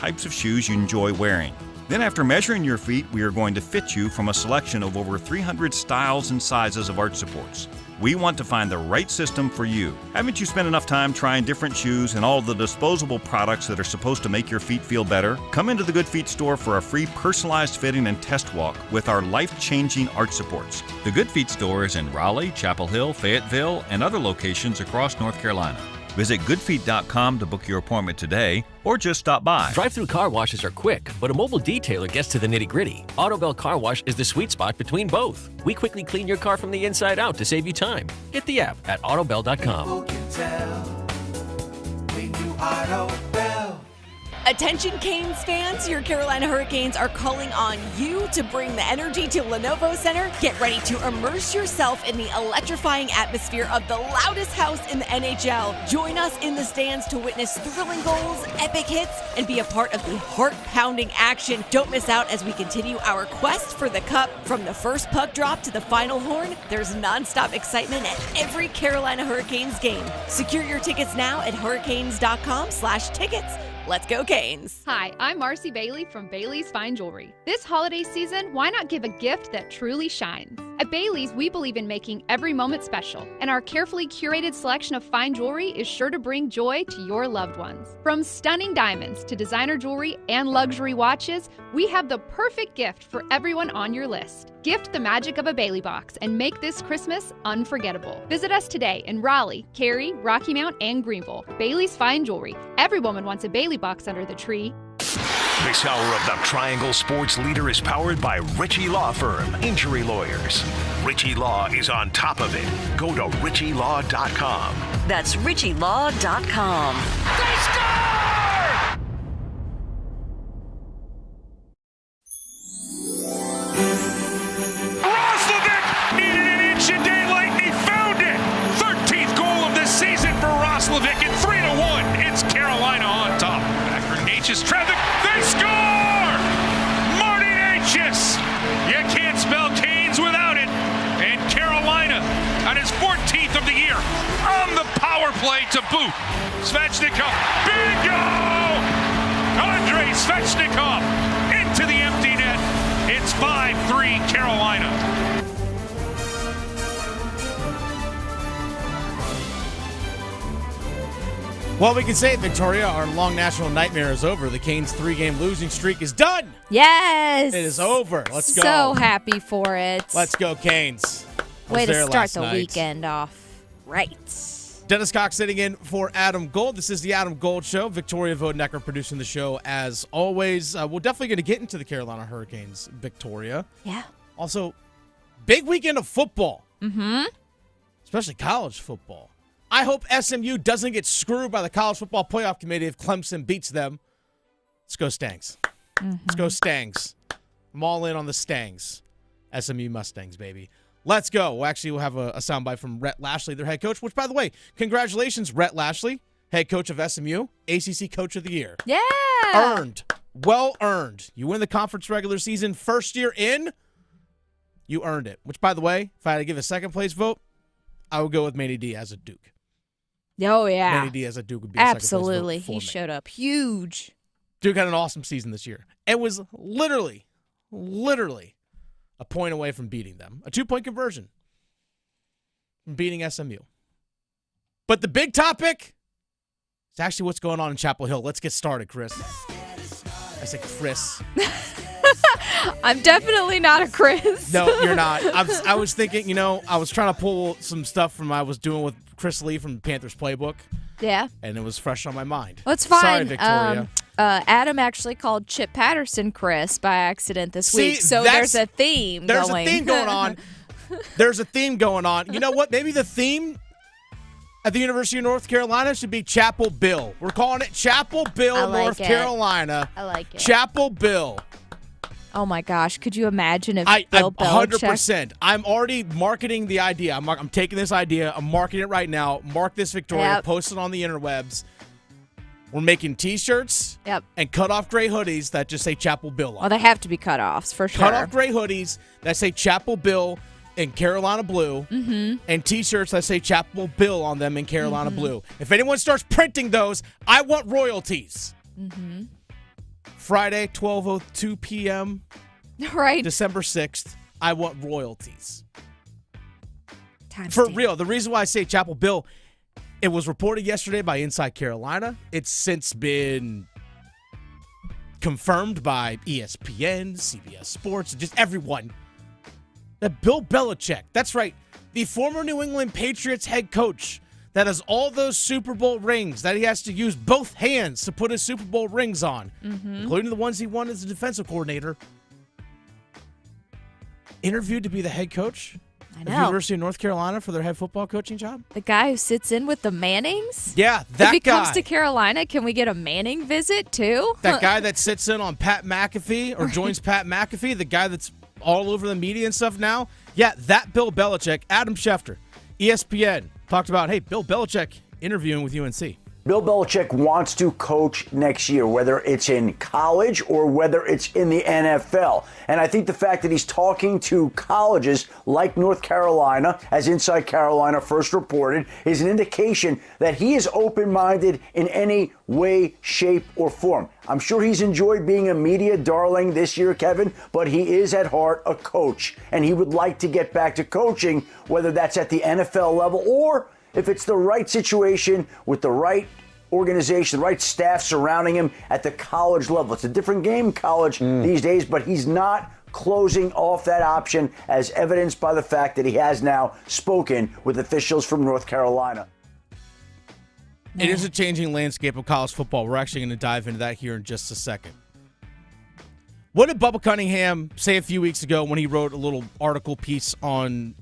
types of shoes you enjoy wearing. Then after measuring your feet, we are going to fit you from a selection of over 300 styles and sizes of arch supports. We want to find the right system for you. Haven't you spent enough time trying different shoes and all of the disposable products that are supposed to make your feet feel better? Come into the Good Feet store for a free personalized fitting and test walk with our life-changing arch supports. The Good Feet store is in Raleigh, Chapel Hill, Fayetteville, and other locations across North Carolina. Visit goodfeet.com to book your appointment today or just stop by. Drive-through car washes are quick, but a mobile detailer gets to the nitty-gritty. Autobell Car Wash is the sweet spot between both. We quickly clean your car from the inside out to save you time. Get the app at autobell.com. People can tell when you Autobell. Attention Canes fans, your Carolina Hurricanes are calling on you to bring the energy to Lenovo Center. Get ready to immerse yourself in the electrifying atmosphere of the loudest house in the NHL. Join us in the stands to witness thrilling goals, epic hits, and be a part of the heart-pounding action. Don't miss out as we continue our quest for the cup. From the first puck drop to the final horn, there's nonstop excitement at every Carolina Hurricanes game. Secure your tickets now at hurricanes.com/tickets. Let's go, Canes. Hi, I'm Marcy Bailey from Bailey's Fine Jewelry. This holiday season, why not give a gift that truly shines? At Bailey's, we believe in making every moment special, and our carefully curated selection of fine jewelry is sure to bring joy to your loved ones. From stunning diamonds to designer jewelry and luxury watches, we have the perfect gift for everyone on your list. Gift the magic of a Bailey box and make this Christmas unforgettable. Visit us today in Raleigh, Cary, Rocky Mount, and Greenville. Bailey's Fine Jewelry. Every woman wants a Bailey box under the tree. This hour of the Triangle Sports Leader is powered by Richie Law Firm, injury lawyers. Richie Law is on top of it. Go to richielaw.com. That's richielaw.com. They score! Roslovic needed an inch of daylight and he found it. 13th goal of the season for Roslovic at 3-1. It's Carolina on top. Back for Natchez traffic. They score! Marty Natchez! You can't spell Canes without it. And Carolina on his 14th of the year on the power play to boot. Svechnikov, bingo! Andrei Svechnikov into the empty net. It's 5-3 Carolina. Well, we can say it, Victoria. Our long national nightmare is over. The Canes' 3-game losing streak is done. Yes. It is over. Let's go. So happy for it. Let's go, Canes. Way to start the weekend off. Right. Dennis Cox sitting in for Adam Gold. This is the Adam Gold Show. Victoria Vodenecker producing the show as always. We're definitely going to get into the Carolina Hurricanes, Victoria. Yeah. Also, big weekend of football. Mm-hmm. Especially college football. I hope SMU doesn't get screwed by the College Football Playoff Committee if Clemson beats them. Let's go Stangs. Mm-hmm. Let's go Stangs. I'm all in on the Stangs. SMU Mustangs, baby. Let's go. We'll have a soundbite from Rhett Lashley, their head coach, which, by the way, congratulations, Rhett Lashley, head coach of SMU, ACC Coach of the Year. Yeah. Earned. Well earned. You win the conference regular season first year in, you earned it. Which, by the way, if I had to give a second place vote, I would go with Manny Diaz at Duke. Oh, yeah. Manny Diaz at Duke would be a second place vote Absolutely. for He me. showed up huge. Duke had an awesome season this year. It was literally a point away from beating them. A 2-point conversion from beating SMU. But the big topic is actually what's going on in Chapel Hill. Let's get started, Chris. I said Chris. I'm definitely not a Chris. No, you're not. I was thinking, I was trying to pull some stuff from I was doing with Chris Lee from Panthers Playbook. Yeah. And it was fresh on my mind. Well, it's fine. Sorry, Victoria. Adam actually called Chip Patterson Chris by accident this week. So there's a theme There's going. a theme going on. There's a theme going on. You know what? Maybe the theme at the University of North Carolina should be Chapel Bill. We're calling it Chapel Bill, North Carolina. I like it. Chapel Bill. Oh, my gosh. Could you imagine if I'm Bill Belichick... 100%. I'm already marketing the idea. I'm taking this idea. I'm marketing it right now. Mark this, Victoria. Yep. Post it on the interwebs. We're making T-shirts and cut-off gray hoodies that just say Chapel Bill on. Oh, they have to be cut-offs, for sure. Cut-off gray hoodies that say Chapel Bill in Carolina blue, and T-shirts that say Chapel Bill on them in Carolina blue. If anyone starts printing those, I want royalties. Friday, 12:02 p.m., Right. December 6th, I want royalties. Time For stamp. real. The reason why I say Chapel Bill, it was reported yesterday by Inside Carolina. It's since been confirmed by ESPN, CBS Sports, just everyone, that Bill Belichick, that's right, the former New England Patriots head coach that has all those Super Bowl rings that he has to use both hands to put his Super Bowl rings on, including the ones he won as a defensive coordinator, interviewed to be the head coach I of know. the University of North Carolina for their head football coaching job. The guy who sits in with the Mannings? Yeah, that If he guy. comes to Carolina, can we get a Manning visit too? That guy that sits in on Pat McAfee or joins Pat McAfee, the guy that's all over the media and stuff now. Yeah, that Bill Belichick, Adam Schefter, ESPN, talked about, hey, Bill Belichick interviewing with UNC. Bill Belichick wants to coach next year, whether it's in college or whether it's in the NFL. And I think the fact that he's talking to colleges like North Carolina, as Inside Carolina first reported, is an indication that he is open-minded in any way, shape, or form. I'm sure he's enjoyed being a media darling this year, Kevin, but he is at heart a coach. And he would like to get back to coaching, whether that's at the NFL level or if it's the right situation with the right organization, the right staff surrounding him at the college level. It's a different game, college these days, but he's not closing off that option, as evidenced by the fact that he has now spoken with officials from North Carolina. It is a changing landscape of college football. We're actually going to dive into that here in just a second. What did Bubba Cunningham say a few weeks ago when he wrote a little article piece on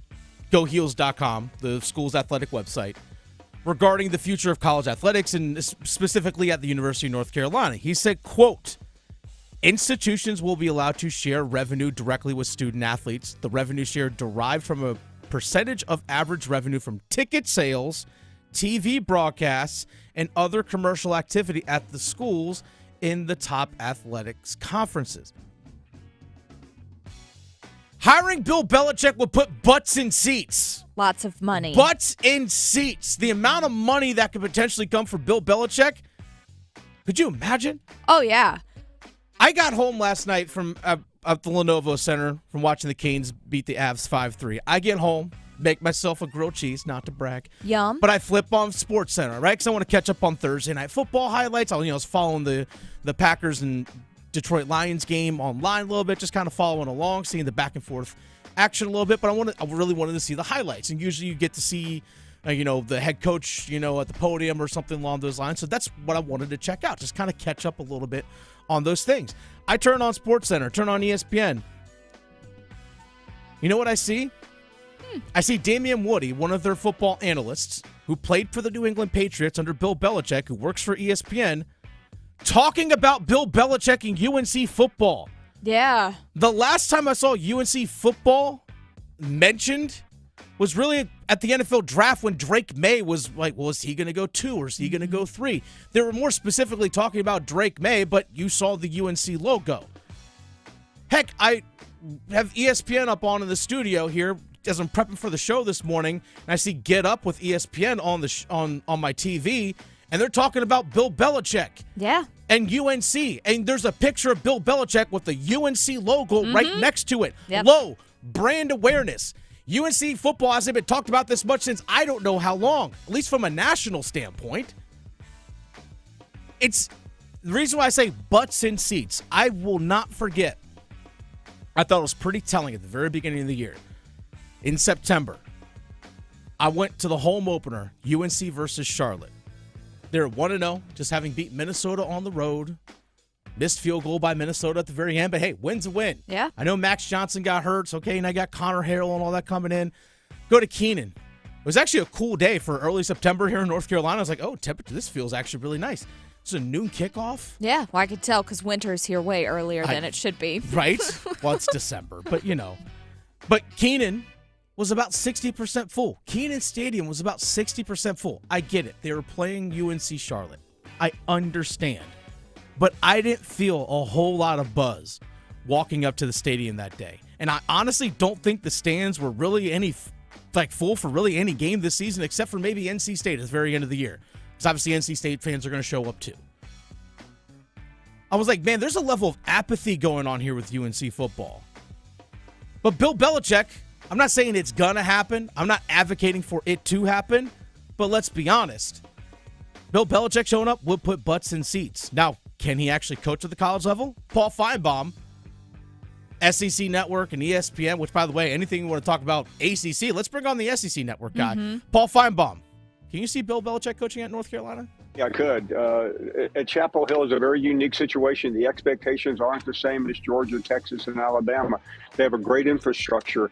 GoHeels.com, the school's athletic website, regarding the future of college athletics and specifically at the University of North Carolina? He said, quote, institutions will be allowed to share revenue directly with student athletes. The revenue share derived from a percentage of average revenue from ticket sales, TV broadcasts, and other commercial activity at the schools in the top athletics conferences. Hiring Bill Belichick will put butts in seats. Lots of money. Butts in seats. The amount of money that could potentially come for Bill Belichick. Could you imagine? Oh, yeah. I got home last night from at the Lenovo Center from watching the Canes beat the Avs 5-3. I get home, make myself a grilled cheese, not to brag. Yum. But I flip on Sports Center, right? Because I want to catch up on Thursday night football highlights. I was following the Packers and Detroit Lions game online a little bit, just kind of following along, seeing the back and forth action a little bit, but I really wanted to see the highlights. And usually you get to see, the head coach, at the podium or something along those lines. So that's what I wanted to check out, just kind of catch up a little bit on those things. I turn on SportsCenter, turn on ESPN. You know what I see? I see Damian Woody, one of their football analysts who played for the New England Patriots under Bill Belichick, who works for ESPN, talking about Bill Belichick and UNC football. Yeah. The last time I saw UNC football mentioned was really at the NFL draft when Drake May was like, well, is he going to go 2 or is he going to go 3? They were more specifically talking about Drake May, but you saw the UNC logo. Heck, I have ESPN up on in the studio here as I'm prepping for the show this morning, and I see Get Up with ESPN on my TV, and they're talking about Bill Belichick. Yeah. And UNC. And there's a picture of Bill Belichick with the UNC logo right next to it. Yep. Low brand awareness. UNC football hasn't been talked about this much since I don't know how long, at least from a national standpoint. It's the reason why I say butts in seats. I will not forget. I thought it was pretty telling at the very beginning of the year. In September, I went to the home opener, UNC versus Charlotte. They're 1-0, just having beat Minnesota on the road. Missed field goal by Minnesota at the very end, but hey, win's a win. Yeah. I know Max Johnson got hurt, so okay, and I got Connor Harrell and all that coming in. Go to Keenan. It was actually a cool day for early September here in North Carolina. I was like, oh, temperature, this feels actually really nice. It's a noon kickoff. Yeah, well, I could tell because winter's here way earlier than it should be. Right? Well, it's December, but But Keenan was about 60% full. Keenan Stadium was about 60% full. I get it. They were playing UNC Charlotte. I understand. But I didn't feel a whole lot of buzz walking up to the stadium that day. And I honestly don't think the stands were really full for really any game this season, except for maybe NC State at the very end of the year. Because obviously NC State fans are going to show up too. I was like, man, there's a level of apathy going on here with UNC football. But Bill Belichick, I'm not saying it's going to happen. I'm not advocating for it to happen. But let's be honest. Bill Belichick showing up will put butts in seats. Now, can he actually coach at the college level? Paul Feinbaum, SEC Network and ESPN, which, by the way, anything you want to talk about ACC, let's bring on the SEC Network guy. Paul Feinbaum. Can you see Bill Belichick coaching at North Carolina? Yeah, I could. At Chapel Hill is a very unique situation. The expectations aren't the same as Georgia, Texas, and Alabama. They have a great infrastructure.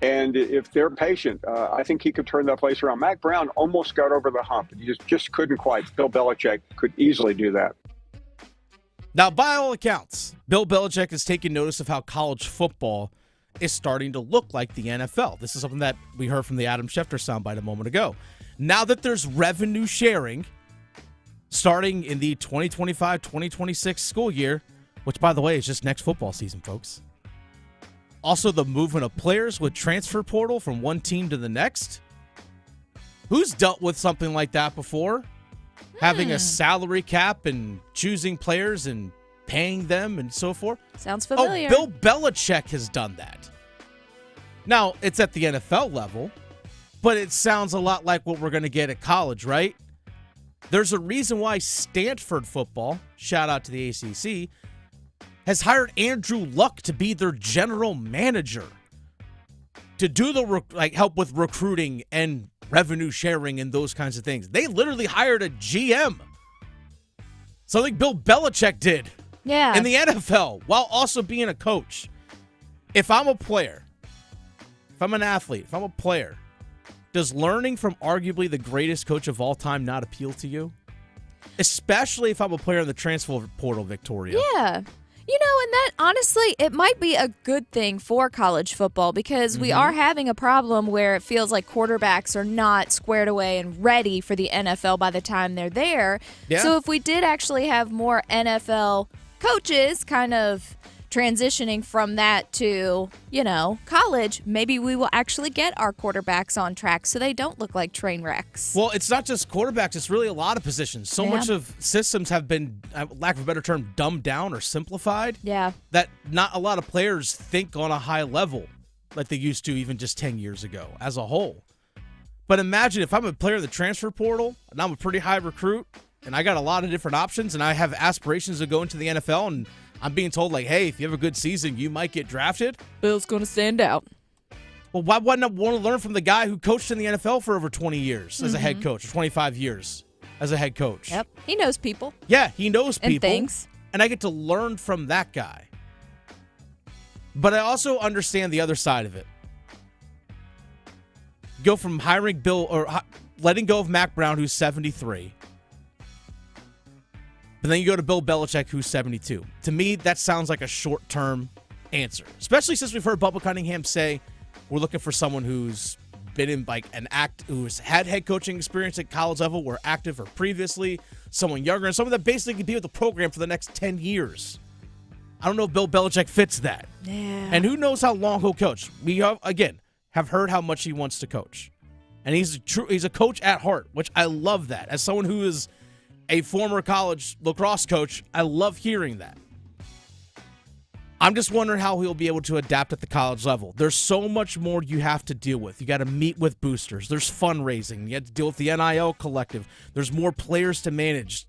And if they're patient, I think he could turn that place around. Mac Brown almost got over the hump. He just couldn't quite. Bill Belichick could easily do that. Now, by all accounts, Bill Belichick is taking notice of how college football is starting to look like the NFL. This is something that we heard from the Adam Schefter soundbite a moment ago. Now that there's revenue sharing starting in the 2025-2026 school year, which, by the way, is just next football season, folks. Also, the movement of players with transfer portal from one team to the next. Who's dealt with something like that before? Having a salary cap and choosing players and paying them and so forth. Sounds familiar. Oh, Bill Belichick has done that. Now, it's at the NFL level, but it sounds a lot like what we're going to get at college, right? There's a reason why Stanford football, shout out to the ACC, has hired Andrew Luck to be their general manager to do the help with recruiting and revenue sharing and those kinds of things. They literally hired a GM. Something Bill Belichick did in the NFL while also being a coach. If I'm a player, if I'm an athlete, if I'm a player, does learning from arguably the greatest coach of all time not appeal to you? Especially if I'm a player in the transfer portal, Victoria. Yeah. You know, and that, honestly, it might be a good thing for college football because we are having a problem where it feels like quarterbacks are not squared away and ready for the NFL by the time they're there. Yeah. So if we did actually have more NFL coaches kind of transitioning from that to, you know, college, maybe we will actually get our quarterbacks on track so they don't look like train wrecks. Well, it's not just quarterbacks. It's really a lot of positions. So much of systems have been, lack of a better term, dumbed down or simplified. Yeah. That not a lot of players think on a high level like they used to even just 10 years ago as a whole. But imagine if I'm a player in the transfer portal and I'm a pretty high recruit and I got a lot of different options and I have aspirations to go into the NFL and I'm being told, like, hey, if you have a good season, you might get drafted. Bill's going to stand out. Well, why wouldn't I want to learn from the guy who coached in the NFL for over 20 years as a head coach, or 25 years as a head coach? Yep. He knows people. Yeah, he knows people. And things. And I get to learn from that guy. But I also understand the other side of it. Go from hiring Bill or letting go of Mac Brown, who's 73. But then you go to Bill Belichick, who's 72. To me, that sounds like a short-term answer, especially since we've heard Bubba Cunningham say we're looking for someone who's been in who's had head coaching experience at college level, were active or previously, someone younger, and someone that basically could be with the program for the next 10 years. I don't know if Bill Belichick fits that. Yeah. And who knows how long he'll coach. We have heard how much he wants to coach. And he's a coach at heart, which I love that. As someone who is a former college lacrosse coach, I love hearing that. I'm just wondering how he'll be able to adapt at the college level. There's so much more you have to deal with. You got to meet with boosters. There's fundraising. You have to deal with the NIL collective. There's more players to manage.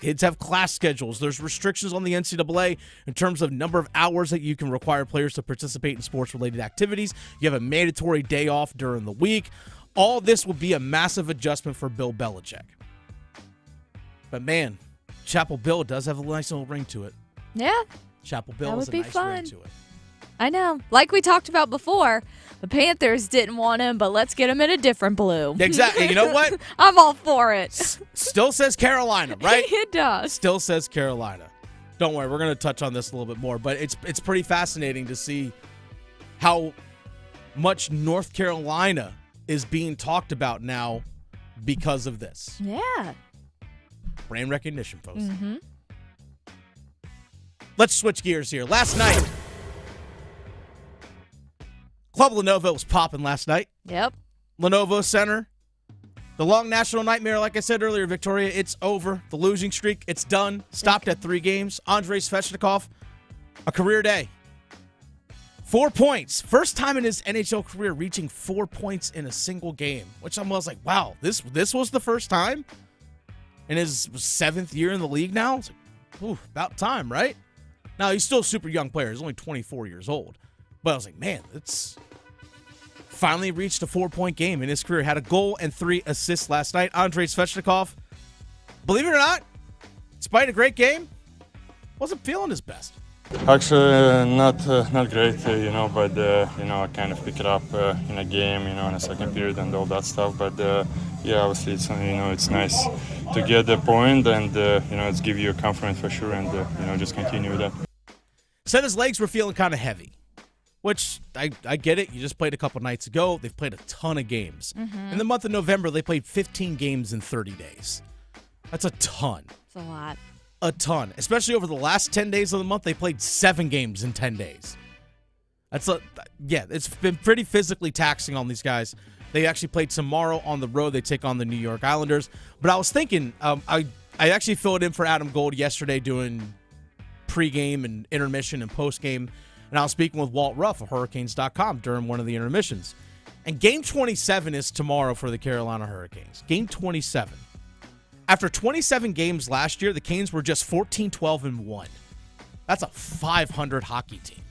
Kids have class schedules. There's restrictions on the NCAA in terms of number of hours that you can require players to participate in sports-related activities. You have a mandatory day off during the week. All this will be a massive adjustment for Bill Belichick. But man, Chapel Bill does have a nice little ring to it. Yeah. Chapel Bill has a nice ring to it. I know. Like we talked about before, the Panthers didn't want him, but let's get him in a different blue. Exactly. You know what? I'm all for it. Still says Carolina, right? It does. Still says Carolina. Don't worry, we're going to touch on this a little bit more, but it's pretty fascinating to see how much North Carolina is being talked about now because of this. Yeah. Brand recognition, folks. Let's switch gears here. Last night, Club Lenovo was popping last night. Yep. Lenovo Center. The long national nightmare, like I said earlier, Victoria, it's over. The losing streak, it's done. Stopped at 3 games. Andrei Svechnikov, a career day. 4 points. First time in his NHL career reaching 4 points in a single game, which I was like, wow, this was the first time in his 7th year in the league now? It's like, ooh, about time, right? Now, he's still a super young player. He's only 24 years old. But I was like, man, it's finally reached a 4-point game in his career. Had a goal and 3 assists last night. Andrei Svechnikov, believe it or not, despite a great game, wasn't feeling his best. Actually, not great, but, I kind of pick it up in a game, in a second period and all that stuff. But, obviously, it's nice to get the point and, it's give you a confidence for sure and, just continue with that. Said his legs were feeling kind of heavy, which I get it. You just played a couple nights ago. They've played a ton of games. Mm-hmm. In the month of November, they played 15 games in 30 days. That's a ton. It's a lot. A ton. Especially over the last 10 days of the month, they played 7 games in 10 days. It's been pretty physically taxing on these guys. They actually played tomorrow on the road. They take on the New York Islanders. But I was thinking, I actually filled in for Adam Gold yesterday doing pregame and intermission and postgame. And I was speaking with Walt Ruff of Hurricanes.com during one of the intermissions. And game 27 is tomorrow for the Carolina Hurricanes. Game 27. After 27 games last year, the Canes were just 14-12-1. That's a 500 hockey team.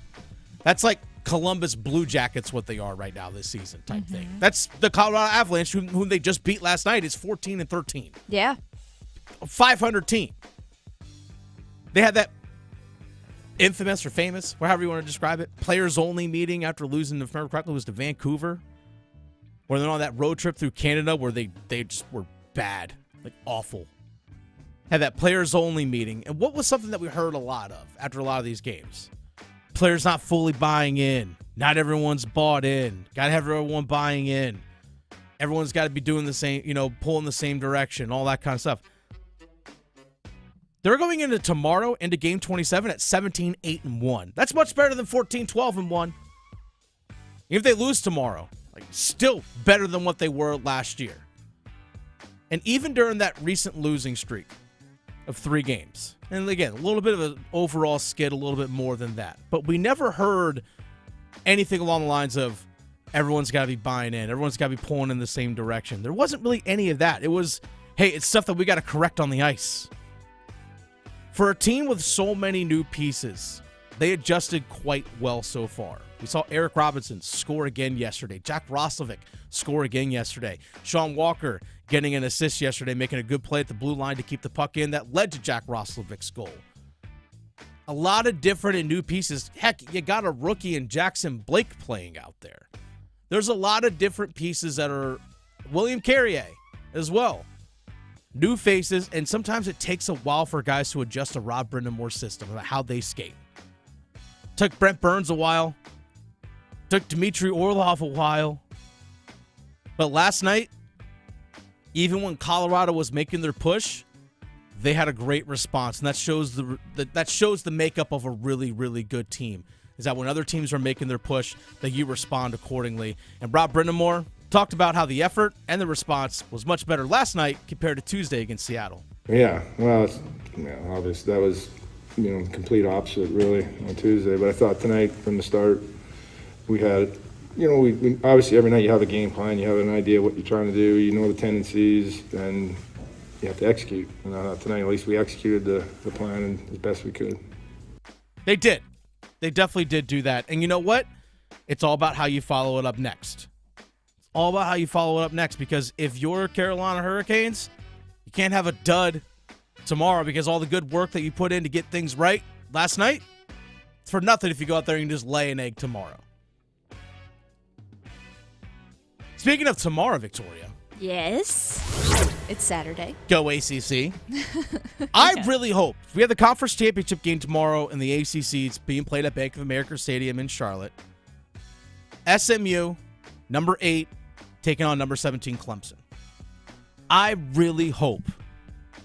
That's like Columbus Blue Jackets, what they are right now this season type thing. That's the Colorado Avalnche, whom they just beat last night, is 14-13. Yeah. A 500 team. They had that infamous or famous, however you want to describe it, players-only meeting after losing, if I remember correctly, was to Vancouver, where they're on that road trip through Canada where they just were bad. Like, awful. Had that players-only meeting. And what was something that we heard a lot of after a lot of these games? Players not fully buying in. Not everyone's bought in. Got to have everyone buying in. Everyone's got to be doing the same, pulling the same direction, all that kind of stuff. They're going into tomorrow, into game 27 at 17-8-1. That's much better than 14-12-1. Even if they lose tomorrow, still better than what they were last year. And even during that recent losing streak of 3 games, and again, a little bit of an overall skid, a little bit more than that, but we never heard anything along the lines of everyone's got to be buying in, everyone's got to be pulling in the same direction. There wasn't really any of that. It was, hey, it's stuff that we got to correct on the ice. For a team with so many new pieces, they adjusted quite well so far. We saw Eric Robinson score again yesterday. Jack Roslovic score again yesterday. Sean Walker getting an assist yesterday, making a good play at the blue line to keep the puck in. That led to Jack Roslovic's goal. A lot of different and new pieces. Heck, you got a rookie in Jackson Blake playing out there. There's a lot of different pieces that are William Carrier as well. New faces, and sometimes it takes a while for guys to adjust to Rob Brendamore's system about how they skate. Took Brent Burns a while. Took Dmitry Orlov a while. But last night, even when Colorado was making their push, they had a great response. And that shows the makeup of a really, really good team. Is that when other teams are making their push, that you respond accordingly. And Rob Brindamore talked about how the effort and the response was much better last night compared to Tuesday against Seattle. Yeah, well, obviously that was, complete opposite really on Tuesday. But I thought tonight from the start, we had, we obviously every night you have a game plan, you have an idea what you're trying to do, you know the tendencies, and you have to execute. And tonight at least we executed the plan as best we could. They did. They definitely did do that. And you know what? It's all about how you follow it up next. It's all about how you follow it up next, because if you're Carolina Hurricanes, you can't have a dud tomorrow because all the good work that you put in to get things right last night, it's for nothing if you go out there and just lay an egg tomorrow. Speaking of tomorrow, Victoria. Yes. It's Saturday. Go ACC. I really hope. We have the conference championship game tomorrow in the ACC. It's being played at Bank of America Stadium in Charlotte. SMU, number 8, taking on number 17 Clemson. I really hope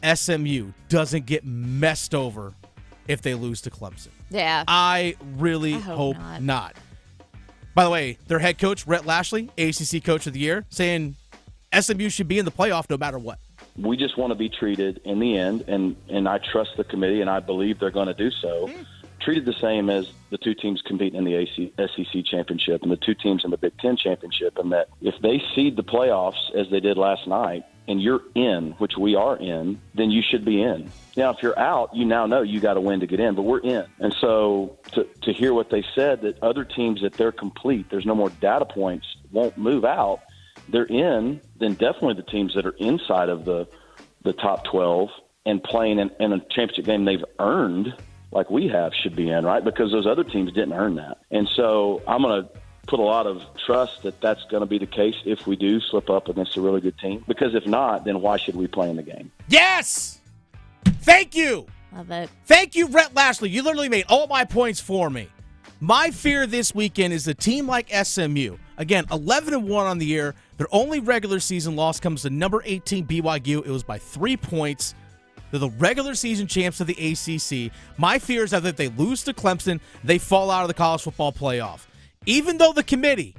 SMU doesn't get messed over if they lose to Clemson. Yeah. I really hope not. By the way, their head coach, Rhett Lashley, ACC Coach of the Year, saying SMU should be in the playoff no matter what. We just want to be treated in the end, and I trust the committee, and I believe they're going to do so, treated the same as the two teams competing in the SEC championship and the two teams in the Big Ten championship, and that if they seed the playoffs as they did last night, and you're in, which we are in, then you should be in. Now, if you're out, you now know you got to win to get in, but we're in. And so to hear what they said, that other teams, that they're complete, there's no more data points, won't move out, they're in, then definitely the teams that are inside of the top 12 and playing in a championship game they've earned, like we have, should be in, right? Because those other teams didn't earn that. And so I'm going to put a lot of trust that that's going to be the case if we do slip up against a really good team. Because if not, then why should we play in the game? Yes! Thank you! Love it. Thank you, Rhett Lashley. You literally made all my points for me. My fear this weekend is a team like SMU. Again, 11-1 on the year. Their only regular season loss comes to number 18 BYU. It was by 3 points. They're the regular season champs of the ACC. My fear is that if they lose to Clemson, they fall out of the college football playoff. Even though the committee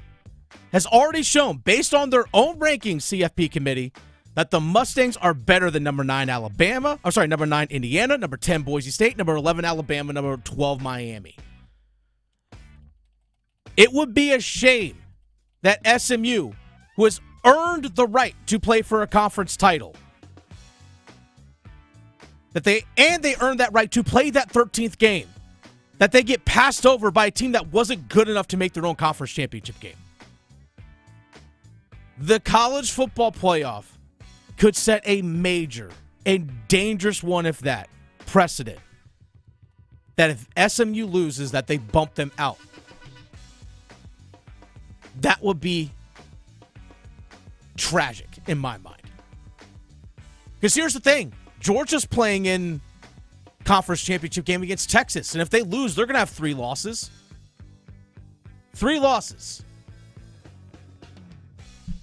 has already shown, based on their own rankings, CFP committee, that the Mustangs are better than number 9 number 9 Indiana, number 10 Boise State, number 11 Alabama, number 12 Miami. It would be a shame that SMU, who has earned the right to play for a conference title, that they earned that right to play that 13th game, that they get passed over by a team that wasn't good enough to make their own conference championship game. The college football playoff could set a major and dangerous one, if that, precedent, that if SMU loses, that they bump them out. That would be tragic in my mind. Because here's the thing. Georgia's playing in conference championship game against Texas. And if they lose, they're going to have 3 losses. 3 losses.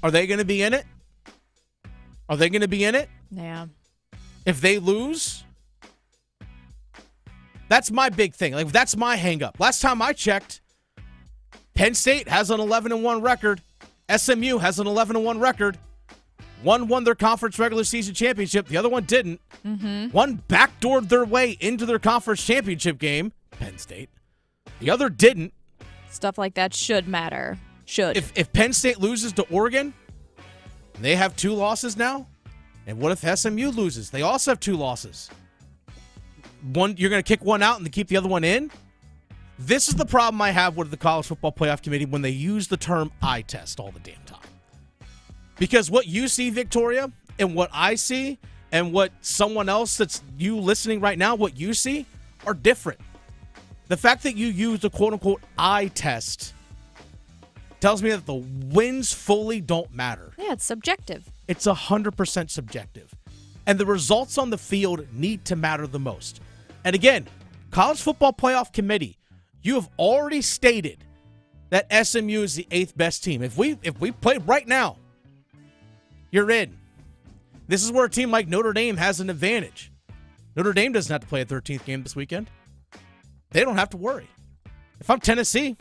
Are they going to be in it? Are they going to be in it? Yeah. If they lose, that's my big thing. Like, that's my hang-up. Last time I checked, Penn State has an 11-1 record. SMU has an 11-1 record. One won their conference regular season championship. The other one didn't. Mm-hmm. One backdoored their way into their conference championship game, Penn State. The other didn't. Stuff like that should matter. Should. If Penn State loses to Oregon, they have 2 losses now. And what if SMU loses? They also have 2 losses. One, you're going to kick one out and keep the other one in? This is the problem I have with the College Football Playoff Committee when they use the term eye test all the damn time. Because what you see, Victoria, and what I see, and what someone else that's you listening right now, what you see, are different. The fact that you use the quote-unquote eye test tells me that the wins fully don't matter. Yeah, it's subjective. It's 100% subjective. And the results on the field need to matter the most. And again, College Football Playoff Committee, you have already stated that SMU is the 8th best team. If we played right now, you're in. This is where a team like Notre Dame has an advantage. Notre Dame doesn't have to play a 13th game this weekend. They don't have to worry. If I'm Tennessee,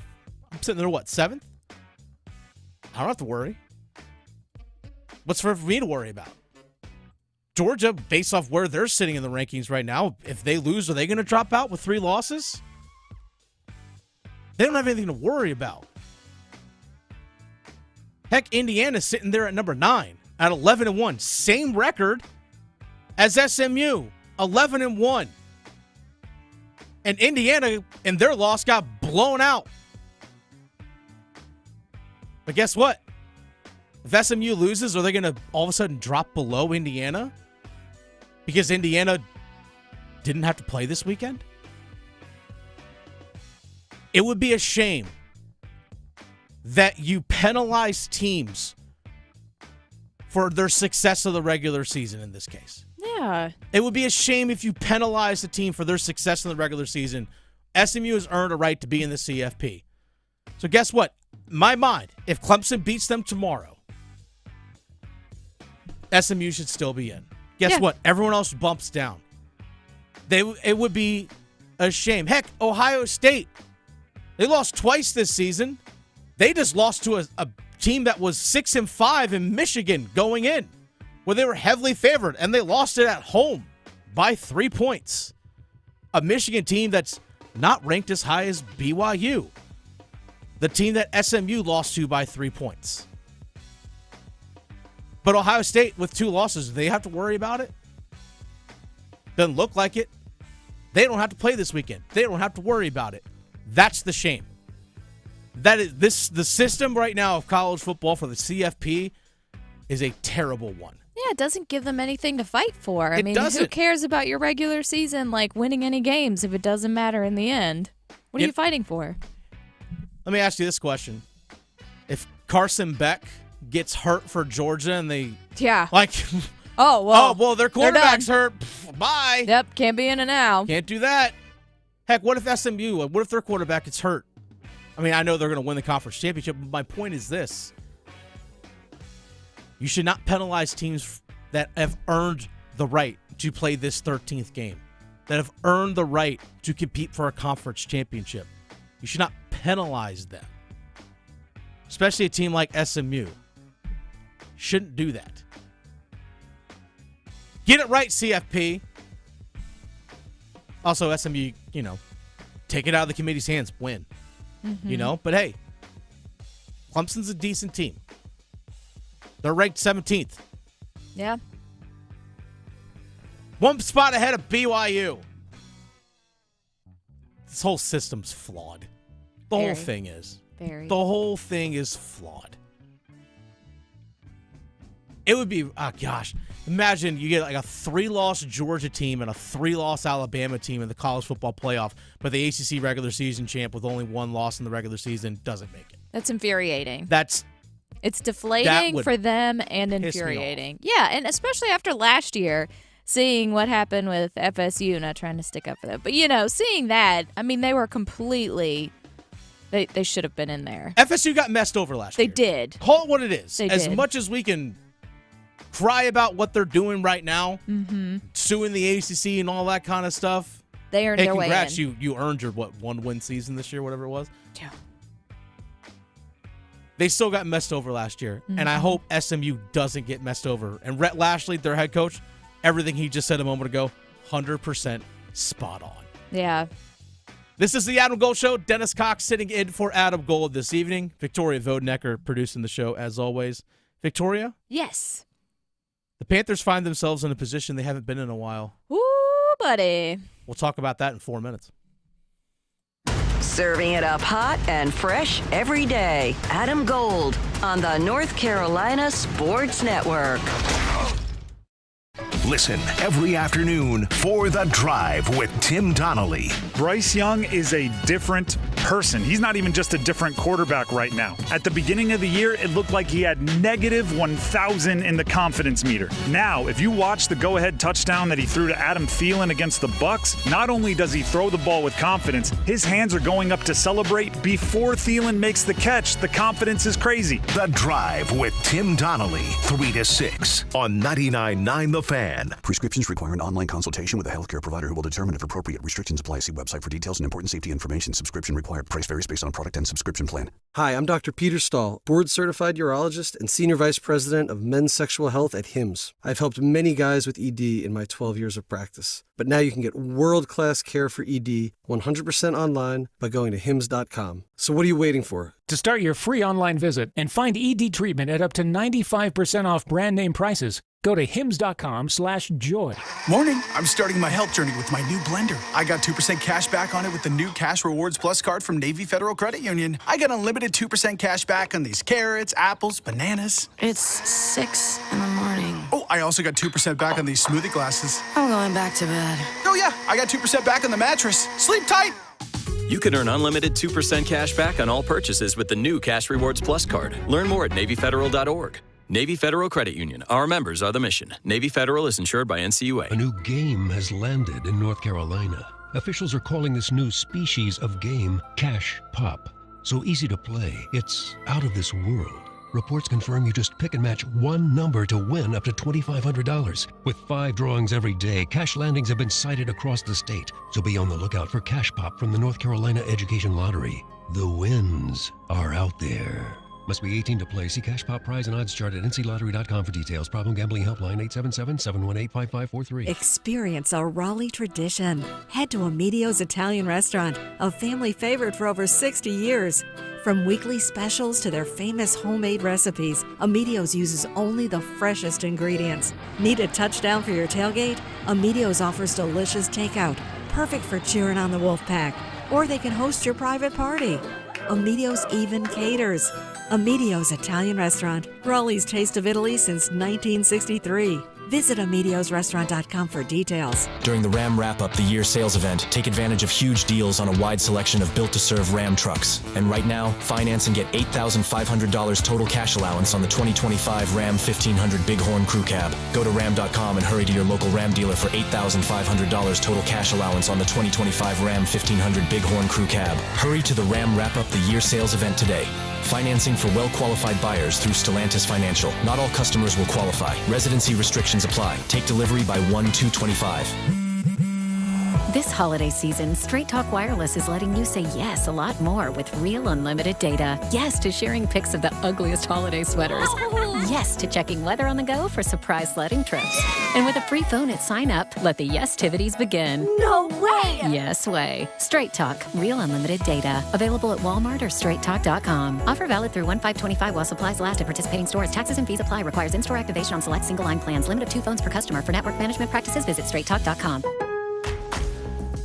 I'm sitting there, 7th? I don't have to worry. What's for me to worry about? Georgia, based off where they're sitting in the rankings right now, if they lose, are they going to drop out with 3 losses? They don't have anything to worry about. Heck, Indiana's sitting there at number 9 at 11-1. Same record as SMU, 11-1. And Indiana, in their loss, got blown out. But guess what? If SMU loses, are they going to all of a sudden drop below Indiana? Because Indiana didn't have to play this weekend? It would be a shame that you penalize teams for their success of the regular season in this case. Yeah. It would be a shame if you penalize the team for their success in the regular season. SMU has earned a right to be in the CFP. So guess what? In my mind, if Clemson beats them tomorrow, SMU should still be in. Guess what? Everyone else bumps down. It would be a shame. Heck, Ohio State, they lost twice this season. They just lost to a team that was 6-5 in Michigan going in, where they were heavily favored, and they lost it at home by 3 points. A Michigan team that's not ranked as high as BYU. The team that SMU lost to by 3 points. But Ohio State with 2 losses, do they have to worry about it? Doesn't look like it. They don't have to play this weekend. They don't have to worry about it. That's the shame. That is the system right now of college football for the CFP is a terrible one. Yeah, it doesn't give them anything to fight for. I mean, doesn't. Who cares about your regular season, like winning any games, if it doesn't matter in the end? What are you fighting for? Let me ask you this question. If Carson Beck gets hurt for Georgia and they... Yeah. Like... well, their quarterback's hurt. Bye. Yep, can't be in and out. Can't do that. Heck, what if SMU, what if their quarterback gets hurt? I mean, I know they're going to win the conference championship, but my point is this. You should not penalize teams that have earned the right to play this 13th game, that have earned the right to compete for a conference championship. You should not penalize them, especially a team like SMU. Shouldn't do that. Get it right, CFP. Also, SMU, take it out of the committee's hands, win. Mm-hmm. But hey, Clemson's a decent team. They're ranked 17th. Yeah. 1 spot ahead of BYU. This whole system's flawed. The whole thing is. Very. The whole thing is flawed. It would be, imagine you get like a 3-loss Georgia team and a 3-loss Alabama team in the college football playoff, but the ACC regular season champ with only 1 loss in the regular season doesn't make it. That's infuriating. It's deflating for them and infuriating. Yeah, and especially after last year, seeing what happened with FSU, not trying to stick up for them, but seeing that, I mean, they were completely... They should have been in there. FSU got messed over last year. They did. Call it what it is. They as did. much as we can cry about what they're doing right now, suing the ACC and all that kind of stuff. They earned their way in. Congrats, you earned your 1-win season this year, whatever it was. Yeah. They still got messed over last year, and I hope SMU doesn't get messed over. And Rhett Lashley, their head coach, everything he just said a moment ago, 100% spot on. Yeah. This is the Adam Gold Show. Dennis Cox sitting in for Adam Gold this evening. Victoria Vodenecker producing the show as always. Victoria? Yes. The Panthers find themselves in a position they haven't been in a while. Ooh, buddy. We'll talk about that in 4 minutes. Serving it up hot and fresh every day. Adam Gold on the North Carolina Sports Network. Listen every afternoon for The Drive with Tim Donnelly. Bryce Young is a different person. He's not even just a different quarterback right now. At the beginning of the year, it looked like he had negative 1,000 in the confidence meter. Now, if you watch the go-ahead touchdown that he threw to Adam Thielen against the Bucks, not only does he throw the ball with confidence, his hands are going up to celebrate before Thielen makes the catch. The confidence is crazy. The Drive with Tim Donnelly, 3 to 6 on 99.9 The Fan. Prescriptions require an online consultation with a healthcare provider who will determine if appropriate. Restrictions apply. See website for details and important safety information. Subscription required. Price varies based on product and subscription plan. Hi, I'm Dr. Peter Stahl, board-certified urologist and senior vice president of men's sexual health at HIMSS. I've helped many guys with ED in my 12 years of practice. But now you can get world-class care for ED 100% online by going to hims.com. So what are you waiting for? To start your free online visit and find ED treatment at up to 95% off brand name prices, go to hims.com/joy. Morning. I'm starting my health journey with my new blender. I got 2% cash back on it with the new Cash Rewards Plus card from Navy Federal Credit Union. I got unlimited 2% cash back on these carrots, apples, bananas. It's 6 in the morning. Oh, I also got 2% back on these smoothie glasses. I'm going back to bed. Oh yeah, I got 2% back on the mattress. Sleep tight. You can earn unlimited 2% cash back on all purchases with the new Cash Rewards Plus card. Learn more at NavyFederal.org. Navy Federal Credit Union. Our members are the mission. Navy Federal is insured by NCUA. A new game has landed in North Carolina. Officials are calling this new species of game Cash Pop. So easy to play, it's out of this world. Reports confirm you just pick and match one number to win up to $2,500. With 5 drawings every day, cash landings have been cited across the state. So be on the lookout for Cash Pop from the North Carolina Education Lottery. The wins are out there. Must be 18 to play. See Cash Pop prize and odds chart at nclottery.com for details. Problem gambling helpline 877-718-5543. Experience a Raleigh tradition. Head to Amedio's Italian Restaurant, a family favorite for over 60 years. From weekly specials to their famous homemade recipes, Amedio's uses only the freshest ingredients. Need a touchdown for your tailgate? Amedio's offers delicious takeout, perfect for cheering on the Wolfpack. Or they can host your private party. Amedio's even caters. Amedio's Italian Restaurant, Raleigh's Taste of Italy since 1963. Visit AmediosRestaurant.com for details. During the Ram Wrap-Up the Year sales event, take advantage of huge deals on a wide selection of built-to-serve Ram trucks. And right now, finance and get $8,500 total cash allowance on the 2025 Ram 1500 Bighorn Crew Cab. Go to Ram.com and hurry to your local Ram dealer for $8,500 total cash allowance on the 2025 Ram 1500 Bighorn Crew Cab. Hurry to the Ram Wrap-Up the Year sales event today. Financing for well-qualified buyers through Stellantis Financial. Not all customers will qualify. Residency restrictions apply. Take delivery by 1/2/25. This holiday season, Straight Talk Wireless is letting you say yes a lot more with real unlimited data. Yes to sharing pics of the ugliest holiday sweaters. Yes to checking weather on the go for surprise sledding trips. And with a free phone at sign up, let the yes-tivities begin. No way! Yes way. Straight Talk, real unlimited data. Available at Walmart or straighttalk.com. Offer valid through 1/5/25 while supplies last at participating stores. Taxes and fees apply. Requires in-store activation on select single-line plans. Limit of 2 phones per customer. For network management practices, visit straighttalk.com.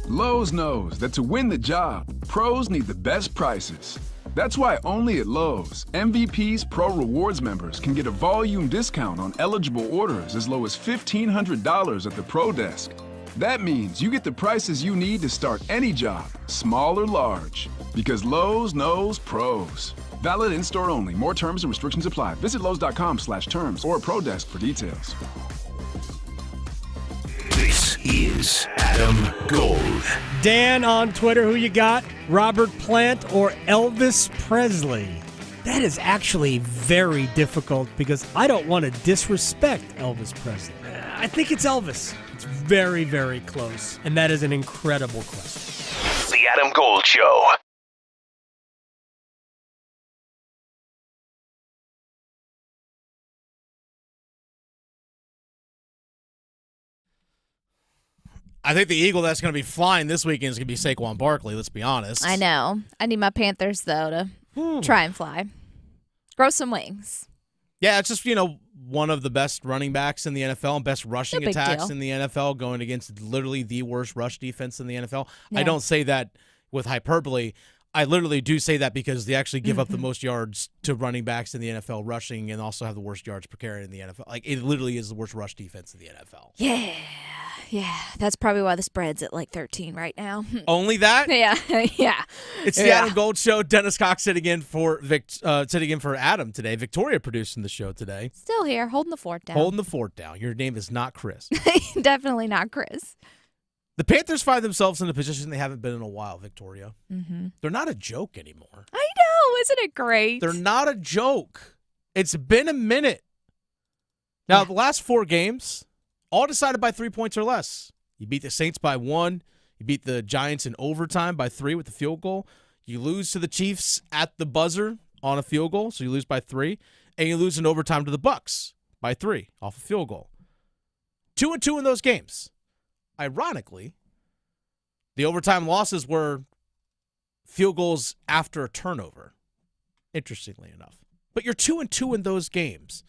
Lowe's knows that to win the job, pros need the best prices. That's why only at Lowe's, MVP's Pro Rewards members can get a volume discount on eligible orders as low as $1,500 at the Pro Desk. That means you get the prices you need to start any job, small or large. Because Lowe's knows pros. Valid in-store only. More terms and restrictions apply. Visit Lowe's.com/terms or Pro Desk for details. This is Adam Gold. Dan on Twitter, who you got? Robert Plant or Elvis Presley? That is actually very difficult because I don't want to disrespect Elvis Presley. I think it's Elvis. It's very, very close. And that is an incredible question. The Adam Gold Show. I think the Eagle that's going to be flying this weekend is going to be Saquon Barkley, let's be honest. I know. I need my Panthers, though, to try and fly. Grow some wings. Yeah, it's just, one of the best running backs in the NFL and best rushing attacks in the NFL going against literally the worst rush defense in the NFL. Yeah. I don't say that with hyperbole. I literally do say that because they actually give up the most yards to running backs in the NFL rushing and also have the worst yards per carry in the NFL. Like, it literally is the worst rush defense in the NFL. Yeah, that's probably why the spread's at like 13 right now. Only that? Yeah. It's the Adam Gold Show. Dennis Cox sitting in for Adam today. Victoria producing the show today. Still here, holding the fort down. Holding the fort down. Your name is not Chris. Definitely not Chris. The Panthers find themselves in a position they haven't been in a while, Victoria. Mm-hmm. They're not a joke anymore. I know. Isn't it great? They're not a joke. It's been a minute. Now, the last 4 games, all decided by 3 points or less. You beat the Saints by 1. You beat the Giants in overtime by 3 with the field goal. You lose to the Chiefs at the buzzer on a field goal, so you lose by 3. And you lose in overtime to the Bucs by 3 off a field goal. 2-2 in those games. Ironically, the overtime losses were field goals after a turnover, interestingly enough. But you're 2-2 in those games.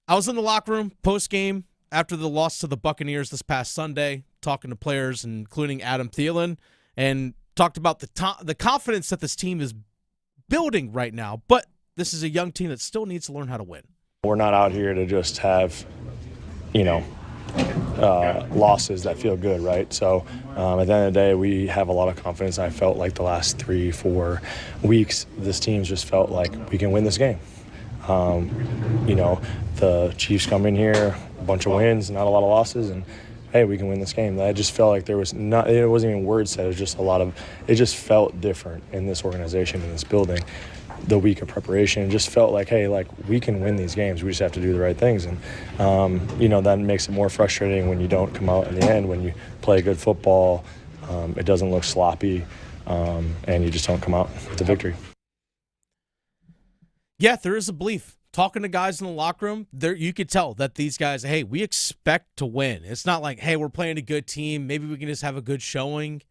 I was in the locker room post-game after the loss to the Buccaneers this past Sunday, talking to players, including Adam Thielen, and talked about the confidence that this team is building right now. But this is a young team that still needs to learn how to win. We're not out here to just have, losses that feel good, right? So at the end of the day, we have a lot of confidence. I felt like the last 3-4 weeks, this team's just felt like we can win this game. The Chiefs come in here, a bunch of wins, not a lot of losses, and hey, we can win this game. I just felt like it wasn't even words said, it was just it just felt different in this organization, in this building. The week of preparation, it just felt like, hey, we can win these games. We just have to do the right things. And, that makes it more frustrating when you don't come out in the end, when you play good football, it doesn't look sloppy, and you just don't come out with the victory. Yeah, there is a belief. Talking to guys in the locker room, you could tell that these guys, hey, we expect to win. It's not like, hey, we're playing a good team. Maybe we can just have a good showing.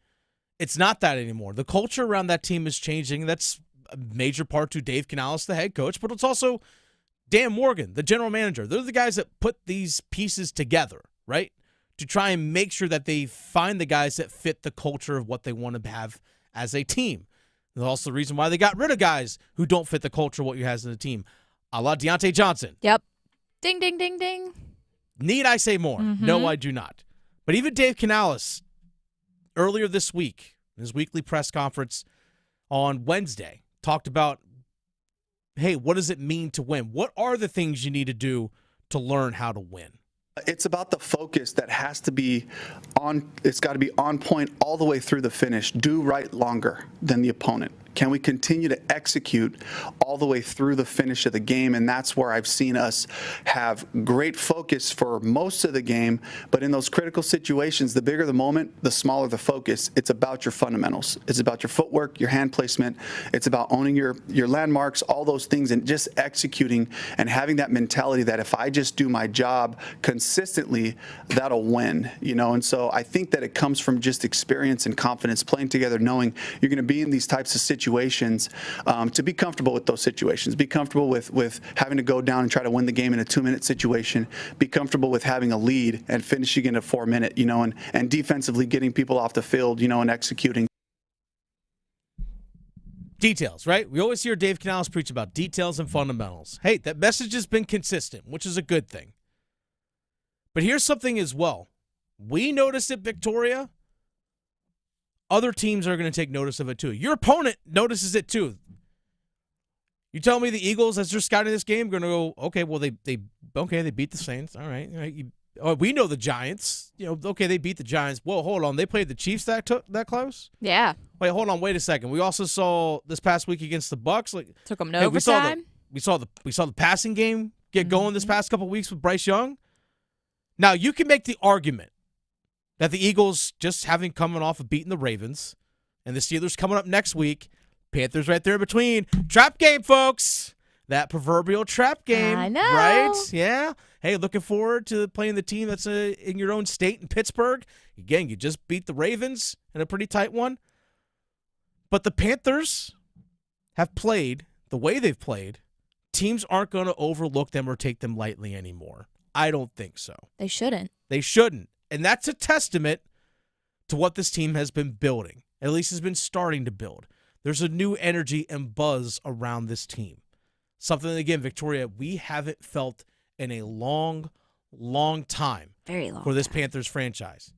It's not that anymore. The culture around that team is changing. That's a major part to Dave Canales, the head coach, but it's also Dan Morgan, the general manager. They're the guys that put these pieces together, right, to try and make sure that they find the guys that fit the culture of what they want to have as a team. That's also the reason why they got rid of guys who don't fit the culture of what you have as a team. A la Deontay Johnson. Yep. Ding, ding, ding, ding. Need I say more? Mm-hmm. No, I do not. But even Dave Canales, earlier this week, in his weekly press conference on Wednesday, talked about, hey, what does it mean to win? What are the things you need to do to learn how to win? It's about the focus that has to be on. It's got to be on point all the way through the finish. Do right longer than the opponent. Can we continue to execute all the way through the finish of the game? And that's where I've seen us have great focus for most of the game. But in those critical situations, the bigger the moment, the smaller the focus. It's about your fundamentals. It's about your footwork, your hand placement. It's about owning your landmarks, all those things, and just executing and having that mentality that if I just do my job consistently, that'll win. And so I think that it comes from just experience and confidence, playing together, knowing you're going to be in these types of situations, to be comfortable with those situations, be comfortable with having to go down and try to win the game in a 2-minute situation, be comfortable with having a lead and finishing in a 4-minute, and defensively getting people off the field, and executing. Details, right? We always hear Dave Canales preach about details and fundamentals. Hey, that message has been consistent, which is a good thing. But here's something as well. We noticed at Victoria. Other teams are going to take notice of it too. Your opponent notices it too. You tell me the Eagles, as they're scouting this game, are going to go, okay, well, they beat the Saints. All right. We know the Giants. Okay, they beat the Giants. Whoa, hold on. They played the Chiefs that close? Yeah. Wait, hold on. Wait a second. We also saw this past week against the Bucs. Took them to overtime. We saw the passing game get going this past couple weeks with Bryce Young. Now, you can make the argument that the Eagles, just having coming off of beating the Ravens, and the Steelers coming up next week, Panthers right there in between. Trap game, folks. That proverbial trap game. I know. Right? Yeah. Hey, looking forward to playing the team that's in your own state in Pittsburgh. Again, you just beat the Ravens in a pretty tight one. But the Panthers have played the way they've played. Teams aren't going to overlook them or take them lightly anymore. I don't think so. They shouldn't. They shouldn't. And that's a testament to what this team has been building, at least has been starting to build. There's a new energy and buzz around this team. Something, again, Victoria, we haven't felt in a long, long time. Very long for this Panthers franchise.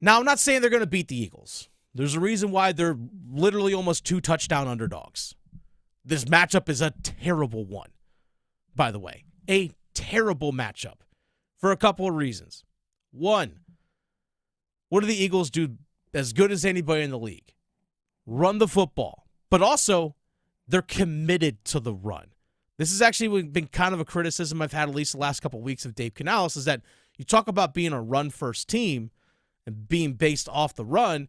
Now, I'm not saying they're going to beat the Eagles. There's a reason why they're literally almost 2 touchdown underdogs. This matchup is a terrible one, by the way. A terrible matchup. For a couple of reasons. One, what do the Eagles do as good as anybody in the league? Run the football. But also, they're committed to the run. This has actually been kind of a criticism I've had at least the last couple of weeks of Dave Canales, is that you talk about being a run-first team and being based off the run,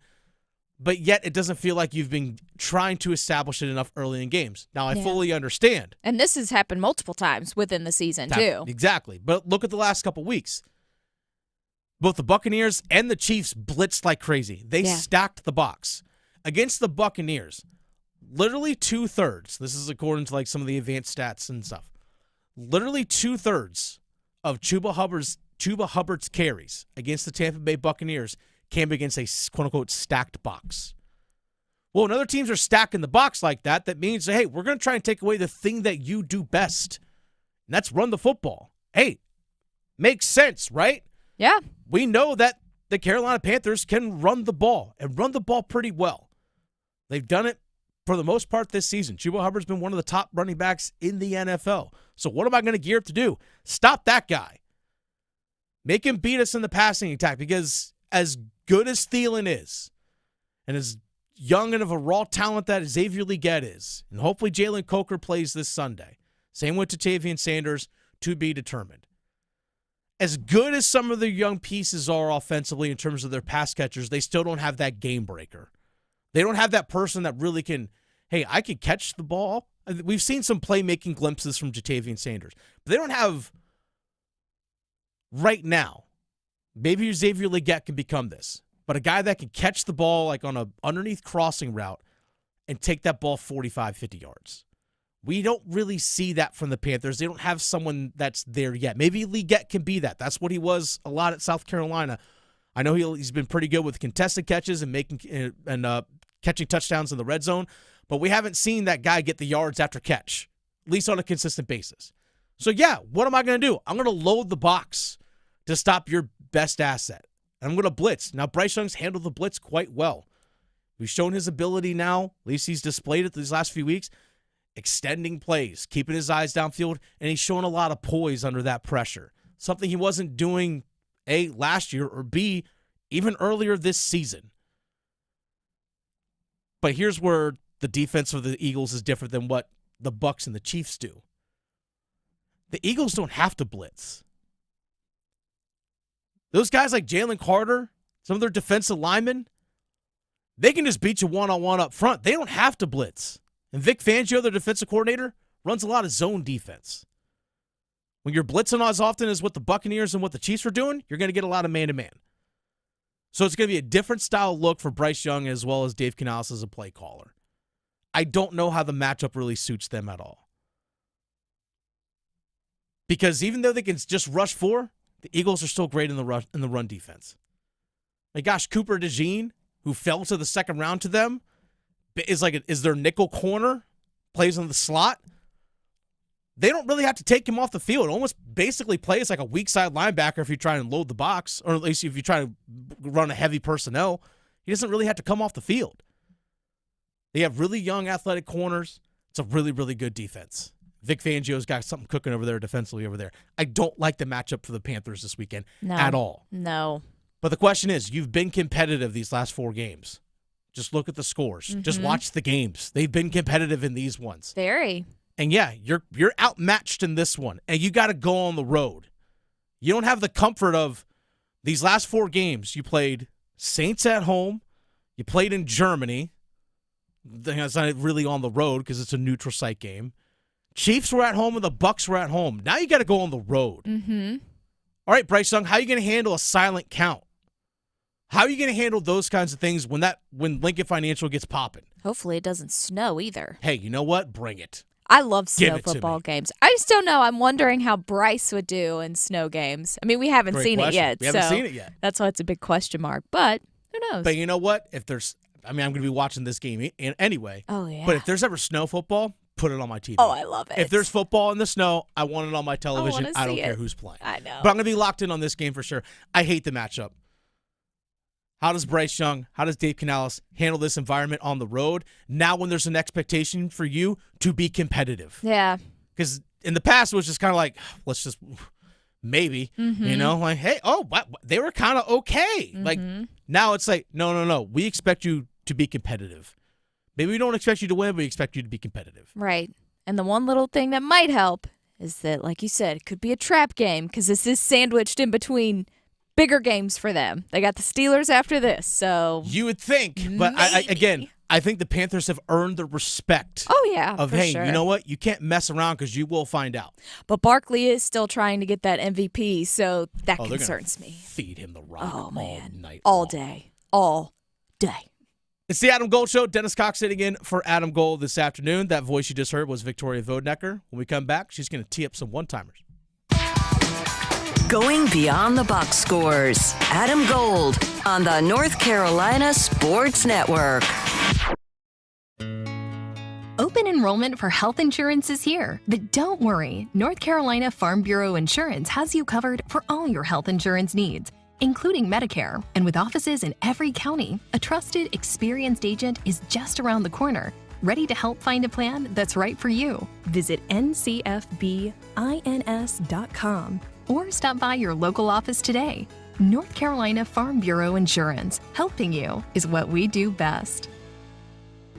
but yet it doesn't feel like you've been trying to establish it enough early in games. Now, I fully understand. And this has happened multiple times within the season, too. Exactly. But look at the last couple weeks. Both the Buccaneers and the Chiefs blitzed like crazy. They stacked the box. Against the Buccaneers, literally 2/3, this is according to some of the advanced stats and stuff, literally 2/3 of Chuba Hubbard's carries against the Tampa Bay Buccaneers came against a quote-unquote stacked box. Well, when other teams are stacking the box like that, that means, hey, we're going to try and take away the thing that you do best, and that's run the football. Hey, makes sense, right? Yeah. We know that the Carolina Panthers can run the ball, and run the ball pretty well. They've done it for the most part this season. Chuba Hubbard's been one of the top running backs in the NFL. So what am I going to gear up to do? Stop that guy. Make him beat us in the passing attack, because as good as Thielen is, and as young and of a raw talent that Xavier Legette is, and hopefully Jalen Coker plays this Sunday. Same with Tavian Sanders, to be determined. As good as some of the young pieces are offensively in terms of their pass catchers, they still don't have that game breaker. They don't have that person that really can, hey, I can catch the ball. We've seen some playmaking glimpses from Jatavian Sanders, but they don't have right now. Maybe Xavier Legette can become this, but a guy that can catch the ball like on a underneath crossing route and take that ball 45, 50 yards. We don't really see that from the Panthers. They don't have someone that's there yet. Maybe Legette can be that. That's what he was a lot at South Carolina. I know he's been pretty good with contested catches and catching touchdowns in the red zone, but we haven't seen that guy get the yards after catch, at least on a consistent basis. So, yeah, what am I going to do? I'm going to load the box to stop your best asset. I'm going to blitz. Now, Bryce Young's handled the blitz quite well. We've shown his ability now, at least he's displayed it these last few weeks, extending plays, keeping his eyes downfield, and he's shown a lot of poise under that pressure. Something he wasn't doing, A, last year, or B, even earlier this season. But here's where the defense of the Eagles is different than what the Bucs and the Chiefs do. The Eagles don't have to blitz. Those guys like Jalen Carter, some of their defensive linemen, they can just beat you one-on-one up front. They don't have to blitz. And Vic Fangio, their defensive coordinator, runs a lot of zone defense. When you're blitzing as often as what the Buccaneers and what the Chiefs are doing, you're going to get a lot of man-to-man. So it's going to be a different style look for Bryce Young as well as Dave Canales as a play caller. I don't know how the matchup really suits them at all. Because even though they can just rush 4, the Eagles are still great in the run defense. My gosh, Cooper DeJean, who fell to the second round to them, is their nickel corner, plays in the slot. They don't really have to take him off the field. Almost basically plays like a weak side linebacker if you try and load the box, or at least if you try to run a heavy personnel. He doesn't really have to come off the field. They have really young athletic corners. It's a really, really good defense. Vic Fangio's got something cooking over there defensively over there. I don't like the matchup for the Panthers this weekend at all. No. But the question is, you've been competitive these last 4 games. Just look at the scores. Mm-hmm. Just watch the games. They've been competitive in these ones. Very. And yeah, you're outmatched in this one, and you got to go on the road. You don't have the comfort of these last 4 games. You played Saints at home. You played in Germany. It's not really on the road because it's a neutral site game. Chiefs were at home and the Bucs were at home. Now you got to go on the road. Mm-hmm. All right, Bryce Young, how are you going to handle a silent count? How are you going to handle those kinds of things when Lincoln Financial gets popping? Hopefully it doesn't snow either. Hey, you know what? Bring it. I love snow football games. I just don't know. I'm wondering how Bryce would do in snow games. I mean, we haven't seen it yet. We haven't seen it yet. That's why it's a big question mark. But who knows? But you know what? I'm going to be watching this game anyway. Oh, yeah. But if there's ever snow football, put it on my TV. Oh, I love it. If there's football in the snow, I want it on my television. I don't care who's playing. I know. But I'm going to be locked in on this game for sure. I hate the matchup. How does Bryce Young, how does Dave Canales handle this environment on the road now when there's an expectation for you to be competitive? Yeah. Because in the past, it was just kind of like, let's just maybe, like, hey, they were kind of okay. Mm-hmm. Like, now it's like, no. We expect you to be competitive. Maybe we don't expect you to win, but we expect you to be competitive. Right. And the one little thing that might help is that, like you said, it could be a trap game because this is sandwiched in between bigger games for them. They got the Steelers after this, so you would think, but I think the Panthers have earned the respect. Oh yeah, of for hey, sure. You know what? You can't mess around because you will find out. But Barkley is still trying to get that MVP, so that concerns me. Feed him the rock all night, all day. It's the Adam Gold Show. Dennis Cox sitting in for Adam Gold this afternoon. That voice you just heard was Victoria Vodnecker. When we come back, she's going to tee up some one-timers. Going beyond the box scores. Adam Gold on the North Carolina Sports Network. Open enrollment for health insurance is here. But don't worry, North Carolina Farm Bureau Insurance has you covered for all your health insurance needs, including Medicare. And with offices in every county, a trusted, experienced agent is just around the corner, ready to help find a plan that's right for you. Visit ncfbins.com or stop by your local office today. North Carolina Farm Bureau Insurance. Helping you is what we do best.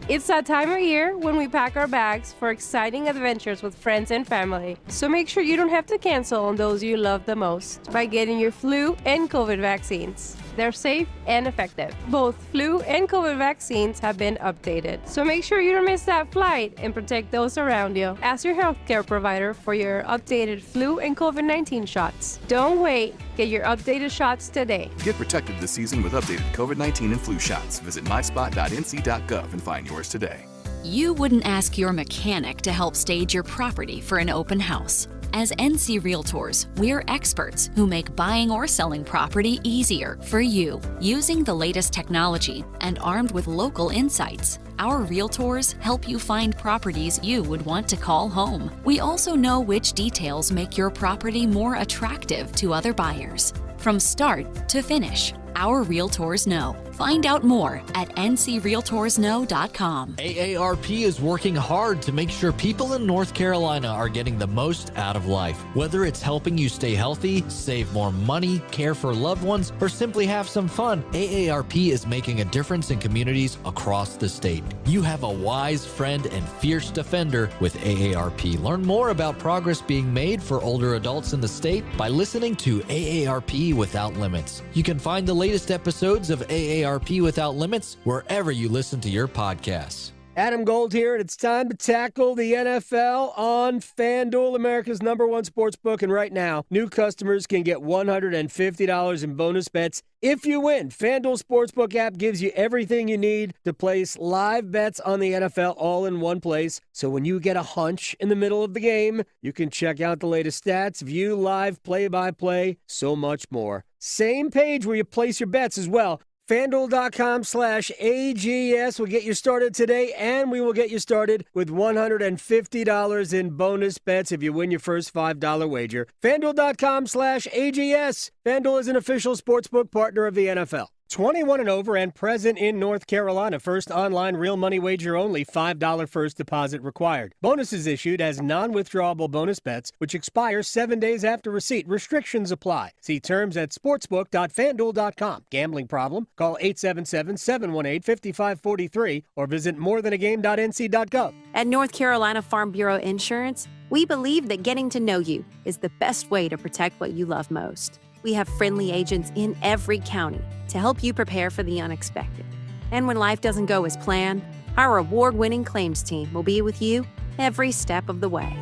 It's that time of year when we pack our bags for exciting adventures with friends and family. So make sure you don't have to cancel on those you love the most by getting your flu and COVID vaccines. They're safe and effective. Both flu and COVID vaccines have been updated. So make sure you don't miss that flight and protect those around you. Ask your healthcare provider for your updated flu and COVID-19 shots. Don't wait. Get your updated shots today. Get protected this season with updated COVID-19 and flu shots. Visit myspot.nc.gov and find yours today. You wouldn't ask your mechanic to help stage your property for an open house. As NC Realtors, we're experts who make buying or selling property easier for you. Using the latest technology and armed with local insights, our Realtors help you find properties you would want to call home. We also know which details make your property more attractive to other buyers. From start to finish, our Realtors know. Find out more at ncrealtorsknow.com. AARP is working hard to make sure people in North Carolina are getting the most out of life. Whether it's helping you stay healthy, save more money, care for loved ones, or simply have some fun, AARP is making a difference in communities across the state. You have a wise friend and fierce defender with AARP. Learn more about progress being made for older adults in the state by listening to AARP Without Limits. You can find the latest episodes of AARP Without Limits wherever you listen to your podcasts. Adam Gold here, and it's time to tackle the NFL on FanDuel, America's #1 sportsbook. And right now, new customers can get $150 in bonus bets if you win. FanDuel Sportsbook app gives you everything you need to place live bets on the NFL all in one place. So when you get a hunch in the middle of the game, you can check out the latest stats, view live play-by-play, so much more. Same page where you place your bets as well. FanDuel.com/AGS will get you started today, and we will get you started with $150 in bonus bets if you win your first $5 wager. FanDuel.com/AGS. FanDuel is an official sportsbook partner of the NFL. 21 and over and present in North Carolina. First online real money wager only. $5 first deposit required. Bonuses issued as non-withdrawable bonus bets, which expire 7 days after receipt. Restrictions apply. See terms at sportsbook.fanduel.com. Gambling problem? Call 877-718-5543 or visit morethanagame.nc.gov. At North Carolina Farm Bureau Insurance, we believe that getting to know you is the best way to protect what you love most. We have friendly agents in every county to help you prepare for the unexpected. And when life doesn't go as planned, our award-winning claims team will be with you every step of the way.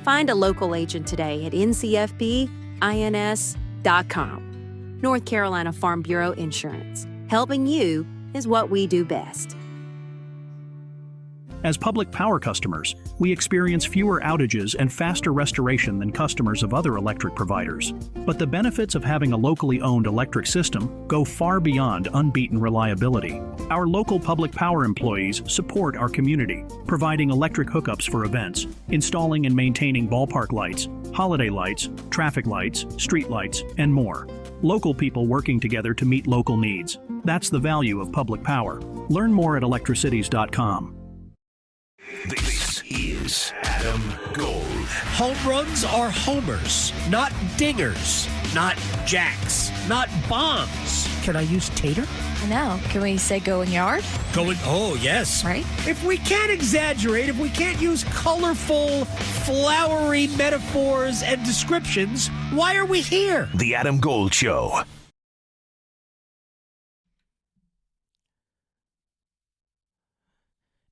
Find a local agent today at ncfbins.com. North Carolina Farm Bureau Insurance. Helping you is what we do best. As public power customers, we experience fewer outages and faster restoration than customers of other electric providers. But the benefits of having a locally owned electric system go far beyond unbeaten reliability. Our local public power employees support our community, providing electric hookups for events, installing and maintaining ballpark lights, holiday lights, traffic lights, street lights, and more. Local people working together to meet local needs. That's the value of public power. Learn more at electricities.com. This is Adam Gold. Home runs are homers, not dingers, not jacks, not bombs. Can I use tater? No. Can we say going yard? Oh, yes. Right? If we can't exaggerate, if we can't use colorful, flowery metaphors and descriptions, why are we here? The Adam Gold Show.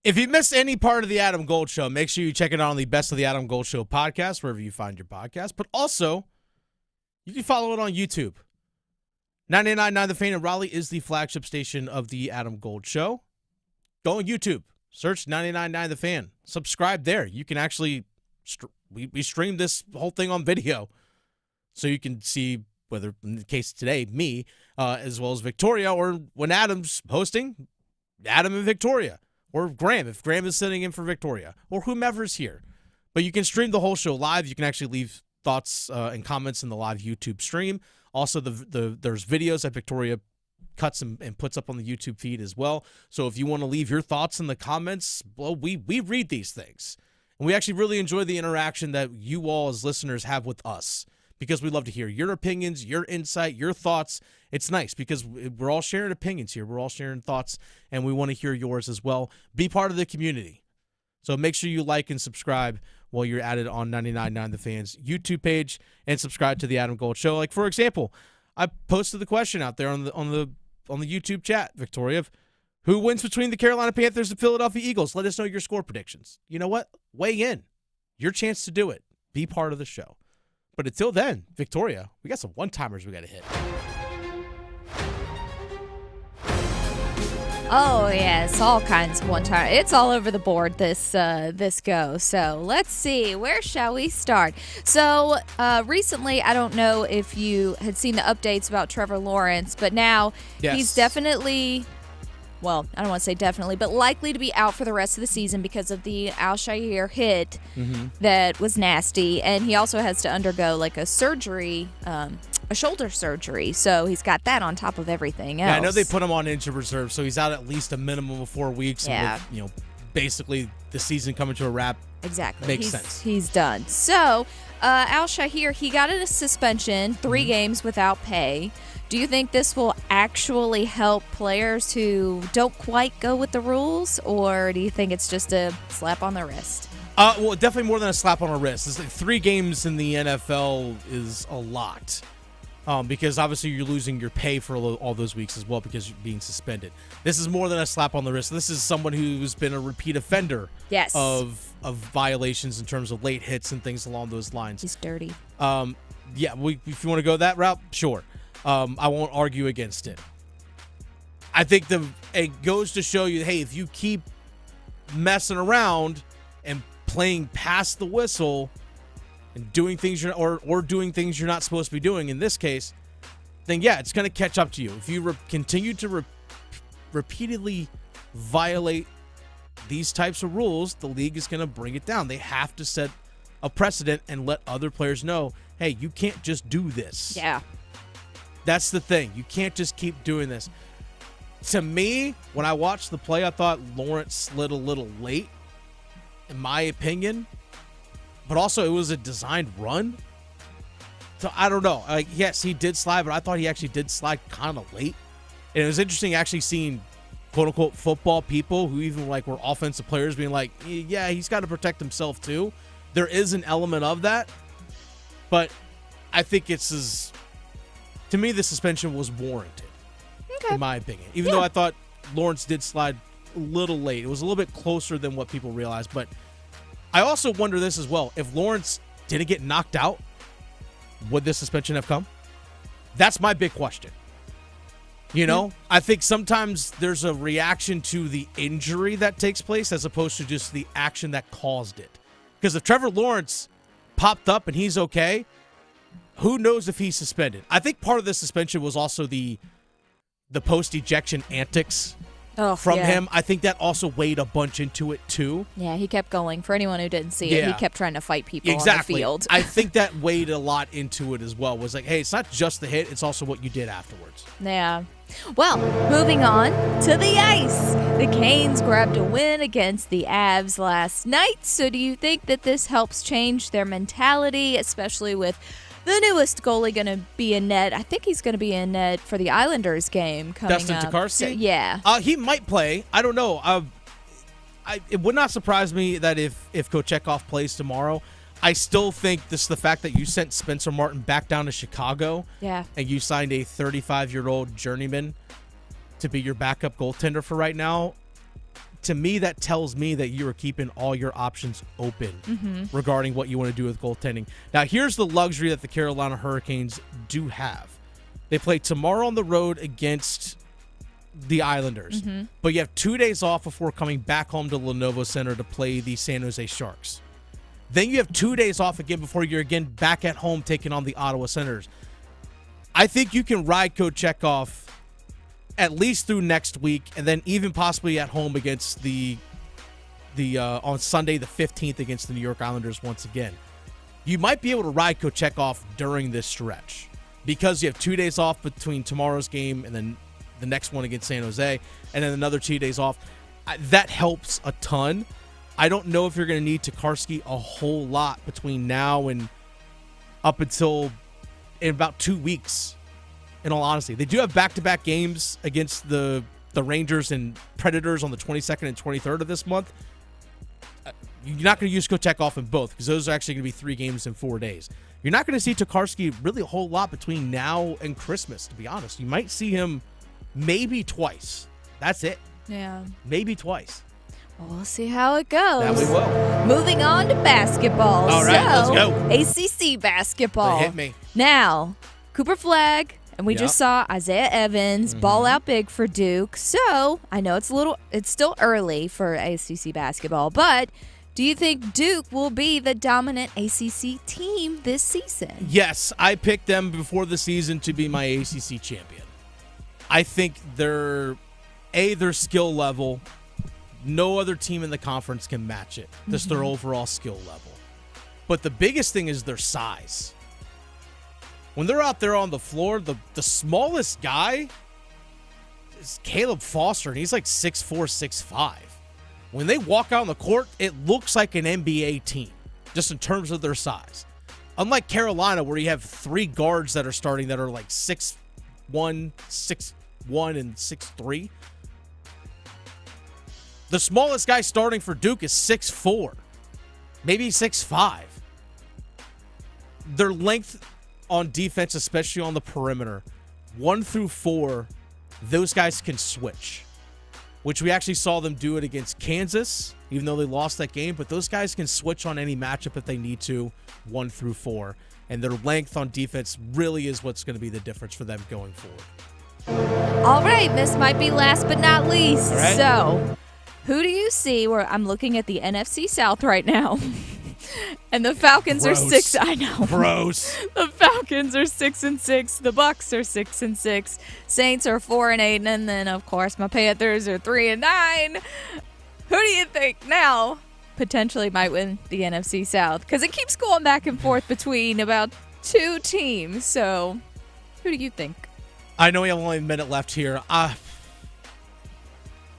If you missed any part of the Adam Gold Show, make sure you check it out on the Best of the Adam Gold Show podcast, wherever you find your podcast. But also, you can follow it on YouTube. 99.9 The Fan in Raleigh is the flagship station of the Adam Gold Show. Go on YouTube. Search 99.9 The Fan. Subscribe there. You can actually, we stream this whole thing on video. So you can see, whether in the case today, me, as well as Victoria, or when Adam's hosting, Adam and Victoria. Or Graham, if Graham is sitting in for Victoria, or whomever's here. But you can stream the whole show live. You can actually leave thoughts and comments in the live YouTube stream. Also, there's videos that Victoria cuts and puts up on the YouTube feed as well. So if you want to leave your thoughts in the comments, well, we read these things. And we actually really enjoy the interaction that you all as listeners have with us, because we love to hear your opinions, your insight, your thoughts. It's nice because we're all sharing opinions here. We're all sharing thoughts, and we want to hear yours as well. Be part of the community. So make sure you like and subscribe while you're at it on 99.9 The Fan's YouTube page, and subscribe to the Adam Gold Show. Like, for example, I posted the question out there on the YouTube chat, Victoria, of who wins between the Carolina Panthers and Philadelphia Eagles. Let us know your score predictions. You know what? Weigh in. Your chance to do it. Be part of the show. But until then, Victoria, we got some one-timers we got to hit. Oh, yes, all kinds of one-time. It's all over the board, this go. So let's see. Where shall we start? So recently, I don't know if you had seen the updates about Trevor Lawrence, but now he's definitely, well, I don't want to say definitely, but likely to be out for the rest of the season because of the Al-Shaair hit that was nasty. And he also has to undergo like a surgery, a shoulder surgery. So he's got that on top of everything else. Yeah, I know they put him on injured reserve, so he's out at least a minimum of 4 weeks. Yeah. And with, basically the season coming to a wrap. Exactly. Makes sense. He's done. So Al-Shaair, he got a suspension, 3 games without pay. Do you think this will actually help players who don't quite go with the rules, or do you think it's just a slap on the wrist? Well, definitely more than a slap on the wrist. It's like 3 games in the NFL is a lot. Because obviously you're losing your pay for all those weeks as well because you're being suspended. This is more than a slap on the wrist. This is someone who's been a repeat offender of violations in terms of late hits and things along those lines. He's dirty. If you want to go that route, sure. I won't argue against it. I think it goes to show you, hey, if you keep messing around and playing past the whistle and doing things doing things you're not supposed to be doing in this case, then yeah, it's going to catch up to you. If you continue to repeatedly violate these types of rules, the league is going to bring it down. They have to set a precedent and let other players know, hey, you can't just do this. Yeah. That's the thing. You can't just keep doing this. To me, when I watched the play, I thought Lawrence slid a little late, in my opinion. But also, it was a designed run. So, I don't know. Yes, he did slide, but I thought he actually did slide kind of late. And it was interesting actually seeing, quote-unquote, football people who even were offensive players being like, yeah, he's got to protect himself too. There is an element of that. But I think to me, the suspension was warranted, in my opinion. Even though I thought Lawrence did slide a little late. It was a little bit closer than what people realized, but I also wonder this as well. If Lawrence didn't get knocked out, would this suspension have come? That's my big question. I think sometimes there's a reaction to the injury that takes place as opposed to just the action that caused it. Because if Trevor Lawrence popped up and he's okay, who knows if he's suspended? I think part of the suspension was also the post-ejection antics from him. I think that also weighed a bunch into it too. Yeah, he kept going. For anyone who didn't see it, he kept trying to fight people on the field. I think that weighed a lot into it as well. Was like, hey, it's not just the hit, it's also what you did afterwards. Yeah. Well, moving on to the ice. The Canes grabbed a win against the Avs last night. So do you think that this helps change their mentality, especially with the newest goalie going to be in net? I think he's going to be in net for the Islanders game coming Dustin up. Tokarski? So, yeah. He might play. I don't know. It would not surprise me that if Kochetkov plays tomorrow. I still think the fact that you sent Spencer Martin back down to Chicago and you signed a 35-year-old journeyman to be your backup goaltender for right now, to me, that tells me that you are keeping all your options open regarding what you want to do with goaltending. Now, here's the luxury that the Carolina Hurricanes do have. They play tomorrow on the road against the Islanders, but you have 2 days off before coming back home to Lenovo Center to play the San Jose Sharks. Then you have 2 days off again before you're again back at home taking on the Ottawa Senators. I think you can ride Kochetkov at least through next week, and then even possibly at home against the on Sunday the 15th against the New York Islanders once again. You might be able to ride Kochetkov during this stretch because you have 2 days off between tomorrow's game and then the next one against San Jose, and then another 2 days off. That helps a ton. I don't know if you're going to need Tokarski a whole lot between now and up until in about 2 weeks. In all honesty, they do have back-to-back games against the Rangers and Predators on the 22nd and 23rd of this month. You're not going to use Kochetkov in both because those are actually going to be 3 games in 4 days. You're not going to see Tokarski really a whole lot between now and Christmas, to be honest. You might see him maybe twice. That's it. Yeah. Maybe twice. Well, we'll see how it goes. That we will. Moving on to basketball. All right, so, let's go. ACC basketball. They hit me. Now, Cooper Flagg, and we Yep. just saw Isaiah Evans ball out big for Duke. So, I know it's still early for ACC basketball, but do you think Duke will be the dominant ACC team this season? Yes, I picked them before the season to be my ACC champion. I think their skill level, no other team in the conference can match it. Just their overall skill level. But the biggest thing is their size. When they're out there on the floor, the smallest guy is Caleb Foster, and he's like 6'4", 6'5". When they walk out on the court, it looks like an NBA team, just in terms of their size. Unlike Carolina, where you have 3 guards that are starting that are like 6'1", 6'1", and 6'3". The smallest guy starting for Duke is 6'4", maybe 6'5". Their length on defense, especially on the perimeter, 1 through 4, those guys can switch, which we actually saw them do it against Kansas, even though they lost that game. But those guys can switch on any matchup if they need to, 1 through 4. And their length on defense really is what's going to be the difference for them going forward. All right, this might be last but not least. All right. So, who do you see where I'm looking at the NFC South right now? And the Falcons are 6. I know. Gross. The Falcons are 6-6. The Bucks are 6-6. Saints are 4-8, and then of course my Panthers are 3-9. Who do you think now potentially might win the NFC South? Because it keeps going back and forth between about 2 teams. So, who do you think? I know we have only a minute left here.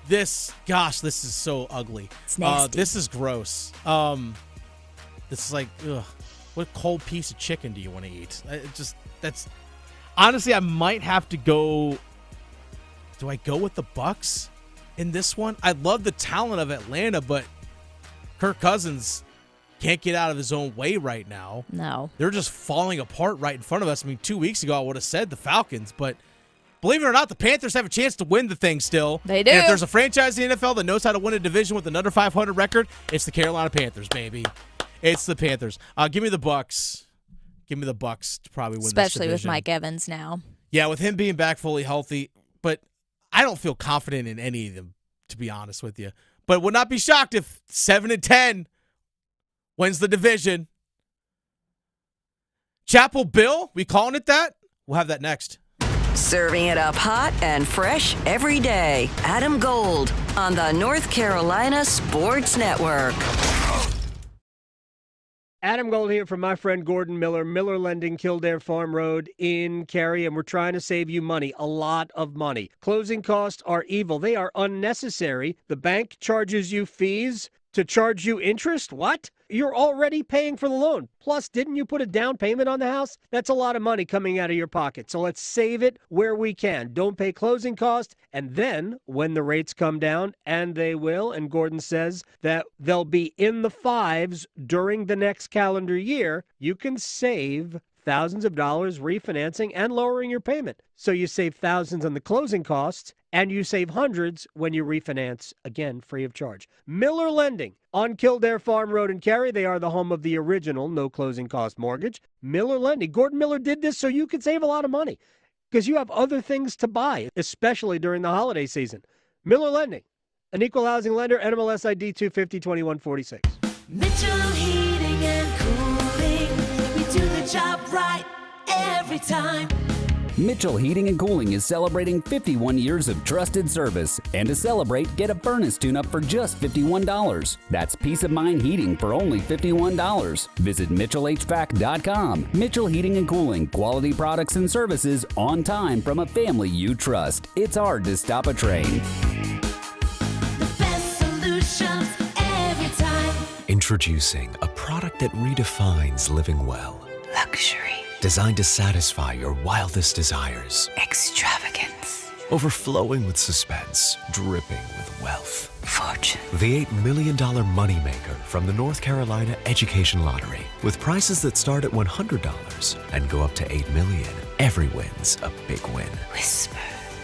This is so ugly. It's nasty. This is gross. This is like, ugh, what cold piece of chicken do you want to eat? Honestly, I might have to go. Do I go with the Bucks in this one? I love the talent of Atlanta, but Kirk Cousins can't get out of his own way right now. No. They're just falling apart right in front of us. I mean, 2 weeks ago, I would have said the Falcons, but believe it or not, the Panthers have a chance to win the thing still. They do. And if there's a franchise in the NFL that knows how to win a division with an under 500 record, it's the Carolina Panthers, baby. It's the Panthers. Give me the Bucks. Give me the Bucks to probably win this division. Especially with Mike Evans now. Yeah, with him being back fully healthy. But I don't feel confident in any of them, to be honest with you. But would not be shocked if 7-10 wins the division. Chapel Bill, we calling it that? We'll have that next. Serving it up hot and fresh every day. Adam Gold on the North Carolina Sports Network. Adam Gold here from my friend Gordon Miller, Miller Lending, Kildare Farm Road in Cary, and we're trying to save you money, a lot of money. Closing costs are evil. They are unnecessary. The bank charges you fees to charge you interest? What? You're already paying for the loan. Plus, didn't you put a down payment on the house? That's a lot of money coming out of your pocket. So let's save it where we can. Don't pay closing costs. And then when the rates come down, and they will, and Gordon says that they'll be in the 5s during the next calendar year, you can save thousands of dollars refinancing and lowering your payment. So you save thousands on the closing costs, and you save hundreds when you refinance, again, free of charge. Miller Lending on Kildare Farm Road in Cary. They are the home of the original no closing cost mortgage. Miller Lending. Gordon Miller did this so you could save a lot of money because you have other things to buy, especially during the holiday season. Miller Lending, an equal housing lender, NMLS ID 250-2146. Mitchell Heating and Cooling. We do the job right every time. Mitchell Heating and Cooling is celebrating 51 years of trusted service. And to celebrate, get a furnace tune-up for just $51. That's peace of mind heating for only $51. Visit MitchellHVAC.com. Mitchell Heating and Cooling, quality products and services on time from a family you trust. It's hard to stop a train. The best solutions every time. Introducing a product that redefines living well. Luxury. Designed to satisfy your wildest desires. Extravagance. Overflowing with suspense, dripping with wealth. fortune. The $8 million moneymaker from the North Carolina Education Lottery. With prizes that start at $100 and go up to $8 million. Every win's a big win. Whisper.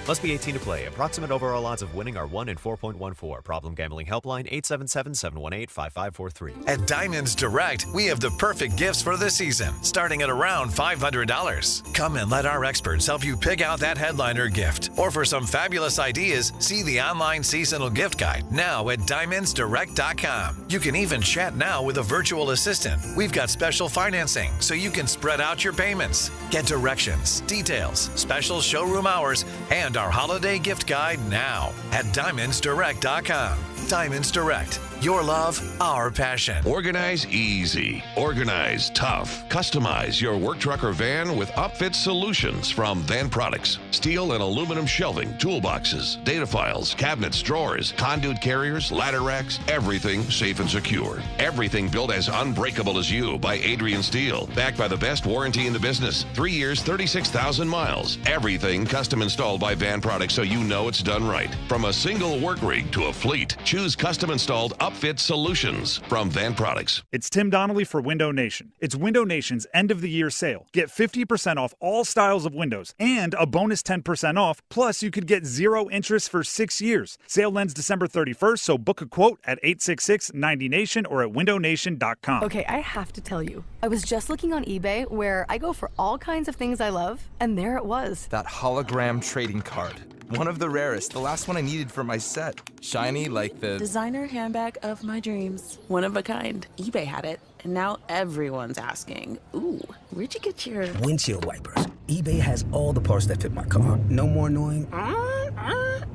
Must be 18 to play. Approximate overall odds of winning are 1 in 4.14. Problem gambling helpline 877-718-5543. At Diamonds Direct, we have the perfect gifts for the season, starting at around $500. Come and let our experts help you pick out that headliner gift. Or for some fabulous ideas, see the online seasonal gift guide now at diamondsdirect.com. You can even chat now with a virtual assistant. We've got special financing so you can spread out your payments. Get directions, details, special showroom hours, and our holiday gift guide now at diamondsdirect.com. Diamonds Direct. Your love, our passion. Organize easy. Organize tough. Customize your work truck or van with upfit solutions from Van Products. Steel and aluminum shelving, toolboxes, data files, cabinets, drawers, conduit carriers, ladder racks, everything safe and secure. Everything built as unbreakable as you by Adrian Steel. Backed by the best warranty in the business. 3 years, 36,000 miles. Everything custom installed by Van Products so you know it's done right. From a single work rig to a fleet, choose custom installed upfit solutions from Van Products. It's Tim Donnelly for Window Nation. It's Window Nation's end of the year sale. Get 50% off all styles of windows and a bonus 10% off. Plus, you could get 0 interest for 6 years. Sale ends December 31st, so book a quote at 866-90Nation or at windownation.com. Okay, I have to tell you, I was just looking on eBay where I go for all kinds of things I love, and there it was. That hologram trading card. One of the rarest, the last one I needed for my set. Shiny like the designer handbag of my dreams. One of a kind. eBay had it, and now everyone's asking, ooh, where'd you get your windshield wipers? eBay has all the parts that fit my car. No more annoying,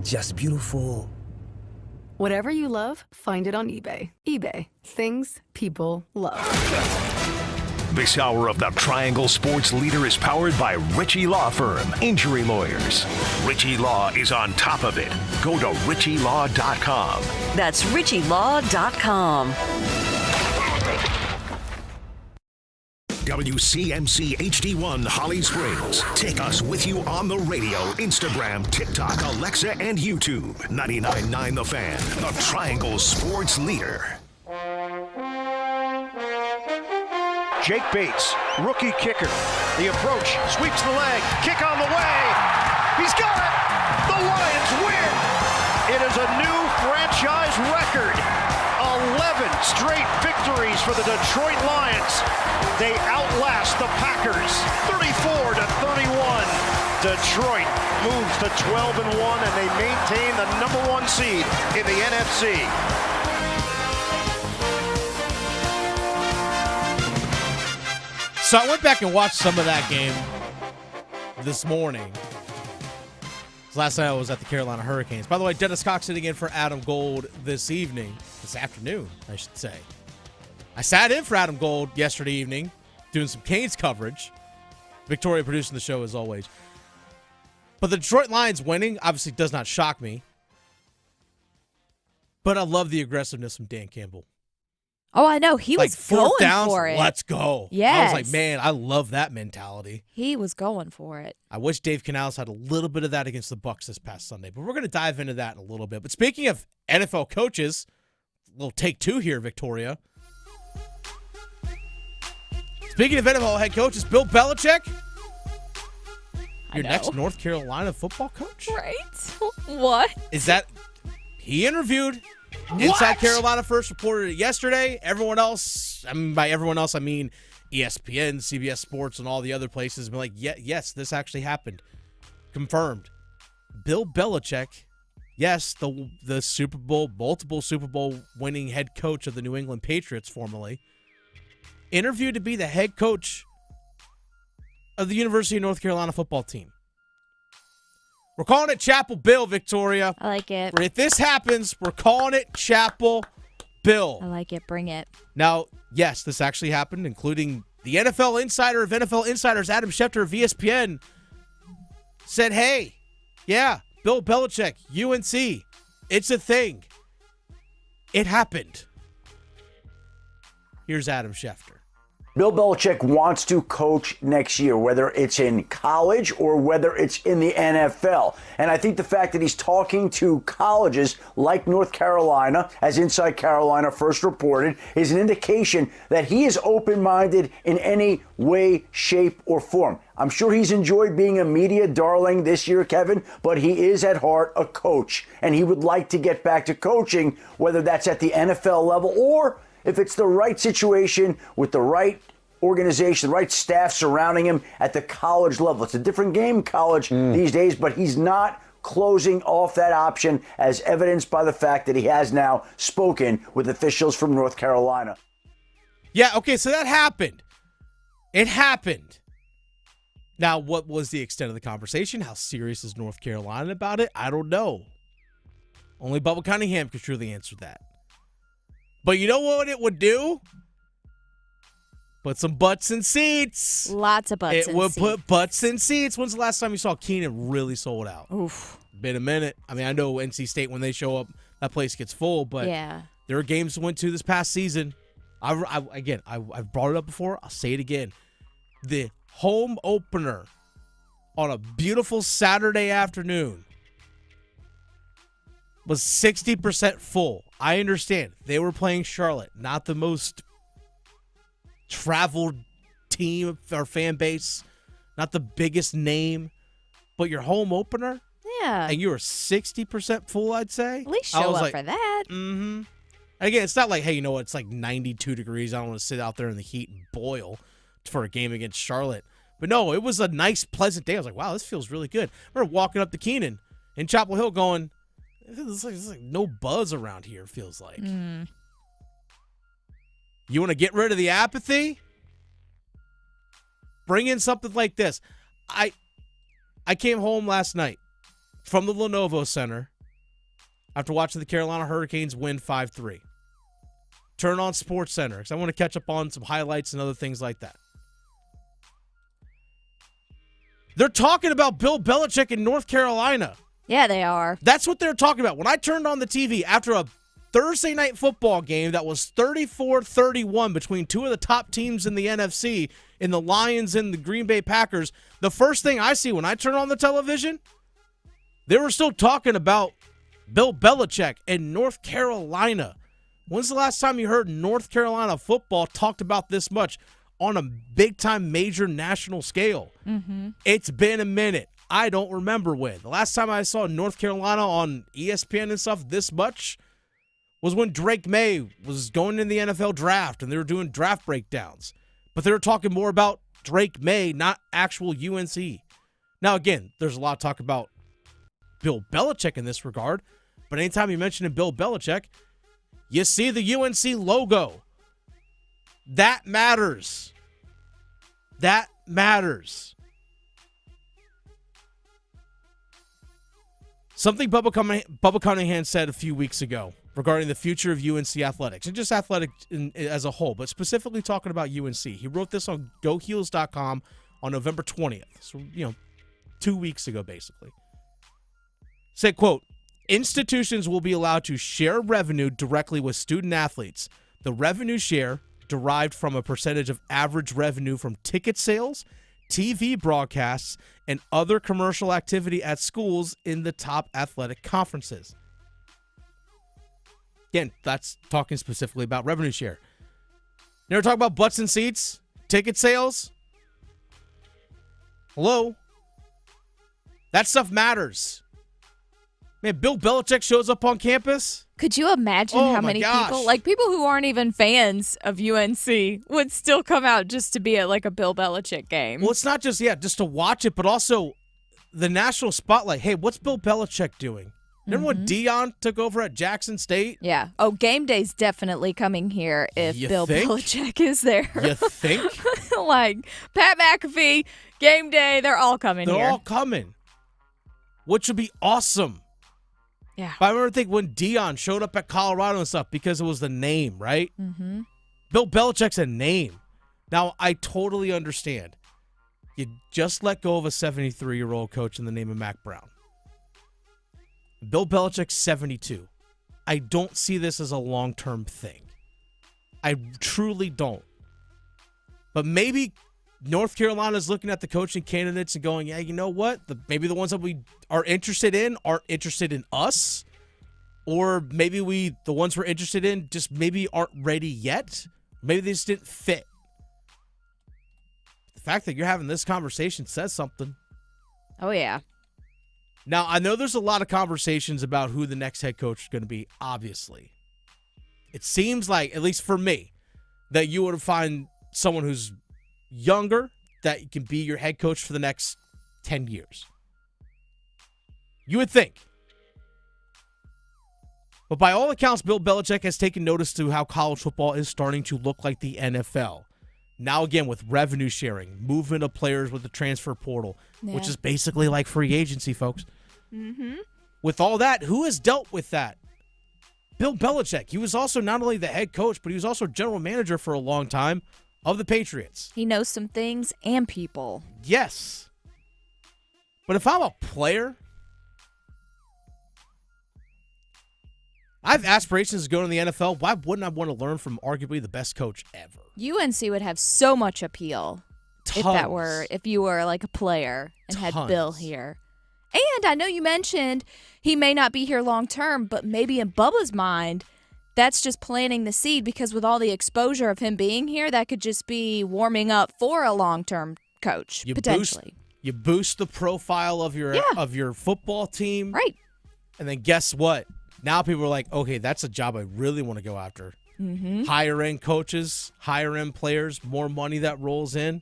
just beautiful. Whatever you love, find it on eBay. eBay, things people love. This hour of the Triangle Sports Leader is powered by Richie Law Firm, injury lawyers. Richie Law is on top of it. Go to richielaw.com. That's richielaw.com. WCMC HD1 Holly Springs. Take us with you on the radio, Instagram, TikTok, Alexa, and YouTube. 99.9 The Fan, the Triangle Sports Leader. Jake Bates, rookie kicker. The approach, sweeps the leg, kick on the way. He's got it! The Lions win! It is a new franchise record. 11 straight victories for the Detroit Lions. They outlast the Packers, 34-31. Detroit moves to 12-1, and they maintain the #1 seed in the NFC. So I went back and watched some of that game this morning. Last night I was at the Carolina Hurricanes. By the way, Dennis Cox sitting in for Adam Gold this afternoon, I should say. I sat in for Adam Gold yesterday evening, doing some Canes coverage. Victoria producing the show as always. But the Detroit Lions winning obviously does not shock me. But I love the aggressiveness from Dan Campbell. Oh, I know. He was going downs, for it. Let's go. Yes. I was like, man, I love that mentality. He was going for it. I wish Dave Canales had a little bit of that against the Bucs this past Sunday, but we're going to dive into that in a little bit. But speaking of NFL coaches, a little take two here, Victoria. Speaking of NFL head coaches, Bill Belichick, your next North Carolina football coach? Right? What? Is that he interviewed? Inside Carolina First reported it yesterday. Everyone else, by everyone else, I mean ESPN, CBS Sports, and all the other places have been like, yes, this actually happened. Confirmed. Bill Belichick, yes, the Super Bowl, multiple Super Bowl winning head coach of the New England Patriots formerly, interviewed to be the head coach of the University of North Carolina football team. We're calling it Chapel Bill, Victoria. I like it. If this happens, we're calling it Chapel Bill. I like it. Bring it. Now, yes, this actually happened, including the NFL insider of NFL insiders, Adam Schefter of ESPN, said, hey, yeah, Bill Belichick, UNC, it's a thing. It happened. Here's Adam Schefter. Bill Belichick wants to coach next year, whether it's in college or whether it's in the NFL. And I think the fact that he's talking to colleges like North Carolina, as Inside Carolina first reported, is an indication that he is open-minded in any way, shape, or form. I'm sure he's enjoyed being a media darling this year, Kevin, but he is at heart a coach, and he would like to get back to coaching, whether that's at the NFL level or if it's the right situation with the right organization, the right staff surrounding him at the college level. It's a different game, college these days, but he's not closing off that option, as evidenced by the fact that he has now spoken with officials from North Carolina. Yeah, okay, so that happened. It happened. Now, what was the extent of the conversation? How serious is North Carolina about it? I don't know. Only Bubba Cunningham could truly answer that. But you know what it would do? Put some butts in seats. Lots of butts in seats. It would put butts in seats. When's the last time you saw Keenan really sold out? Oof. Been a minute. I mean, I know NC State, when they show up, that place gets full. But yeah, there are games I went to this past season. I've brought it up before. I'll say it again. The home opener on a beautiful Saturday afternoon was 60% full. I understand. They were playing Charlotte, not the most traveled team or fan base, not the biggest name, but your home opener? Yeah. And you were 60% full, I'd say? At least show up for that. Mm-hmm. Again, it's not like, hey, you know what, it's like 92 degrees. I don't want to sit out there in the heat and boil for a game against Charlotte. But no, it was a nice, pleasant day. I was like, wow, this feels really good. I remember walking up to Keenan in Chapel Hill going, there's like no buzz around here, it feels like. You want to get rid of the apathy? Bring in something like this. I came home last night from the Lenovo Center after watching the Carolina Hurricanes win 5-3. Turn on Sports Center because I want to catch up on some highlights and other things like that. They're talking about Bill Belichick in North Carolina. Yeah, they are. That's what they're talking about. When I turned on the TV after a Thursday night football game that was 34-31 between two of the top teams in the NFC, in the Lions and the Green Bay Packers, the first thing I see when I turn on the television, they were still talking about Bill Belichick in North Carolina. When's the last time you heard North Carolina football talked about this much on a big-time major national scale? It's been a minute. I don't remember when. The last time I saw North Carolina on ESPN and stuff this much was when Drake May was going in the NFL draft and they were doing draft breakdowns. But they were talking more about Drake May, not actual UNC. Now, again, there's a lot of talk about Bill Belichick in this regard, but anytime you mention Bill Belichick, you see the UNC logo. That matters. That matters. Something Bubba Cunningham said a few weeks ago regarding the future of UNC athletics, and just athletics as a whole, but specifically talking about UNC. He wrote this on GoHeels.com on November 20th, so, 2 weeks ago, basically. Said, quote, institutions will be allowed to share revenue directly with student athletes. The revenue share derived from a percentage of average revenue from ticket sales, TV broadcasts, and other commercial activity at schools in the top athletic conferences. Again, that's talking specifically about revenue share. Never talk about butts and seats, ticket sales. Hello? That stuff matters. Man, Bill Belichick shows up on campus. Could you imagine how many people who aren't even fans of UNC would still come out just to be at like a Bill Belichick game? Well, it's not just to watch it, but also the national spotlight. Hey, what's Bill Belichick doing? Remember when Deion took over at Jackson State? Yeah. Oh, game day's definitely coming here if Bill Belichick is there. You think? Like Pat McAfee, game day, they're all coming here. They're all coming, which would be awesome. Yeah. But I remember thinking when Deion showed up at Colorado and stuff because it was the name, right? Mm-hmm. Bill Belichick's a name. Now, I totally understand. You just let go of a 73-year-old coach in the name of Mac Brown. Bill Belichick's 72. I don't see this as a long-term thing. I truly don't. But maybe North Carolina's looking at the coaching candidates and going, yeah, you know what? Maybe the ones that we are interested in aren't interested in us. Or maybe the ones we're interested in just maybe aren't ready yet. Maybe they just didn't fit. The fact that you're having this conversation says something. Oh, yeah. Now, I know there's a lot of conversations about who the next head coach is going to be, obviously. It seems like, at least for me, that you would find someone who's younger that can be your head coach for the next 10 years. You would think. But by all accounts, Bill Belichick has taken notice to how college football is starting to look like the NFL. Now, again, with revenue sharing, movement of players with the transfer portal, which is basically like free agency, folks. Mm-hmm. With all that, who has dealt with that? Bill Belichick. He was also not only the head coach, but he was also general manager for a long time of the Patriots. He knows some things and people. Yes. But if I'm a player, I have aspirations to go to the NFL. Why wouldn't I want to learn from arguably the best coach ever? UNC would have so much appeal if you were like a player and had Bill here. And I know you mentioned he may not be here long term, but maybe in Bubba's mind, that's just planting the seed, because with all the exposure of him being here, that could just be warming up for a long-term coach, potentially. You boost the profile of your football team. Right. And then guess what? Now people are like, okay, that's a job I really want to go after. Mm-hmm. Higher-end coaches, higher-end players, more money that rolls in.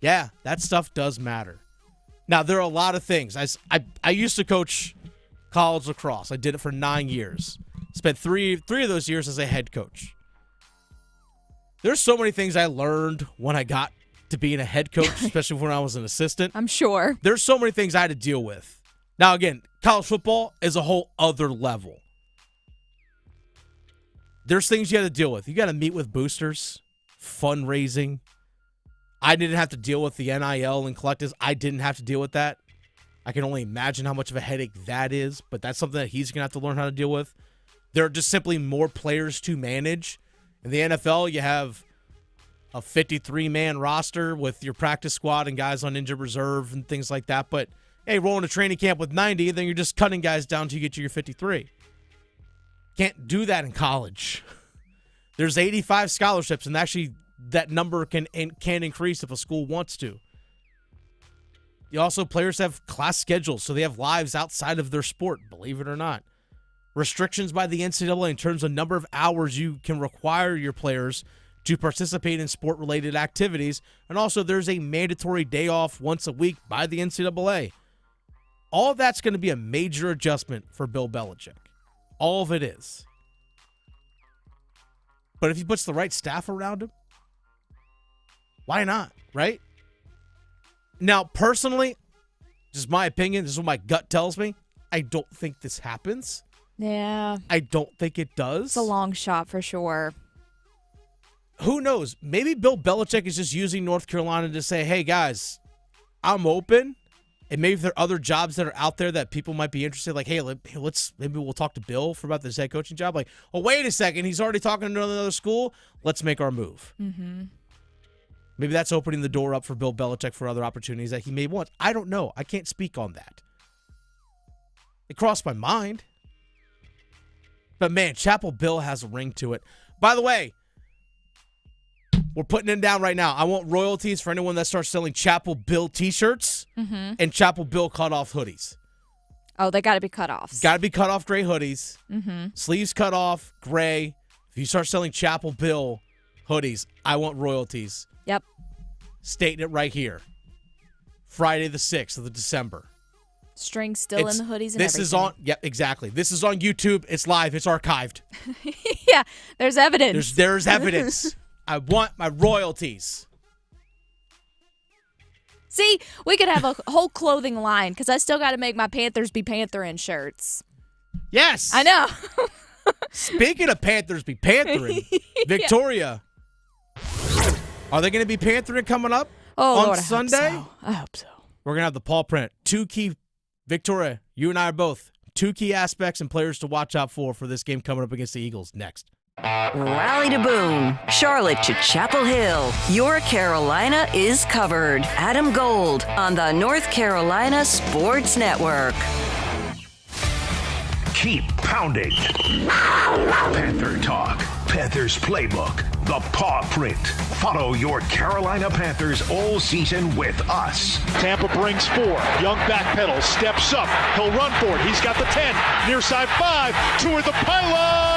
Yeah, that stuff does matter. Now, there are a lot of things. I used to coach college lacrosse. I did it for 9 years. Spent three of those years as a head coach. There's so many things I learned when I got to being a head coach, especially when I was an assistant. I'm sure. There's so many things I had to deal with. Now, again, college football is a whole other level. There's things you got to deal with. You got to meet with boosters, fundraising. I didn't have to deal with the NIL and collectives. I didn't have to deal with that. I can only imagine how much of a headache that is, but that's something that he's going to have to learn how to deal with. There are just simply more players to manage. In the NFL, you have a 53-man roster with your practice squad and guys on injured reserve and things like that. But, hey, rolling a training camp with 90, then you're just cutting guys down till you get to your 53. Can't do that in college. There's 85 scholarships, and actually that number can increase if a school wants to. You also, players have class schedules, so they have lives outside of their sport, believe it or not. Restrictions by the NCAA in terms of number of hours you can require your players to participate in sport-related activities. And also, there's a mandatory day off once a week by the NCAA. All of that's going to be a major adjustment for Bill Belichick. All of it is. But if he puts the right staff around him, why not, right? Now, personally, just my opinion, this is what my gut tells me, I don't think this happens. Yeah. I don't think it does. It's a long shot for sure. Who knows? Maybe Bill Belichick is just using North Carolina to say, hey, guys, I'm open. And maybe if there are other jobs that are out there that people might be interested, like, hey, maybe we'll talk to Bill about this head coaching job. Like, oh, wait a second, he's already talking to another school. Let's make our move. Mm-hmm. Maybe that's opening the door up for Bill Belichick for other opportunities that he may want. I don't know. I can't speak on that. It crossed my mind. But, man, Chapel Bill has a ring to it. By the way, we're putting it down right now. I want royalties for anyone that starts selling Chapel Bill T-shirts and Chapel Bill cut-off hoodies. Oh, they got to be cut-offs. Got to be cut-off gray hoodies. Mm-hmm. Sleeves cut off, gray. If you start selling Chapel Bill hoodies, I want royalties. Yep. Stating it right here. Friday the 6th of December. Strings still in the hoodies and this everything. Is on, yep, exactly. This is on YouTube. It's live. It's archived. Yeah, there's evidence. There's evidence. I want my royalties. See, we could have a whole clothing line because I still got to make my Panthers be Pantherin shirts. Yes. I know. Speaking of Panthers be Pantherin, Victoria, are they going to be Pantherin coming up on Lord, Sunday? I hope so. We're going to have the Pawprint. Two key, Victoria, you and I are both, two key aspects and players to watch out for this game coming up against the Eagles next. Raleigh to Boone, Charlotte to Chapel Hill. Your Carolina is covered. Adam Gold on the North Carolina Sports Network. Keep pounding. Panther Talk, Panthers Playbook, the Pawprint. Follow your Carolina Panthers all season with us. Tampa brings 4. Young backpedals, steps up. He'll run for it. He's got the 10. Near side 5. Toward the pylon.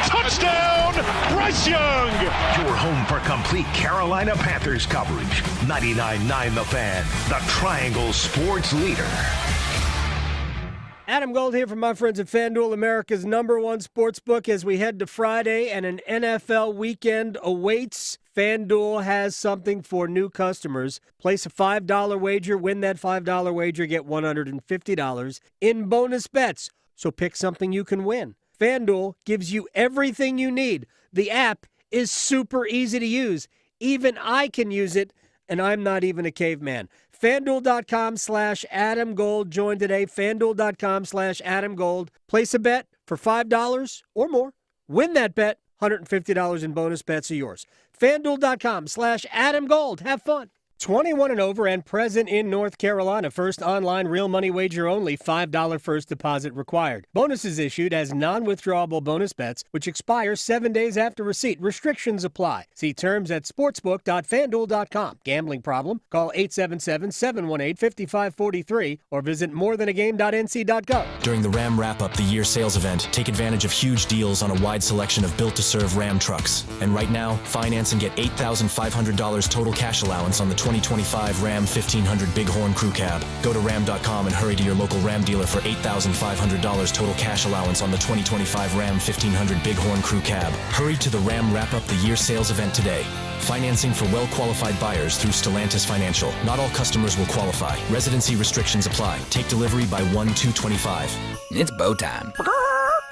Touchdown, Bryce Young. Your home for complete Carolina Panthers coverage. 99.9 The Fan, the Triangle Sports Leader. Adam Gold here from my friends at FanDuel, America's #1 sportsbook, as we head to Friday and an NFL weekend awaits. FanDuel has something for new customers. Place a $5 wager, win that $5 wager, get $150 in bonus bets. So pick something you can win. FanDuel gives you everything you need. The app is super easy to use. Even I can use it, and I'm not even a caveman. FanDuel.com/Adam Gold. Join today. FanDuel.com/Adam Gold. Place a bet for $5 or more. Win that bet. $150 in bonus bets are yours. FanDuel.com/Adam Gold. Have fun. 21 and over and present in North Carolina. First online real money wager only. $5 first deposit required. Bonuses issued as non-withdrawable bonus bets, which expire 7 days after receipt. Restrictions apply. See terms at sportsbook.fanduel.com. Gambling problem? Call 877-718-5543 or visit morethanagame.nc.gov. During the Ram Wrap-Up the Year sales event, take advantage of huge deals on a wide selection of built-to-serve Ram trucks. And right now, finance and get $8,500 total cash allowance on the 2025 Ram 1500 Bighorn Crew Cab. Go to ram.com and hurry to your local Ram dealer for $8,500 total cash allowance on the 2025 Ram 1500 Bighorn Crew Cab. Hurry to the Ram Wrap-Up the Year sales event today. Financing for well-qualified buyers through Stellantis Financial. Not all customers will qualify. Residency restrictions apply. Take delivery by 1/2/25. It's bow time.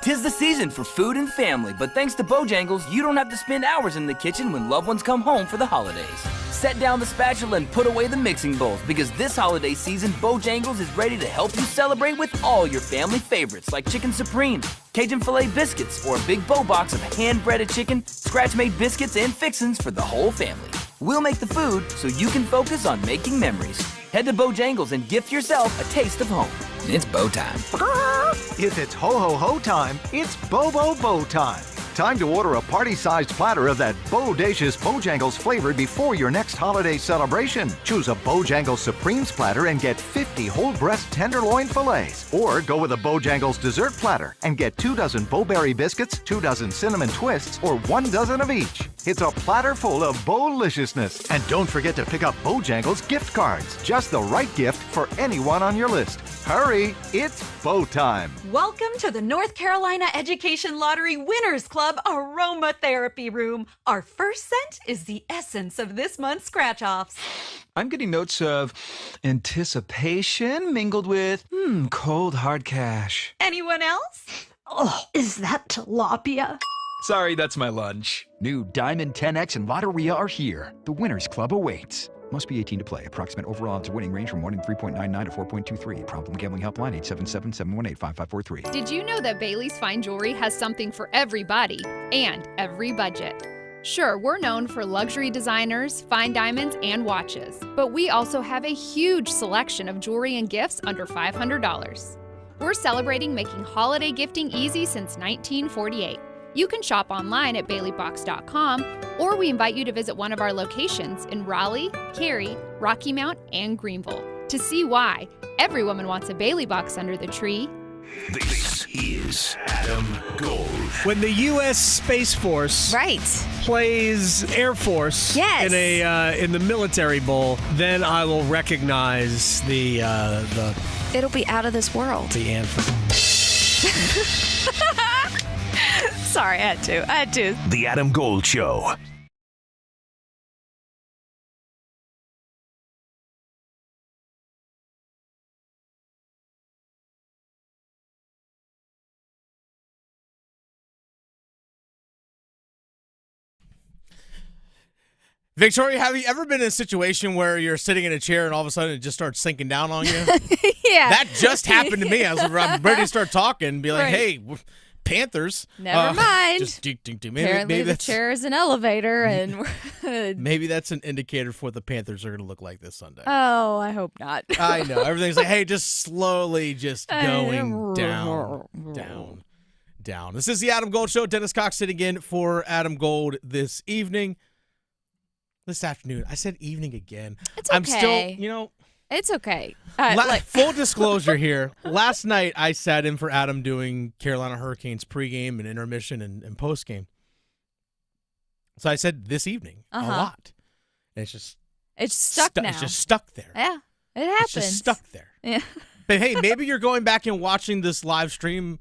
'Tis the season for food and family, but thanks to Bojangles, you don't have to spend hours in the kitchen when loved ones come home for the holidays. Set down the spatula and put away the mixing bowls, because this holiday season, Bojangles is ready to help you celebrate with all your family favorites like Chicken Supreme, Cajun Filet Biscuits, or a big bow box of hand-breaded chicken, scratch-made biscuits, and fixins for the whole family. We'll make the food so you can focus on making memories. Head to Bojangles and gift yourself a taste of home. It's bow time. If it's ho-ho-ho time, it's Bo time. Time to order a party-sized platter of that bodacious Bojangles flavor before your next holiday celebration. Choose a Bojangles Supremes platter and get 50 whole breast tenderloin fillets. Or go with a Bojangles dessert platter and get 2 dozen Bo-Berry biscuits, 2 dozen cinnamon twists, or 1 dozen of each. It's a platter full of Bo-liciousness. And don't forget to pick up Bojangles gift cards. Just the right gift for anyone on your list. Hurry, it's Bo time. Welcome to the North Carolina Education Lottery Winners Club Aromatherapy Room. Our first scent is the essence of this month's scratch-offs. I'm getting notes of anticipation mingled with cold hard cash. Anyone else? Oh, is that tilapia? Sorry, that's my lunch. New Diamond 10X and Lotteria are here. The Winners Club awaits. Must be 18 to play. Approximate overall odds of winning range from 1 in 3.99 to 4.23. Problem gambling helpline 877-718-5543. Did you know that Bailey's Fine Jewelry has something for everybody and every budget? Sure, we're known for luxury designers, fine diamonds, and watches, but we also have a huge selection of jewelry and gifts under $500. We're celebrating making holiday gifting easy since 1948. You can shop online at baileybox.com, or we invite you to visit one of our locations in Raleigh, Cary, Rocky Mount, and Greenville to see why every woman wants a Bailey box under the tree. This is Adam Gold. When the U.S. Space Force plays Air Force in the Military Bowl, then I will recognize the It'll be out of this world. The anthem. Sorry, I had to. The Adam Gold Show. Victoria, have you ever been in a situation where you're sitting in a chair and all of a sudden it just starts sinking down on you? Yeah. That just happened to me. I'm ready to start talking and be like, Right. hey, Panthers. Never mind. Just maybe Apparently the chair is an elevator, and maybe that's an indicator for what the Panthers are going to look like this Sunday. Oh, I hope not. I know. Everything's like, hey, just slowly just going down. This is the Adam Gold Show. Dennis Cox sitting in for Adam Gold this afternoon. I said evening again. It's okay. I'm still, It's okay. Full disclosure here. Last night, I sat in for Adam doing Carolina Hurricanes pregame and intermission and postgame. So I said this evening a lot. And it's stuck now. It's just stuck there. Yeah, it happens. It's just stuck there. Yeah. But hey, maybe you're going back and watching this live stream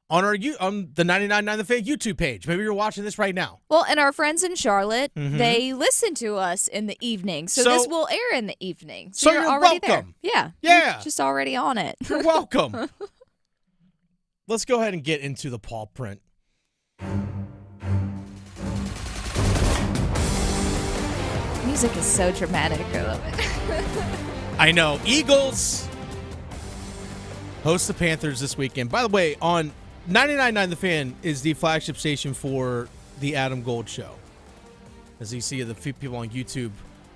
on the 99.9 The Fan YouTube page. Maybe you're watching this right now. Well, and our friends in Charlotte, they listen to us in the evening. So this will air in the evening. So you're already welcome. There. Yeah. Yeah. You're just already on it. You're welcome. Let's go ahead and get into the Pawprint. Music is so dramatic. I love it. I know. Eagles host the Panthers this weekend. By the way, on 99.9 The Fan is the flagship station for the Adam Gold Show. As you see, the people on YouTube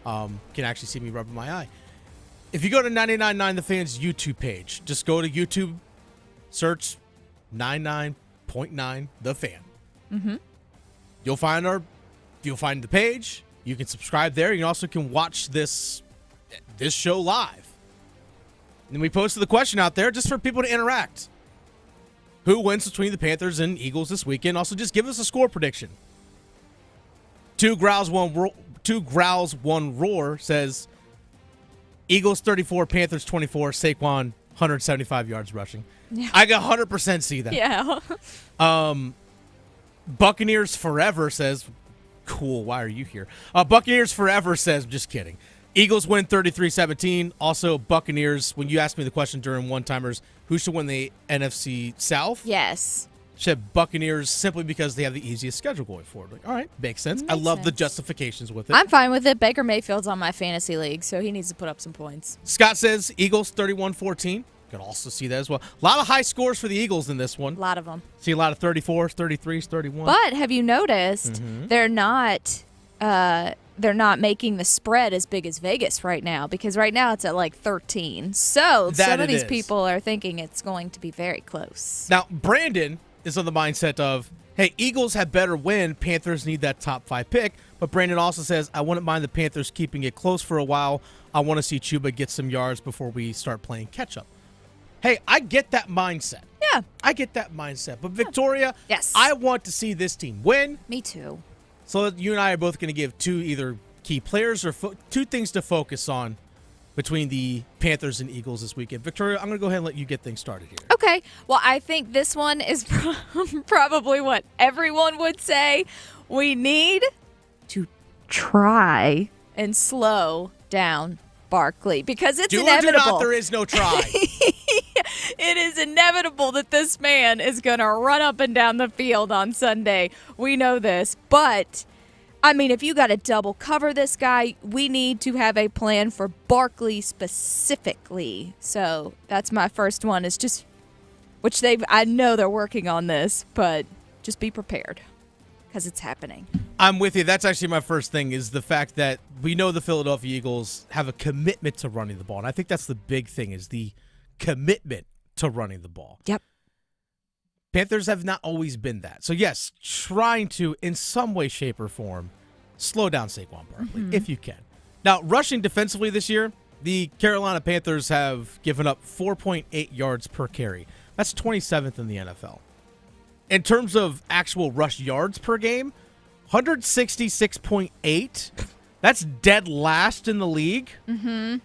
can actually see me rubbing my eye. If you go to 99.9 The Fan's YouTube page, just go to YouTube, search 99.9 The Fan. Mm-hmm. You'll find the page. You can subscribe there. You also can watch this show live. And we posted the question out there just for people to interact. Who wins between the Panthers and Eagles this weekend? Also, just give us a score prediction. Two Growls, One Roar says Eagles 34, Panthers 24, Saquon 175 yards rushing. Yeah. I can 100% see that. Yeah. Buccaneers Forever says, cool, why are you here? Buccaneers Forever says, just kidding. Eagles win 33-17. Also, Buccaneers, when you asked me the question during one-timers, who should win the NFC South? Yes. Said Buccaneers simply because they have the easiest schedule going forward. Like, all right, makes sense. I love the justifications with it. I'm fine with it. Baker Mayfield's on my fantasy league, so he needs to put up some points. Scott says Eagles 31-14. You can also see that as well. A lot of high scores for the Eagles in this one. A lot of them. See a lot of 34s, 33s, 31. But have you noticed they're not making the spread as big as Vegas right now, because right now it's at like 13. So some of these people are thinking it's going to be very close. Now, Brandon is on the mindset of, hey, Eagles have better win. Panthers need that top 5 pick. But Brandon also says, I wouldn't mind the Panthers keeping it close for a while. I want to see Chuba get some yards before we start playing catch-up. Hey, I get that mindset. Yeah. I get that mindset. But Victoria, yes, I want to see this team win. Me too. So you and I are both going to give two either key players or two things to focus on between the Panthers and Eagles this weekend. Victoria, I'm going to go ahead and let you get things started here. Okay. Well, I think this one is probably what everyone would say. We need to try and slow down Barkley, because it's inevitable. Do or do not, there is no try. It is inevitable that this man is going to run up and down the field on Sunday. We know this. But, I mean, if you got to double cover this guy, we need to have a plan for Barkley specifically. So that's my first one, is just, which I know they're working on this, but just be prepared, because it's happening. I'm with you. That's actually my first thing, is the fact that we know the Philadelphia Eagles have a commitment to running the ball. And I think that's the big thing, is the commitment to running the ball. Yep. Panthers have not always been that. So, yes, trying to, in some way, shape, or form, slow down Saquon Barkley, if you can. Now, rushing defensively this year, the Carolina Panthers have given up 4.8 yards per carry. That's 27th in the NFL. In terms of actual rush yards per game, 166.8. That's dead last in the league. Mm-hmm.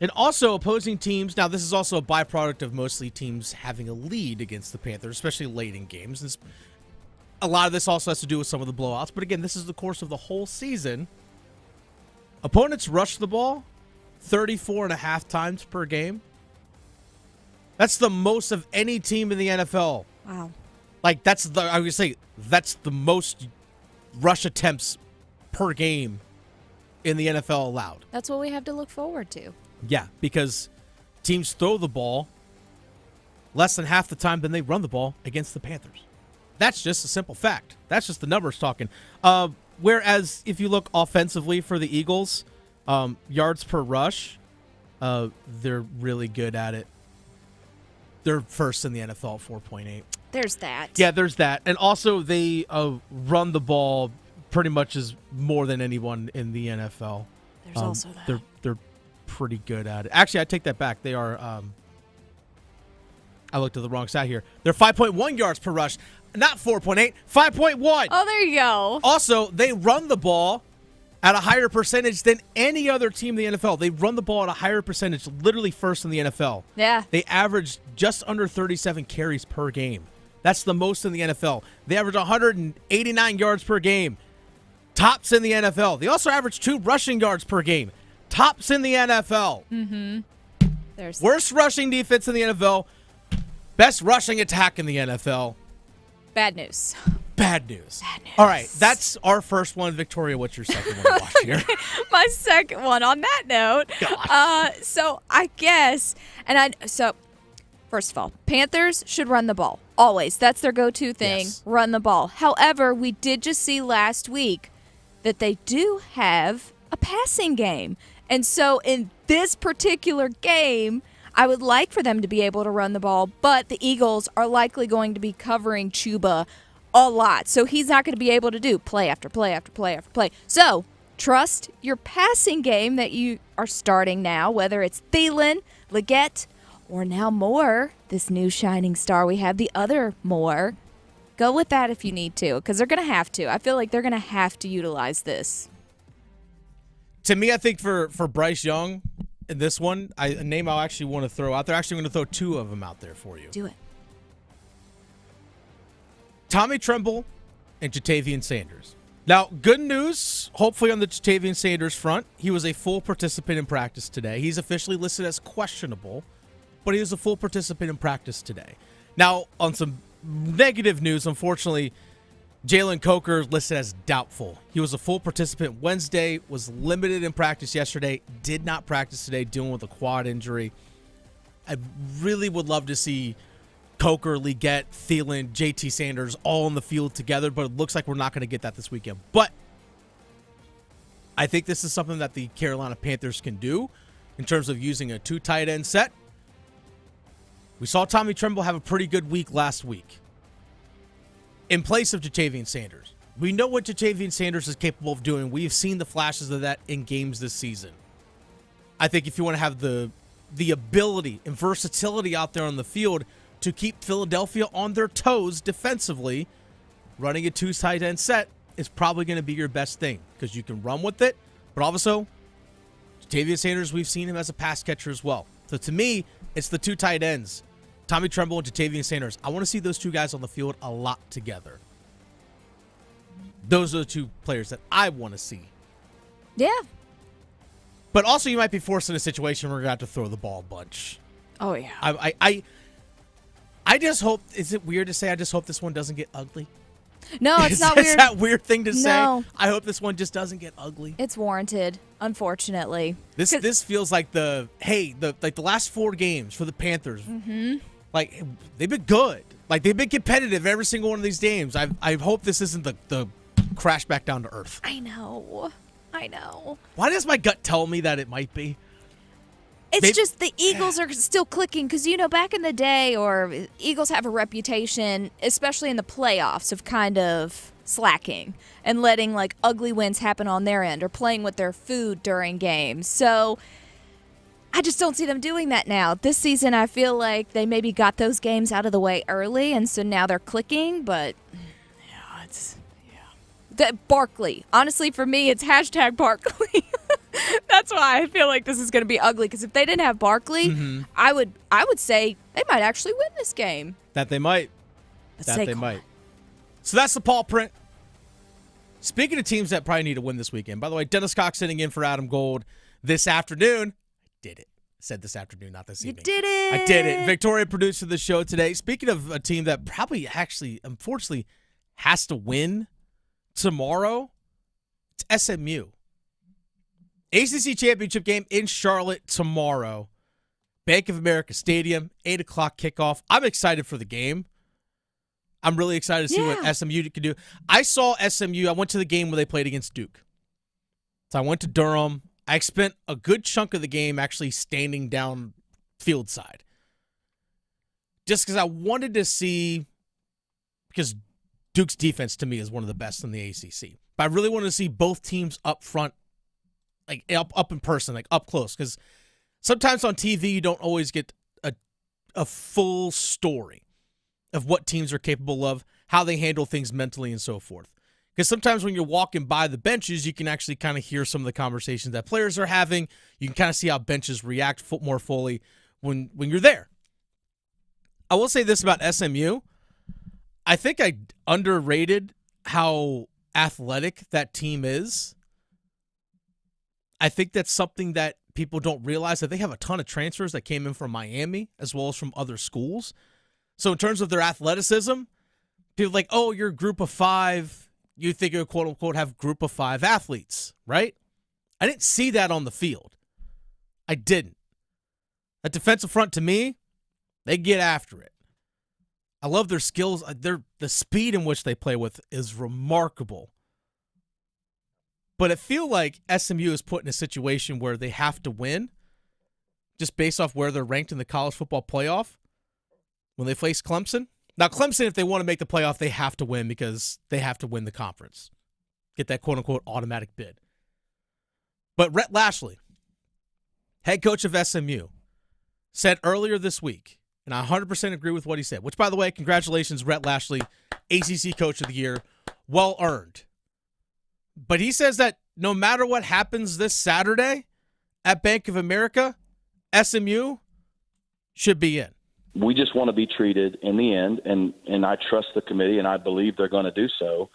And also opposing teams, now this is also a byproduct of mostly teams having a lead against the Panthers, especially late in games. A lot of this also has to do with some of the blowouts. But again, this is the course of the whole season. Opponents rush the ball 34.5 times per game. That's the most of any team in the NFL. Wow. Like, that's the most rush attempts per game in the NFL allowed. That's what we have to look forward to. Yeah, because teams throw the ball less than half the time than they run the ball against the Panthers. That's just a simple fact. That's just the numbers talking. Whereas if you look offensively for the Eagles, yards per rush, they're really good at it. They're first in the NFL at 4.8. There's that. Yeah, there's that. And also they run the ball pretty much as more than anyone in the NFL. There's also that. They're pretty good at it. Actually, I take that back. They are I looked at the wrong side here. They're 5.1 yards per rush. Not 4.8, 5.1. Oh, there you go. Also, they run the ball at a higher percentage than any other team in the NFL. They run the ball at a higher percentage, literally first in the NFL. Yeah. They average just under 37 carries per game. That's the most in the NFL. They average 189 yards per game. Tops in the NFL. They also average 2 rushing yards per game. Tops in the NFL. Mm-hmm. Worst rushing defense in the NFL. Best rushing attack in the NFL. Bad news. Bad news. All right, that's our first one. Victoria, what's your second one to watch here? My second one on that note. So I guess, so first of all, Panthers should run the ball. Always. That's their go-to thing, run the ball. However, we did just see last week that they do have a passing game. And so in this particular game, I would like for them to be able to run the ball, but the Eagles are likely going to be covering Chuba a lot. So he's not going to be able to do play after play after play after play. So trust your passing game that you are starting now, whether it's Thielen, Leggett, or now Moore, this new shining star we have, the other Moore. Go with that if you need to, because they're going to have to. I feel like they're going to have to utilize this. To me, I think for Bryce Young, in this one, a name I actually want to throw out there. Actually, I'm going to throw 2 of them out there for you. Do it. Tommy Tremble and Jatavian Sanders. Now, good news, hopefully on the Jatavian Sanders front. He was a full participant in practice today. He's officially listed as questionable, but he was a full participant in practice today. Now, on some negative news, unfortunately, Jalen Coker listed as doubtful. He was a full participant Wednesday, was limited in practice yesterday, did not practice today, dealing with a quad injury. I really would love to see Coker, Leggett, Thielen, JT Sanders all on the field together, but it looks like we're not going to get that this weekend. But I think this is something that the Carolina Panthers can do in terms of using a 2 tight end set. We saw Tommy Tremble have a pretty good week last week in place of Jatavian Sanders. We know what Jatavian Sanders is capable of doing. We've seen the flashes of that in games this season. I think if you want to have the ability and versatility out there on the field to keep Philadelphia on their toes defensively, running a 2 tight end set is probably going to be your best thing because you can run with it. But also, Jatavian Sanders, we've seen him as a pass catcher as well. So to me, it's the 2 tight ends, Tommy Tremble and Jatavian Sanders. I want to see those 2 guys on the field a lot together. Those are the 2 players that I want to see. Yeah. But also, you might be forced in a situation where you're going to have to throw the ball a bunch. Oh, yeah. I just hope, is it weird to say I just hope this one doesn't get ugly? No, it's not weird. Is that weird thing to say? No. I hope this one just doesn't get ugly. It's warranted, unfortunately. This feels like the last 4 games for the Panthers. Mm-hmm. Like, they've been good. Like, they've been competitive every single one of these games. I hope this isn't the crash back down to earth. I know. Why does my gut tell me that it might be? It's just the Eagles are still clicking because, back in the day, or Eagles have a reputation, especially in the playoffs, of kind of slacking and letting, ugly wins happen on their end or playing with their food during games. So I just don't see them doing that now. This season, I feel like they maybe got those games out of the way early, and so now they're clicking, but Barkley. Honestly, for me, it's hashtag Barkley. That's why I feel like this is going to be ugly, because if they didn't have Barkley, I would say they might actually win this game. That they might. So that's the Pawprint. Speaking of teams that probably need to win this weekend, by the way, Dennis Cox sitting in for Adam Gold this afternoon. I did it. I said this afternoon, not this evening. You did it. I did it. Victoria produced the show today. Speaking of a team that probably actually, unfortunately, has to win tomorrow, it's SMU. ACC championship game in Charlotte tomorrow. Bank of America Stadium, 8 o'clock kickoff. I'm excited for the game. I'm really excited to see what SMU can do. I saw SMU. I went to the game where they played against Duke. So I went to Durham. I spent a good chunk of the game actually standing down field side. Just because I wanted to see, because Duke's defense to me is one of the best in the ACC. But I really wanted to see both teams up front, like up in person, like up close. Because sometimes on TV you don't always get a full story of what teams are capable of, how they handle things mentally and so forth. Because sometimes when you're walking by the benches, you can actually kind of hear some of the conversations that players are having. You can kind of see how benches react more fully when you're there. I will say this about SMU. I think I underrated how athletic that team is. I think that's something that people don't realize, that they have a ton of transfers that came in from Miami as well as from other schools. So in terms of their athleticism, people are like, oh, you're a group of 5. You think you quote unquote have group of 5 athletes, right? I didn't see that on the field. I didn't. That defensive front, to me, they get after it. I love their skills. The speed in which they play with is remarkable. But I feel like SMU is put in a situation where they have to win just based off where they're ranked in the college football playoff when they face Clemson. Now, Clemson, if they want to make the playoff, they have to win because they have to win the conference. Get that quote-unquote automatic bid. But Rhett Lashley, head coach of SMU, said earlier this week, and I 100% agree with what he said, which, by the way, congratulations, Rhett Lashley, ACC Coach of the Year, well earned. But he says that no matter what happens this Saturday at Bank of America, SMU should be in. We just want to be treated in the end, and I trust the committee, and I believe they're going to do so,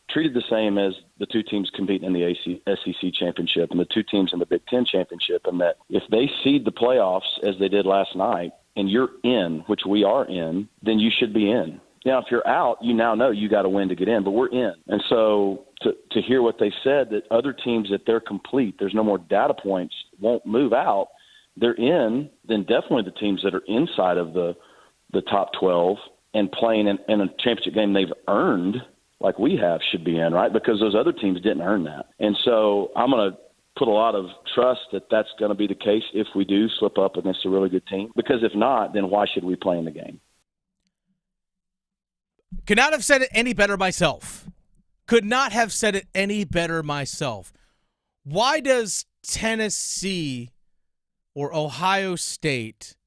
treated the same as the 2 teams competing in the SEC championship and the 2 teams in the Big Ten championship, and that if they seed the playoffs as they did last night, and you're in, which we are in, then you should be in. Now, if you're out, you now know you got to win to get in, but we're in. And so to hear what they said, that other teams, that they're complete, there's no more data points, won't move out, they're in, then definitely the teams that are inside of the top 12 and playing in a championship game they've earned, like we have, should be in, right? Because those other teams didn't earn that. And so I'm going to put a lot of trust that that's going to be the case if we do slip up against a really good team. Because if not, then why should we play in the game? Could not have said it any better myself. Could not have said it any better myself. Why does Tennessee or Ohio State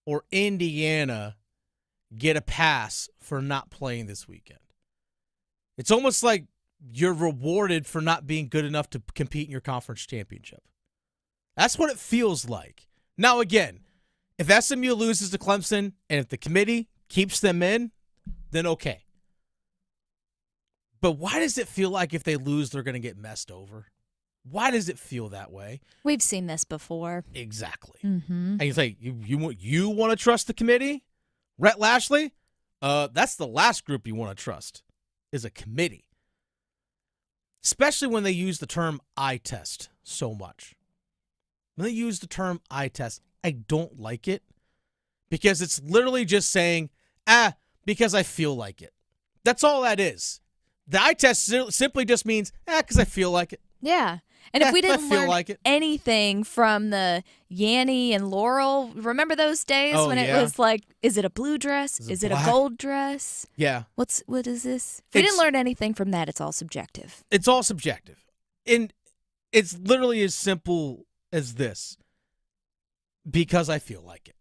or Indiana get a pass for not playing this weekend? It's almost like you're rewarded for not being good enough to compete in your conference championship. That's what it feels like. Now, again, if SMU loses to Clemson and if the committee keeps them in, then okay. But why does it feel like if they lose, they're going to get messed over? Why does it feel that way? We've seen this before. Exactly. Mm-hmm. And you say, you want to trust the committee? Rhett Lashley? That's the last group you want to trust, is a committee. Especially when they use the term eye test so much. When they use the term eye test, I don't like it because it's literally just saying, because I feel like it. That's all that is. The eye test simply just means, because I feel like it. Yeah. And if we didn't learn anything from the Yanni and Laurel, remember those days when it was like, is it a blue dress? Is it a gold dress? Yeah. What is this? If we didn't learn anything from that, it's all subjective. It's all subjective. And it's literally as simple as this. Because I feel like it.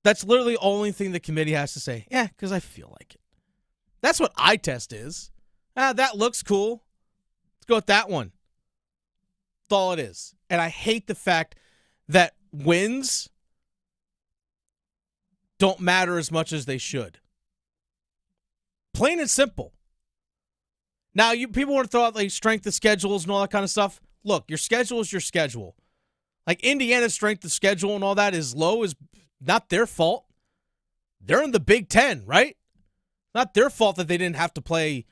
That's literally the only thing the committee has to say. Yeah, because I feel like it. That's what eye test is. That looks cool. Let's go with that one. That's all it is. And I hate the fact that wins don't matter as much as they should. Plain and simple. Now, people want to throw out like strength of schedules and all that kind of stuff. Look, your schedule is your schedule. Like Indiana's strength of schedule and all that is low is not their fault. They're in the Big Ten, right? Not their fault that they didn't have to play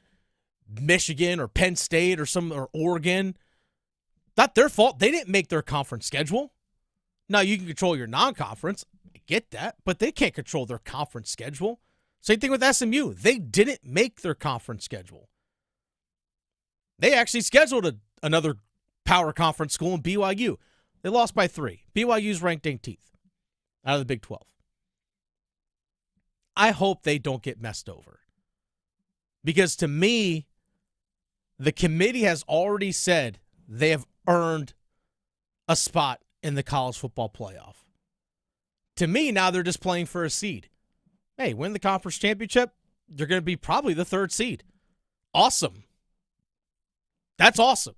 Michigan or Penn State or Oregon. Not their fault. They didn't make their conference schedule. Now, you can control your non-conference. I get that. But they can't control their conference schedule. Same thing with SMU. They didn't make their conference schedule. They actually scheduled another power conference school in BYU. They lost by 3. BYU's ranked 18th out of the Big 12. I hope they don't get messed over. Because to me, the committee has already said they have earned a spot in the college football playoff. To me, now they're just playing for a seed. Hey, win the conference championship, you're going to be probably the 3rd seed. Awesome. That's awesome.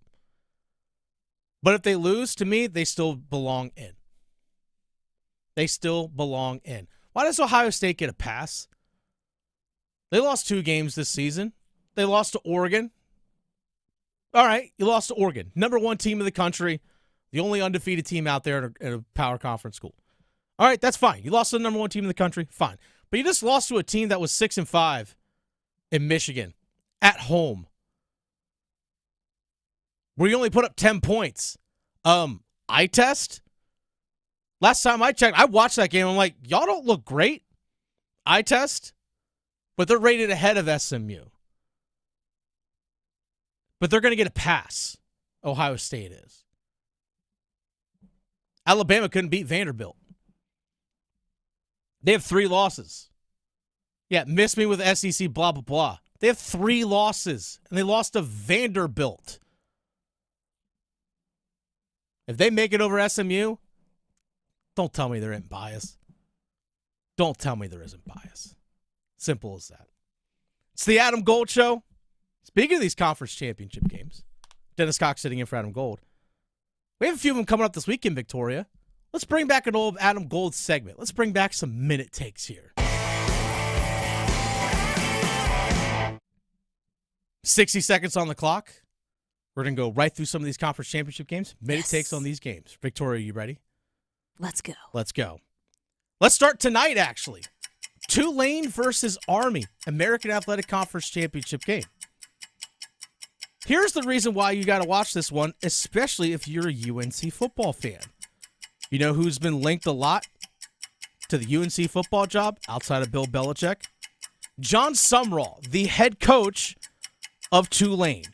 But if they lose, to me, they still belong in. They still belong in. Why does Ohio State get a pass? They lost 2 games this season. They lost to Oregon. All right, you lost to Oregon. Number 1 team in the country. The only undefeated team out there in a power conference school. All right, that's fine. You lost to the number 1 team in the country. Fine. But you just lost to a team that was 6-5 in Michigan at home, where you only put up 10 points. Eye test? Last time I checked, I watched that game. I'm like, y'all don't look great. Eye test? But they're rated ahead of SMU. But they're going to get a pass. Ohio State is. Alabama couldn't beat Vanderbilt. They have 3 losses. Yeah, miss me with SEC, blah, blah, blah. They have 3 losses, and they lost to Vanderbilt. If they make it over SMU, don't tell me there isn't bias. Don't tell me there isn't bias. Simple as that. It's the Adam Gold Show. Speaking of these conference championship games, Dennis Cox sitting in for Adam Gold. We have a few of them coming up this week in Victoria. Let's bring back an old Adam Gold segment. Let's bring back some minute takes here. 60 seconds on the clock. We're going to go right through some of these conference championship games. Minute takes on these games. Victoria, you ready? Let's go. Let's go. Let's start tonight, actually. Tulane versus Army, American Athletic Conference Championship game. Here's the reason why you got to watch this one, especially if you're a UNC football fan. You know who's been linked a lot to the UNC football job outside of Bill Belichick? John Sumrall, the head coach of Tulane.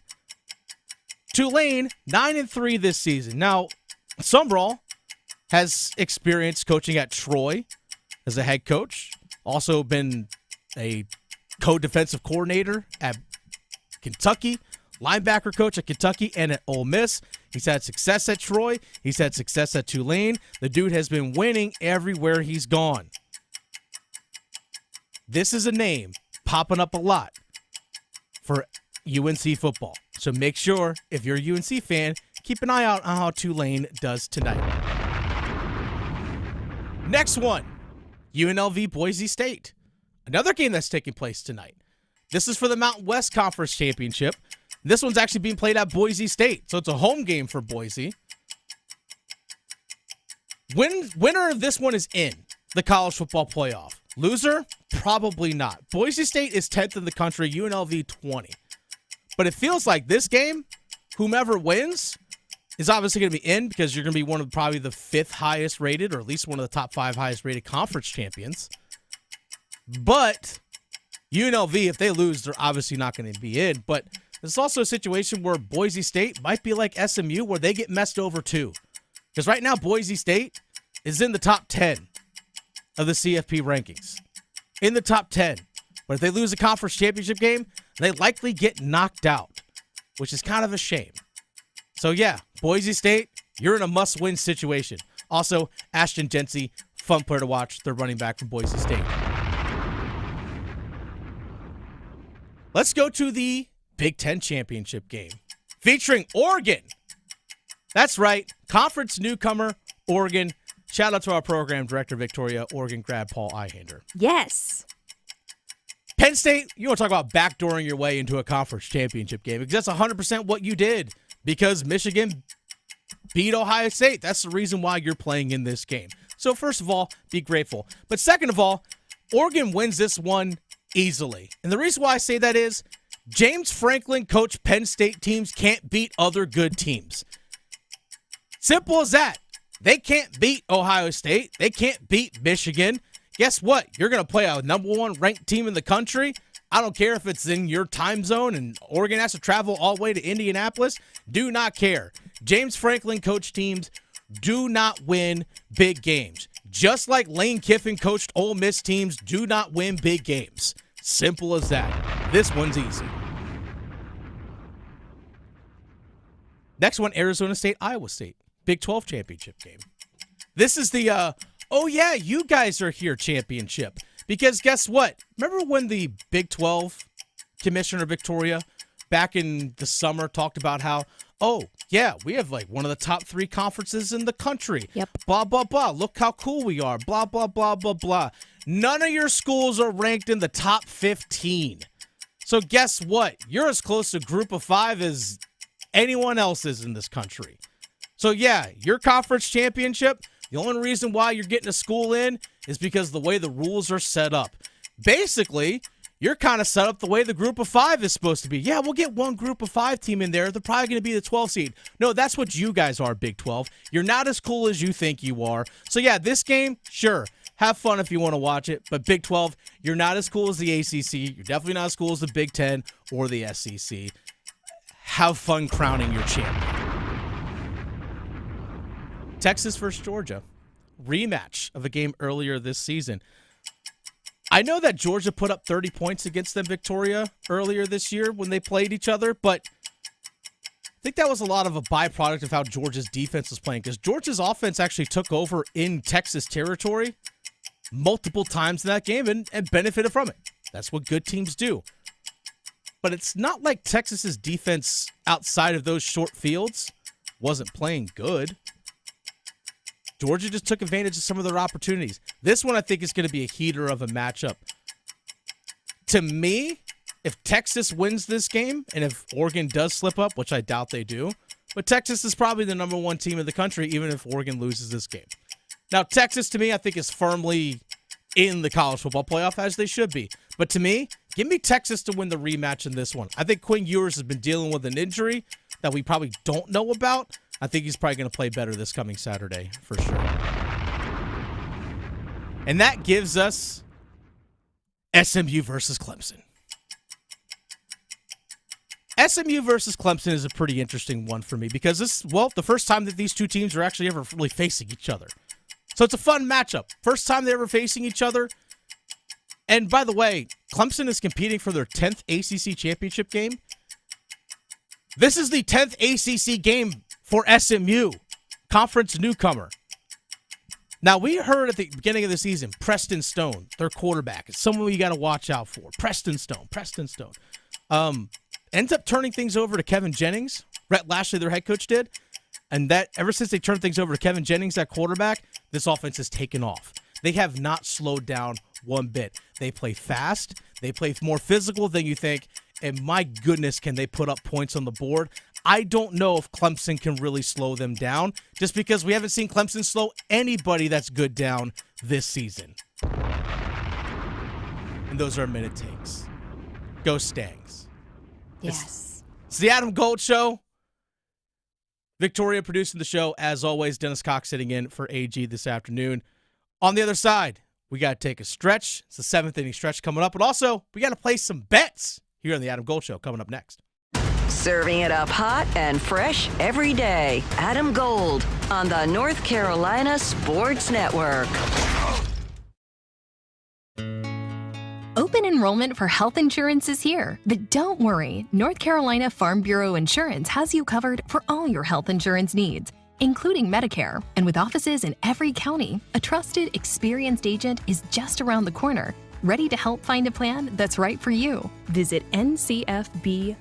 Tulane, 9-3 this season. Now, Sumrall has experience coaching at Troy as a head coach. Also been a co-defensive coordinator at Kentucky, linebacker coach at Kentucky and at Ole Miss. He's had success at Troy. He's had success at Tulane. The dude has been winning everywhere he's gone. This is a name popping up a lot for UNC football. So make sure, if you're a UNC fan, keep an eye out on how Tulane does tonight. Next one, UNLV Boise State. Another game that's taking place tonight. This is for the Mountain West Conference Championship. This one's actually being played at Boise State, so it's a home game for Boise. Winner of this one is in the college football playoff. Loser? Probably not. Boise State is 10th in the country, UNLV 20. But it feels like this game, whomever wins is obviously going to be in, because you're going to be one of probably the 5th highest rated, or at least one of the top 5 highest rated conference champions. But UNLV, if they lose, they're obviously not going to be in. But there's also a situation where Boise State might be like SMU, where they get messed over too. Because right now, Boise State is in the top 10 of the CFP rankings. In the top 10. But if they lose a conference championship game, they likely get knocked out, which is kind of a shame. So yeah, Boise State, you're in a must-win situation. Also, Ashton Jency, fun player to watch. They're running back from Boise State. Let's go to the Big Ten championship game featuring Oregon. That's right, conference newcomer, Oregon. Shout out to our program director, Victoria, Oregon grad Paul Ihander. Yes. Penn State, you want to talk about backdooring your way into a conference championship game, because that's 100% what you did, because Michigan beat Ohio State. That's the reason why you're playing in this game. So first of all, be grateful. But second of all, Oregon wins this one easily. And the reason why I say that is James Franklin coached Penn State teams can't beat other good teams. Simple as that. They can't beat Ohio State. They can't beat Michigan. guess what? You're going to play a number 1 ranked team in the country. I don't care if it's in your time zone and Oregon has to travel all the way to Indianapolis. Do not care. James Franklin coached teams do not win big games. Just like Lane Kiffin coached Ole Miss teams do not win big games. Simple as that. This one's easy. Next one, Arizona State, Iowa State. Big 12 championship game. This is the, oh yeah, you guys are here championship. Because guess what? Remember when the Big 12 Commissioner Victoria back in the summer talked about how, oh, yeah, we have like one of the top 3 conferences in the country. Yep. Blah, blah, blah. Look how cool we are. Blah, blah, blah, blah, blah. None of your schools are ranked in the top 15. So guess what? You're as close to Group of 5 as anyone else is in this country. So yeah, your conference championship, the only reason why you're getting a school in is because the way the rules are set up. Basically, you're kind of set up the way the Group of 5 is supposed to be. Yeah, we'll get one Group of 5 team in there. They're probably going to be the 12 seed. No, that's what you guys are, Big 12. You're not as cool as you think you are. So yeah, this game, sure, have fun if you want to watch it. But Big 12, you're not as cool as the ACC. You're definitely not as cool as the Big 10 or the SEC. Have fun crowning your champion. Texas versus Georgia. Rematch of a game earlier this season. I know that Georgia put up 30 points against them, Victoria, earlier this year when they played each other, but I think that was a lot of a byproduct of how Georgia's defense was playing, because Georgia's offense actually took over in Texas territory multiple times in that game and benefited from it. That's what good teams do. But it's not like Texas's defense outside of those short fields wasn't playing good. Georgia just took advantage of some of their opportunities. This one, I think, is going to be a heater of a matchup. To me, if Texas wins this game, and if Oregon does slip up, which I doubt they do, but Texas is probably the number 1 team in the country, even if Oregon loses this game. Now, Texas, to me, I think is firmly in the college football playoff, as they should be. But to me, give me Texas to win the rematch in this one. I think Quinn Ewers has been dealing with an injury that we probably don't know about. I think he's probably going to play better this coming Saturday, for sure. And that gives us SMU versus Clemson. SMU versus Clemson is a pretty interesting one for me because this, well, the first time that these two teams are actually ever really facing each other. So it's a fun matchup. First time they're ever facing each other. And by the way, Clemson is competing for their 10th ACC championship game. This is the 10th ACC game for SMU, conference newcomer. Now, we heard at the beginning of the season, Preston Stone, their quarterback, is someone you got to watch out for. Preston Stone. Ends up turning things over to Kevin Jennings. Rhett Lashley, their head coach, did. And that ever since they turned things over to Kevin Jennings, that quarterback, this offense has taken off. They have not slowed down one bit. They play fast. They play more physical than you think. And my goodness, can they put up points on the board. I don't know if Clemson can really slow them down, just because we haven't seen Clemson slow anybody that's good down this season. And those are minute takes. Go Stangs. Yes. It's the Adam Gold Show. Victoria producing the show. As always, Dennis Cox sitting in for AG this afternoon. On the other side, we got to take a stretch. It's the 7th inning stretch coming up. But also, we got to play some bets here on the Adam Gold Show coming up next. Serving it up hot and fresh every day. Adam Gold on the North Carolina Sports Network. Open enrollment for health insurance is here. But don't worry, North Carolina Farm Bureau Insurance has you covered for all your health insurance needs, including Medicare. And with offices in every county, a trusted, experienced agent is just around the corner, ready to help find a plan that's right for you. Visit ncfbins.com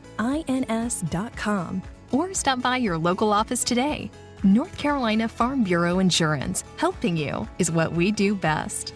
or stop by your local office today. North Carolina Farm Bureau Insurance, helping you is what we do best.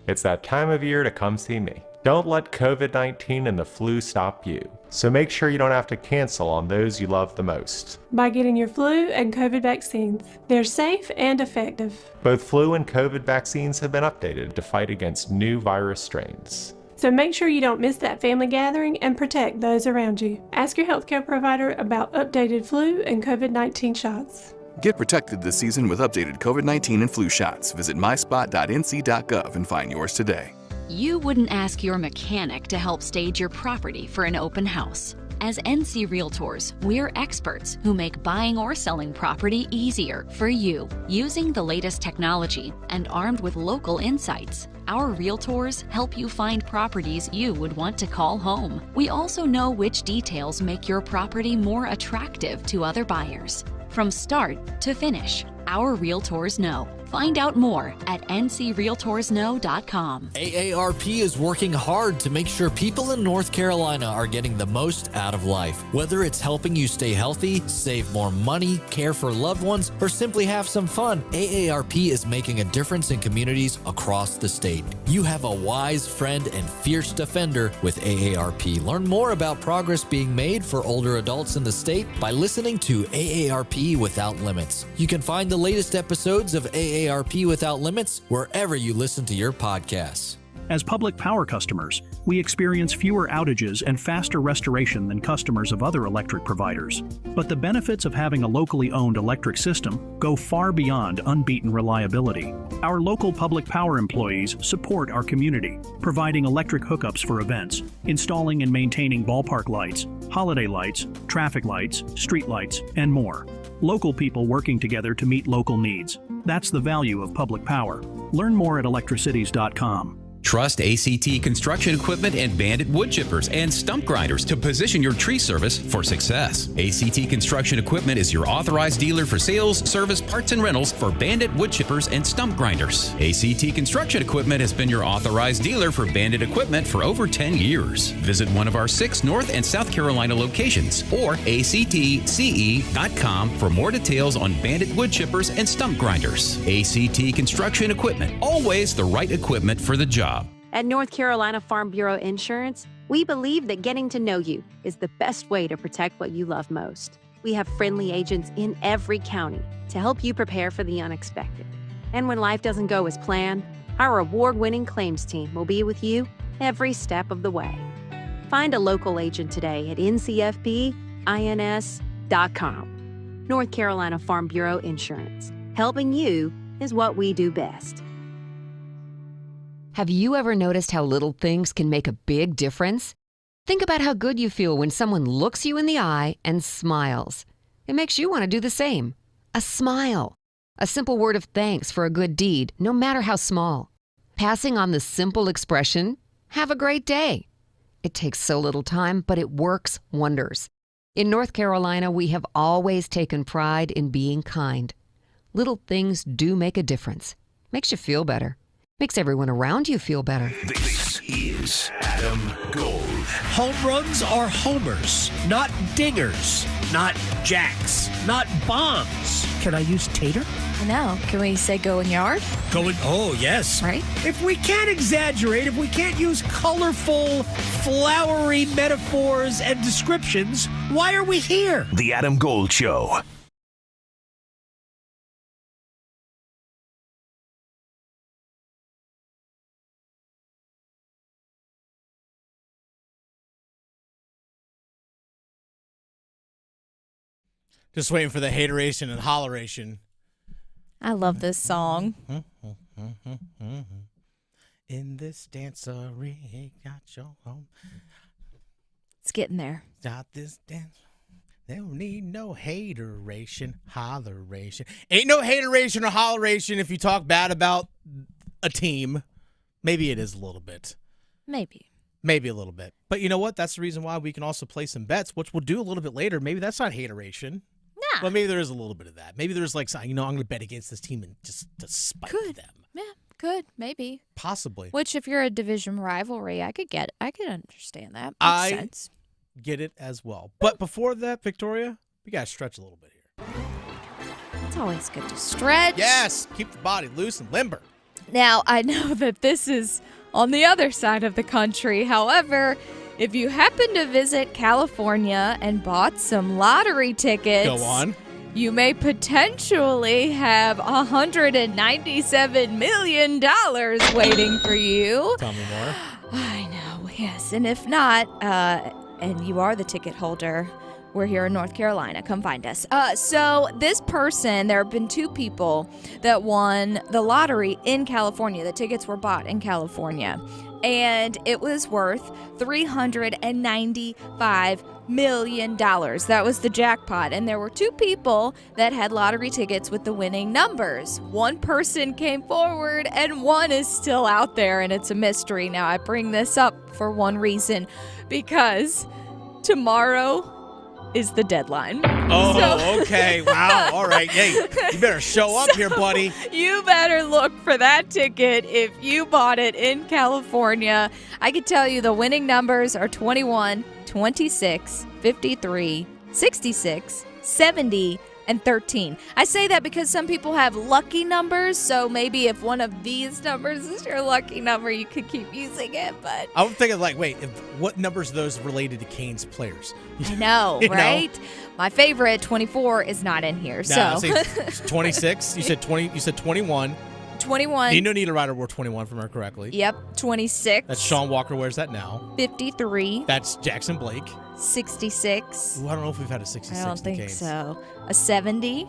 It's that time of year to come see me. Don't let COVID-19 and the flu stop you. So make sure you don't have to cancel on those you love the most. By getting your flu and COVID vaccines. They're safe and effective. Both flu and COVID vaccines have been updated to fight against new virus strains. So make sure you don't miss that family gathering and protect those around you. Ask your healthcare provider about updated flu and COVID-19 shots. Get protected this season with updated COVID-19 and flu shots. Visit myspot.nc.gov and find yours today. You wouldn't ask your mechanic to help stage your property for an open house. As NC Realtors, we're experts who make buying or selling property easier for you. Using the latest technology and armed with local insights, our Realtors help you find properties you would want to call home. We also know which details make your property more attractive to other buyers. From start to finish, our Realtors know. Find out more at ncrealtorsknow.com. AARP is working hard to make sure people in North Carolina are getting the most out of life. Whether it's helping you stay healthy, save more money, care for loved ones, or simply have some fun, AARP is making a difference in communities across the state. You have a wise friend and fierce defender with AARP. Learn more about progress being made for older adults in the state by listening to AARP Without Limits. You can find the latest episodes of AARP Without Limits wherever you listen to your podcasts. As public power customers, we experience fewer outages and faster restoration than customers of other electric providers. But the benefits of having a locally owned electric system go far beyond unbeaten reliability. Our local public power employees support our community, providing electric hookups for events, installing and maintaining ballpark lights, holiday lights, traffic lights, street lights, and more. Local people working together to meet local needs. That's the value of public power. Learn more at electricities.com. Trust ACT Construction Equipment and Bandit Wood Chippers and Stump Grinders to position your tree service for success. ACT Construction Equipment is your authorized dealer for sales, service, parts, and rentals for Bandit Wood Chippers and Stump Grinders. ACT Construction Equipment has been your authorized dealer for Bandit equipment for over 10 years. Visit one of our 6 North and South Carolina locations or actce.com for more details on Bandit Wood Chippers and Stump Grinders. ACT Construction Equipment, always the right equipment for the job. At North Carolina Farm Bureau Insurance, we believe that getting to know you is the best way to protect what you love most. We have friendly agents in every county to help you prepare for the unexpected. And when life doesn't go as planned, our award-winning claims team will be with you every step of the way. Find a local agent today at ncfbins.com. North Carolina Farm Bureau Insurance. Helping you is what we do best. Have you ever noticed how little things can make a big difference? Think about how good you feel when someone looks you in the eye and smiles. It makes you want to do the same. A smile. A simple word of thanks for a good deed, no matter how small. Passing on the simple expression, "Have a great day." It takes so little time, but it works wonders. In North Carolina, we have always taken pride in being kind. Little things do make a difference. Makes you feel better. Makes everyone around you feel better. This is Adam Gold. Home runs are homers, not dingers, not jacks, not bombs. Can I use tater? I know. Can we say going yard? Oh, yes. Right? If we can't exaggerate, if we can't use colorful, flowery metaphors and descriptions, why are we here? The Adam Gold Show. Just waiting for the hateration and holleration. I love this song. In this dancery, got your home. It's getting there. Got this dance. They don't need no hateration, holleration. Ain't no hateration or holleration if you talk bad about a team. Maybe it is a little bit. Maybe a little bit. But you know what? That's the reason why we can also play some bets, which we'll do a little bit later. Maybe that's not hateration. Nah. But maybe there is a little bit of that. Maybe there's like, I'm going to bet against this team and just to spite them. Yeah, could, maybe. Possibly. Which, if you're a division rivalry, I could understand that. Makes sense. Get it as well. But before that, Victoria, we got to stretch a little bit here. It's always good to stretch. Yes. Keep the body loose and limber. Now, I know that this is on the other side of the country. However, if you happen to visit California and bought some lottery tickets, go on. You may potentially have $197 million waiting for you. Tell me more. I know, yes. And if not, and you are the ticket holder, We're here in North Carolina. Come find us. So this person, there have been 2 people that won the lottery in California. The tickets were bought in California. And it was worth $395 million. That was the jackpot. And there were 2 people that had lottery tickets with the winning numbers. 1 person came forward and 1 is still out there, and it's a mystery. Now, I bring this up for one reason, because tomorrow is the deadline. Oh, okay. Wow. All right. Hey, you better show up here, buddy. You better look for that ticket if you bought it in California. I can tell you the winning numbers are 21, 26, 53, 66, 70, and 13. I say that because some people have lucky numbers, so maybe if one of these numbers is your lucky number, you could keep using it, but... I was thinking, wait, what numbers are those related to Canes players? I know, right? My favorite, 24, is not in here, so... 26? You said 20. You said 21. 21. Nino Niederreiter wore 21, if I remember correctly. Yep, 26. That's Sean Walker wears that now. 53. That's Jackson Blake. 66. Ooh, I don't know if we've had a 66 I don't in the think Canes. so. A 70.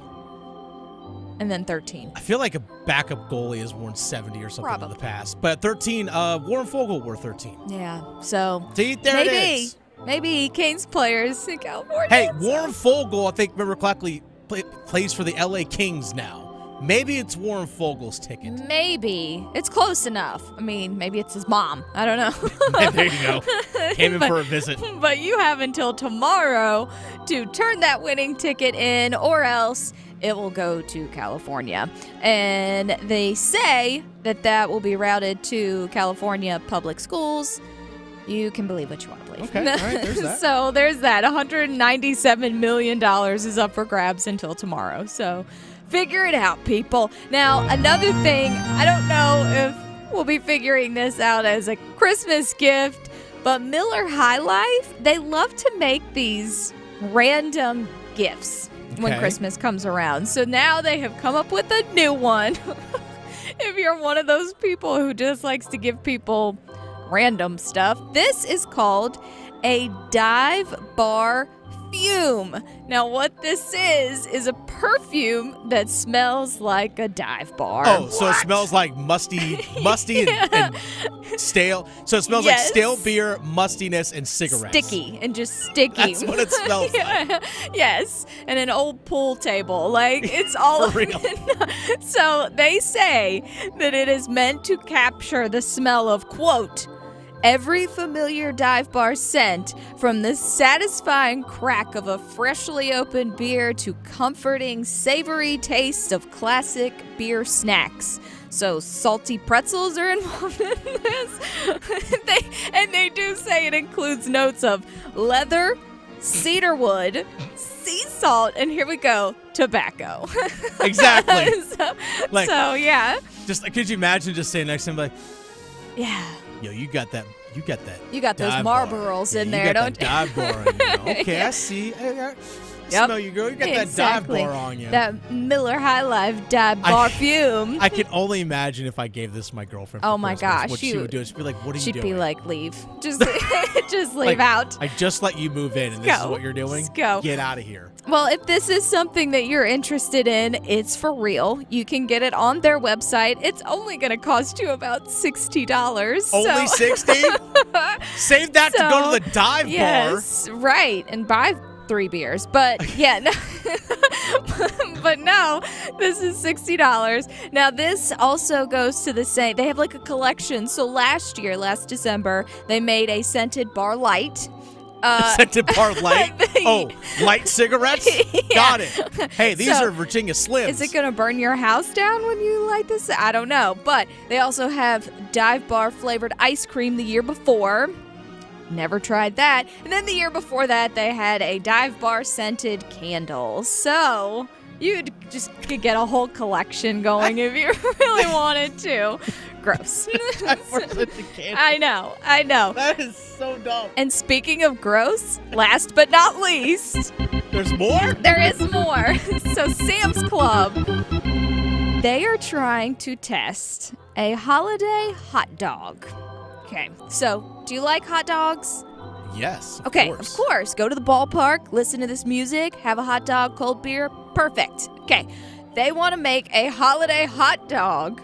And then 13. I feel like a backup goalie has worn 70 or something Probably. in the past. But 13, Warren Fogle wore 13. Yeah, so... See, there it is. Maybe Canes players in California. Hey, Warren Fogle, I think, remember correctly, plays for the LA Kings now. Maybe it's Warren Fogle's ticket. Maybe. It's close enough. I mean, maybe it's his mom. I don't know. There you go. Came in for a visit. But you have until tomorrow to turn that winning ticket in, or else it will go to California. And they say that will be routed to California public schools. You can believe what you want to believe. Okay, all right, there's that. So there's that. $197 million is up for grabs until tomorrow. So figure it out, people. Now, another thing, I don't know if we'll be figuring this out as a Christmas gift, but Miller High Life, they love to make these random gifts when Christmas comes around. So now they have come up with a new one. If you're one of those people who just likes to give people random stuff, this is called a dive bar fume. Now, what this is a perfume that smells like a dive bar. Oh, so it smells like musty and stale. So it smells like stale beer, mustiness, and cigarettes. Sticky and just sticky. That's what it smells like. Yes, and an old pool table. Like, it's all For real. So they say that it is meant to capture the smell of, quote, every familiar dive bar scent, from the satisfying crack of a freshly opened beer to comforting, savory taste of classic beer snacks. So salty pretzels are involved in this. They do say it includes notes of leather, cedarwood, sea salt, and here we go, tobacco. Exactly. So yeah. Just could you imagine just saying next to him like, yeah. Yo, you got that. You got that. You got those dive Marlboros bar. in Yeah, there, you got don't that you? dive bar on you. Okay, I see. I smell you, girl. You got that dive bar on you. That Miller High Life dive bar fume. I can only imagine if I gave this to my girlfriend. Oh for my Christmas, gosh, what she would do. She'd be like, "What are you doing?" She'd be like, "Leave. Just leave out." I just let you move in, and this is what you're doing. Just go. Get out of here. Well, if this is something that you're interested in, it's for real. You can get it on their website. It's only going to cost you about $60. Only 60? Save that to go to the dive bar. Yes, right, and buy 3 beers. But yeah, no. But no, this is $60. Now, this also goes to the same. They have like a collection. So last December, they made a scented bar light. Scented bar light? Light cigarettes? Yeah. Got it. Hey, these are Virginia Slims. Is it going to burn your house down when you light this? I don't know. But they also have dive bar flavored ice cream the year before. Never tried that. And then the year before that, they had a dive bar scented candle. So you could get a whole collection going if you really wanted to. Gross. I know. That is so dumb. And speaking of gross, last but not least, there's more? There is more. So Sam's Club, they are trying to test a holiday hot dog. Okay, so do you like hot dogs? Yes, of Okay, course. of course. Go to the ballpark, listen to this music, have a hot dog, cold beer. Perfect. Okay. They want to make a holiday hot dog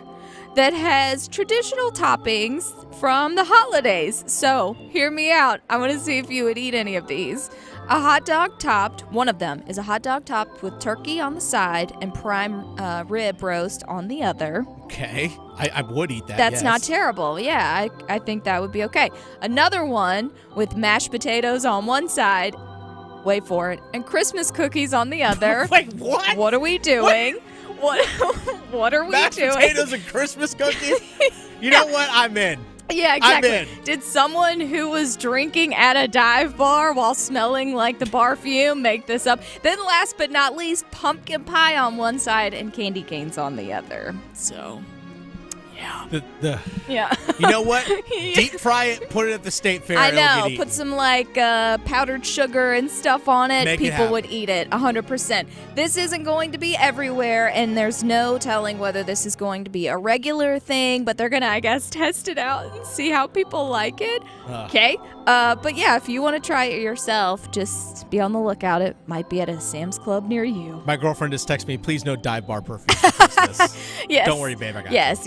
that has traditional toppings from the holidays. So, hear me out. I want to see if you would eat any of these. A hot dog topped, one of them is a hot dog topped with turkey on the side and prime rib roast on the other. Okay. I would eat that. That's not terrible. Yeah, I think that would be okay. Another one with mashed potatoes on one side, wait for it, and Christmas cookies on the other. Wait, what? What are we doing? What are we Mashed doing? potatoes and Christmas cookies? You know what? I'm in. Yeah, exactly. I'm in. Did someone who was drinking at a dive bar while smelling like the bar fume make this up? Then last but not least, pumpkin pie on one side and candy canes on the other. So, yeah. Yeah. You know what? Deep fry it, put it at the state fair. I it'll know. get Put eaten. some powdered sugar and stuff on it. Make it People happen. would eat it 100%. This isn't going to be everywhere, and there's no telling whether this is going to be a regular thing, but they're going to, I guess, test it out and see how people like it. Okay? But yeah, if you want to try it yourself, just be on the lookout. It might be at a Sam's Club near you. My girlfriend just texted me, please no dive bar perfume for Christmas. Yes. Don't worry, babe, I got Yes,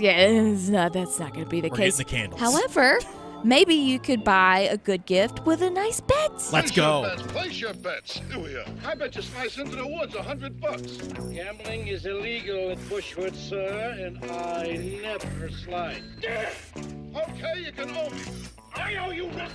that's not going to be the We're case. getting the candles. However, maybe you could buy a good gift with a nice bet. Let's go. Place your bets. Here we are. I bet you slice into the woods $100. Gambling is illegal at Bushwood, sir, and I never slide. Okay, you can owe me. I owe you nothing.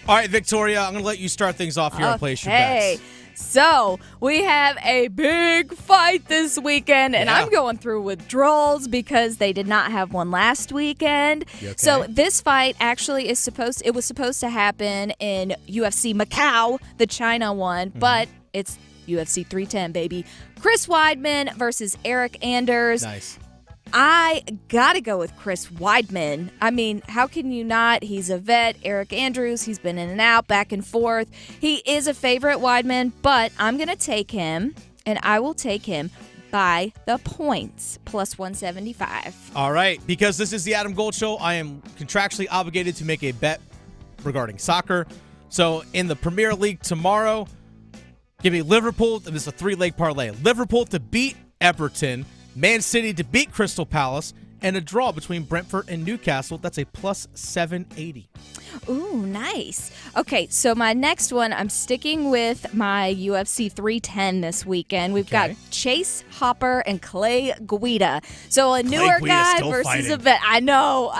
All right, Victoria, I'm going to let you start things off here and place your bets. So we have a big fight this weekend, and I'm going through withdrawals because they did not have one last weekend. You okay? So this fight actually was supposed to happen in UFC Macau, the China one, but it's UFC 310, baby. Chris Weidman versus Eric Anders. Nice. I gotta go with Chris Weidman. I mean, how can you not? He's a vet. Eric Andrews, he's been in and out, back and forth. He is a favorite, Weidman, but I'm gonna take him, and I will take him by the points, plus 175. All right, because this is the Adam Gold Show, I am contractually obligated to make a bet regarding soccer. So in the Premier League tomorrow, give me Liverpool, and this is a 3-leg parlay. Liverpool to beat Everton, Man City to beat Crystal Palace, and a draw between Brentford and Newcastle. That's a plus 780. Ooh, nice. Okay, so my next one, I'm sticking with my UFC 310 this weekend. We've got Chase Hopper and Clay Guida. So a newer guy versus a vet. I know.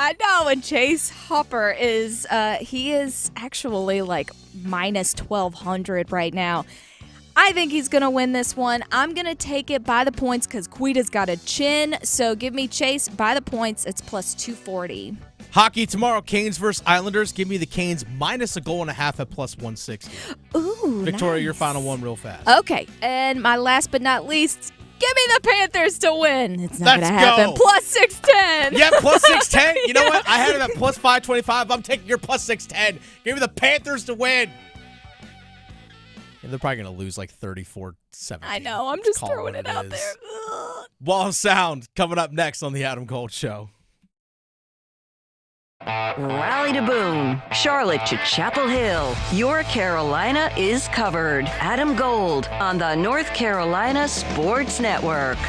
And Chase Hopper is, he is actually like minus 1,200 right now. I think he's going to win this one. I'm going to take it by the points because Guida's got a chin. So give me Chase by the points. It's plus 240. Hockey tomorrow, Canes versus Islanders. Give me the Canes minus a goal and a half at plus 160. Ooh, Victoria, nice. your final one real fast. Okay, and my last but not least, give me the Panthers to win. It's not going to happen. Go. Plus 610. Yeah, plus 610. You know what? I had it at plus 525. I'm taking your plus 610. Give me the Panthers to win. And they're probably going to lose like 34-17. I know. I'm just throwing it out there. Ugh. Wall of Sound coming up next on the Adam Gold Show. Raleigh to Boone, Charlotte to Chapel Hill. Your Carolina is covered. Adam Gold on the North Carolina Sports Network.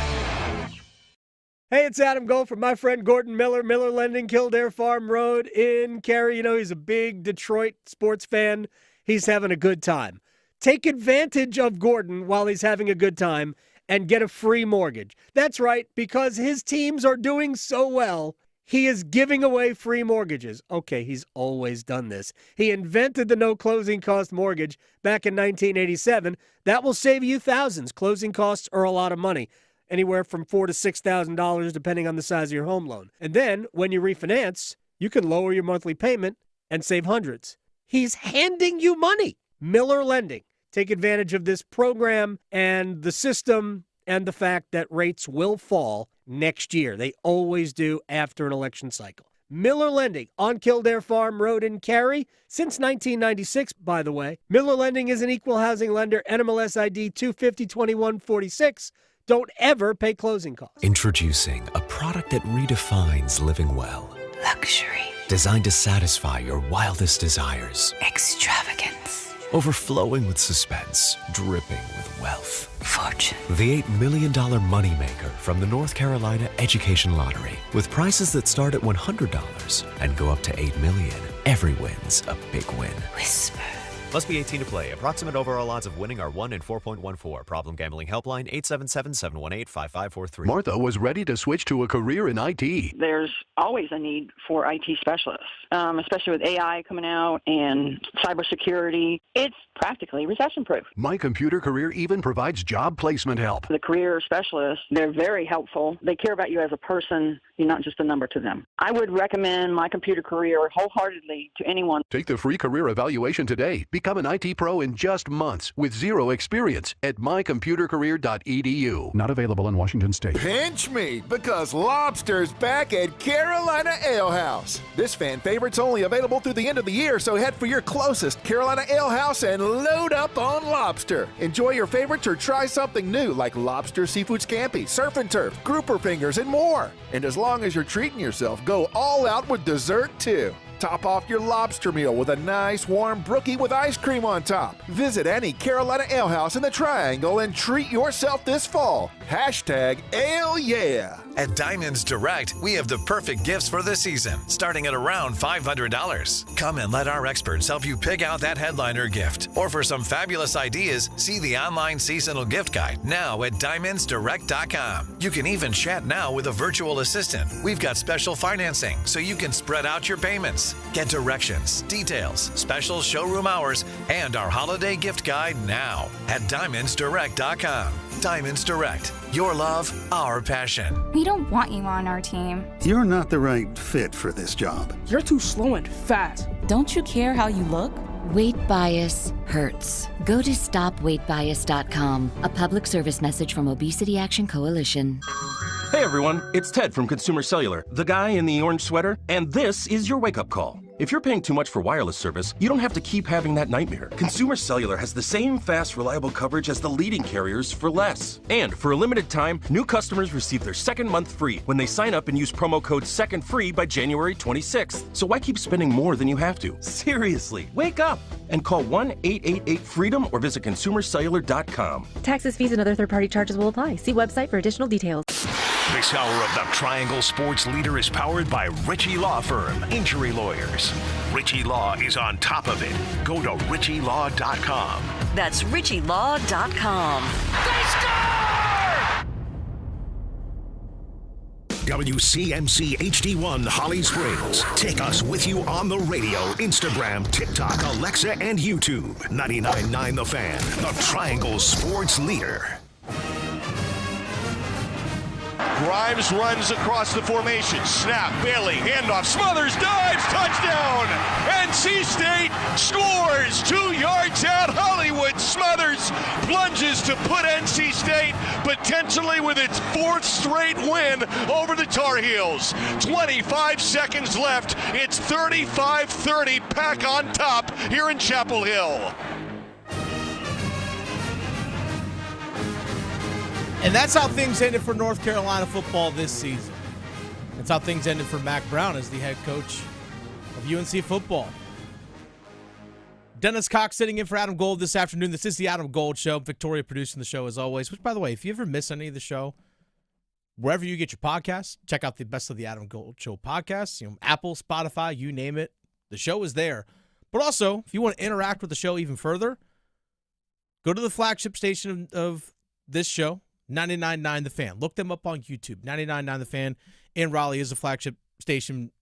Hey, it's Adam Gold from my friend Gordon Miller, Miller Lending, Kildare Farm Road in Cary. You know, he's a big Detroit sports fan. He's having a good time. Take advantage of Gordon while he's having a good time and get a free mortgage. That's right, because his teams are doing so well, he is giving away free mortgages. Okay, he's always done this. He invented the no closing cost mortgage back in 1987. That will save you thousands. Closing costs are a lot of money, anywhere from $4,000 to $6,000 depending on the size of your home loan. And then when you refinance, you can lower your monthly payment and save hundreds. He's handing you money. Miller Lending. Take advantage of this program and the system and the fact that rates will fall next year. They always do after an election cycle. Miller Lending on Kildare Farm Road in Cary. Since 1996, by the way. Miller Lending is an equal housing lender, NMLS ID 2502146. Don't ever pay closing costs. Introducing a product that redefines living well. Luxury. Designed to satisfy your wildest desires. Extravagance. Overflowing with suspense, dripping with wealth. Fortune. The $8 million moneymaker from the North Carolina Education Lottery. With prizes that start at $100 and go up to $8 million. Every win's a big win. Whisper. Must be 18 to play. Approximate overall odds of winning are 1 in 4.14. Problem gambling helpline 877-718-5543. Martha was ready to switch to a career in IT. There's always a need for IT specialists, especially with AI coming out and cybersecurity. It's practically recession-proof. My Computer Career even provides job placement help. The career specialists, they're very helpful. They care about you as a person. You're not just a number to them. I would recommend My Computer Career wholeheartedly to anyone. Take the free career evaluation today. Become an IT pro in just months with zero experience at mycomputercareer.edu. Not available in Washington State. Pinch me, because Lobster's back at Carolina Ale House. This fan favorite's only available through the end of the year, so head for your closest Carolina Ale House and load up on lobster. Enjoy your favorites or try something new like lobster seafood scampi, surf and turf, grouper fingers, and more. And as long as you're treating yourself, go all out with dessert too. Top off your lobster meal with a nice warm brookie with ice cream on top. Visit any Carolina Ale House in the Triangle and treat yourself this fall. #AleYeah. At Diamonds Direct, we have the perfect gifts for the season, starting at around $500. Come and let our experts help you pick out that headliner gift. Or for some fabulous ideas, see the online seasonal gift guide now at DiamondsDirect.com. You can even chat now with a virtual assistant. We've got special financing, so you can spread out your payments. Get directions, details, special showroom hours, and our holiday gift guide now at DiamondsDirect.com. Diamonds Direct. Your love, our passion. We don't want you on our team. You're not the right fit for this job. You're too slow and fast. Don't you care how you look? Weight bias hurts. Go to stopweightbias.com. A public service message from Obesity Action Coalition. Hey everyone, it's Ted from Consumer Cellular, the guy in the orange sweater, and this is your wake-up call. If you're paying too much for wireless service, you don't have to keep having that nightmare. Consumer Cellular has the same fast, reliable coverage as the leading carriers for less. And for a limited time, new customers receive their second month free when they sign up and use promo code SECONDFREE by January 26th. So why keep spending more than you have to? Seriously, wake up and call 1-888-FREEDOM or visit consumercellular.com. Taxes, fees, and other third-party charges will apply. See website for additional details. This hour of the Triangle Sports Leader is powered by Richie Law Firm, injury lawyers. Richie Law is on top of it. Go to RichieLaw.com. That's RichieLaw.com. They score! WCMC HD1 Holly Springs. Take us with you on the radio, Instagram, TikTok, Alexa, and YouTube. 99.9 The Fan, the Triangle Sports Leader. Grimes runs across the formation. Snap, Bailey, handoff, Smothers, dives, touchdown! NC State scores 2 yards out. Hollywood Smothers plunges to put NC State potentially with its 4th straight win over the Tar Heels. 25 seconds left. It's 35-30, Pack on top here in Chapel Hill. And that's how things ended for North Carolina football this season. That's how things ended for Mack Brown as the head coach of UNC football. Dennis Cox sitting in for Adam Gold this afternoon. This is the Adam Gold Show. Victoria producing the show as always. Which, by the way, if you ever miss any of the show, wherever you get your podcasts, check out the Best of the Adam Gold Show podcasts. Apple, Spotify, you name it. The show is there. But also, if you want to interact with the show even further, go to the flagship station of this show, 99.9 The Fan. Look them up on YouTube. 99.9 The Fan in Raleigh is a flagship station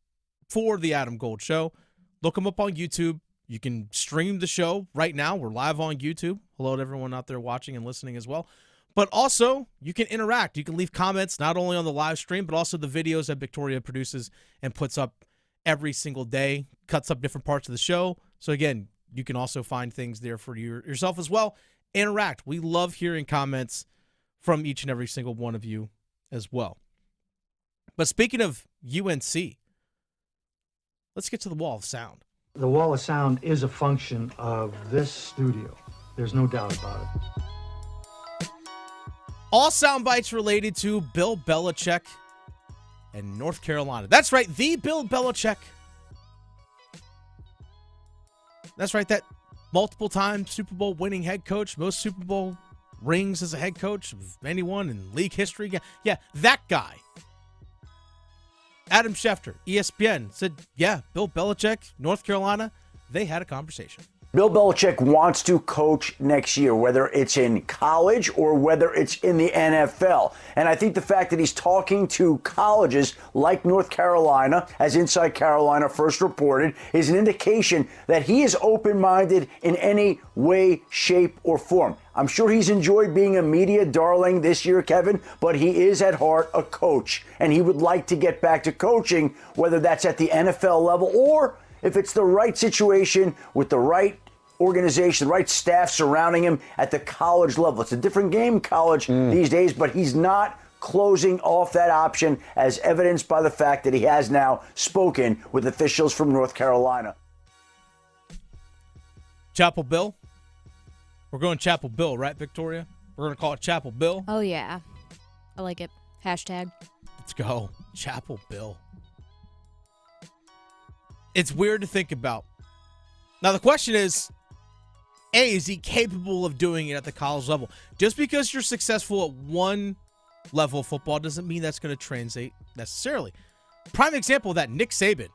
for the Adam Gold Show. Look them up on YouTube. You can stream the show right now. We're live on YouTube. Hello to everyone out there watching and listening as well. But also, you can interact. You can leave comments not only on the live stream, but also the videos that Victoria produces and puts up every single day, cuts up different parts of the show. So again, you can also find things there for yourself as well. Interact. We love hearing comments from each and every single one of you as well. But speaking of UNC, let's get to the Wall of Sound. The Wall of Sound is a function of this studio. There's no doubt about it. All sound bites related to Bill Belichick and North Carolina. That's right, the Bill Belichick That's right. That multiple-time Super Bowl winning head coach, most Super Bowl rings as a head coach of anyone in league history. Yeah, that guy. Adam Schefter, ESPN, said, yeah, Bill Belichick, North Carolina, they had a conversation. Bill Belichick wants to coach next year, whether it's in college or whether it's in the NFL. And I think the fact that he's talking to colleges like North Carolina, as Inside Carolina first reported, is an indication that he is open-minded in any way, shape, or form. I'm sure he's enjoyed being a media darling this year, Kevin, but he is at heart a coach, and he would like to get back to coaching, whether that's at the NFL level or if it's the right situation with the right organization, the right staff surrounding him at the college level. It's a different game, college these days, but he's not closing off that option, as evidenced by the fact that he has now spoken with officials from North Carolina. Chapel Bill? We're going Chapel Bill, right, Victoria? We're going to call it Chapel Bill? Oh, yeah. I like it. Hashtag. Let's go. Chapel Bill. It's weird to think about. Now, the question is, A, is he capable of doing it at the college level? Just because you're successful at one level of football doesn't mean that's going to translate necessarily. Prime example of that, Nick Saban.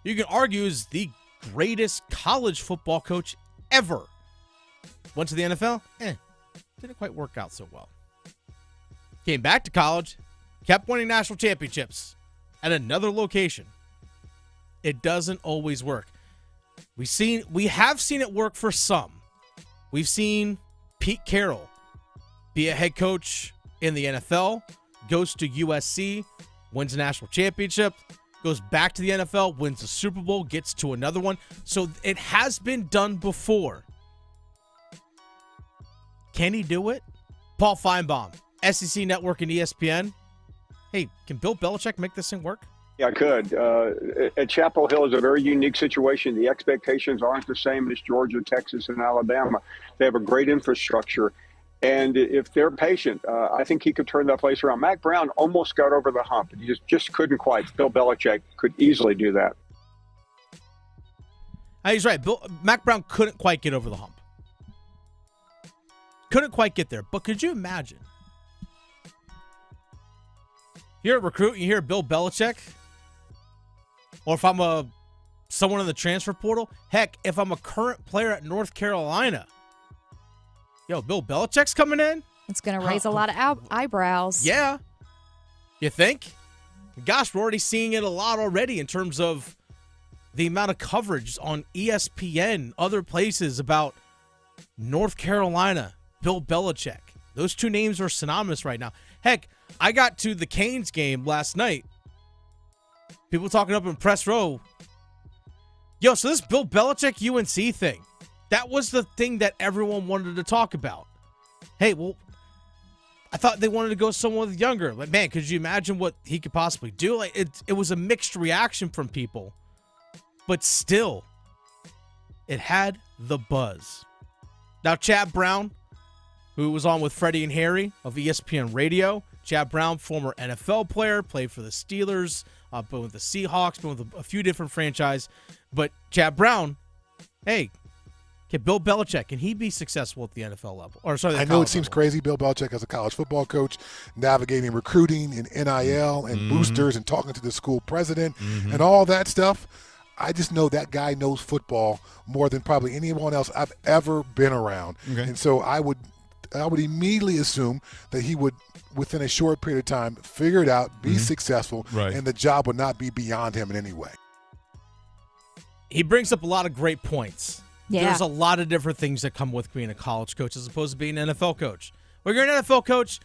You can argue is the greatest college football coach ever. Went to the NFL? Didn't quite work out so well. Came back to college, kept winning national championships at another location. It doesn't always work. We have seen it work for some. We've seen Pete Carroll be a head coach in the NFL, goes to USC, wins a national championship, goes back to the NFL, wins the Super Bowl, gets to another one. So it has been done before. Can he do it? Paul Feinbaum, SEC Network and ESPN. Hey, can Bill Belichick make this thing work? Yeah, I could. At Chapel Hill is a very unique situation. The expectations aren't the same as Georgia, Texas, and Alabama. They have a great infrastructure. And if they're patient, I think he could turn that place around. Mac Brown almost got over the hump. He just couldn't quite. Bill Belichick could easily do that. He's right. Mac Brown couldn't quite get over the hump. Couldn't quite get there. But could you imagine? You're a recruit, you hear Bill Belichick. Or if I'm someone in the transfer portal. Heck, if I'm a current player at North Carolina. Yo, Bill Belichick's coming in? It's going to raise a lot of eyebrows. Yeah. You think? Gosh, we're already seeing it a lot already in terms of the amount of coverage on ESPN, other places about North Carolina, Bill Belichick. Those two names are synonymous right now. Heck, I got to the Canes game last night. People talking up in press row. Yo, so this Bill Belichick UNC thing, that was the thing that everyone wanted to talk about. Hey, well, I thought they wanted to go someone younger. Like, man, could you imagine what he could possibly do? Like, it was a mixed reaction from people. But still, it had the buzz. Now, Chad Brown, who was on with Freddie and Harry of ESPN Radio. Chad Brown, former NFL player, played for the Steelers, been with the Seahawks, been with a few different franchises. But Chad Brown, hey, can Bill Belichick, can he be successful at the NFL level? Or sorry, I know it seems crazy, Bill Belichick as a college football coach, navigating recruiting and NIL and boosters and talking to the school president and all that stuff. I just know that guy knows football more than probably anyone else I've ever been around. Okay. And so I would immediately assume that he would, within a short period of time, figure it out, be successful, and the job would not be beyond him in any way. He brings up a lot of great points. Yeah. There's a lot of different things that come with being a college coach as opposed to being an NFL coach. When you're an NFL coach,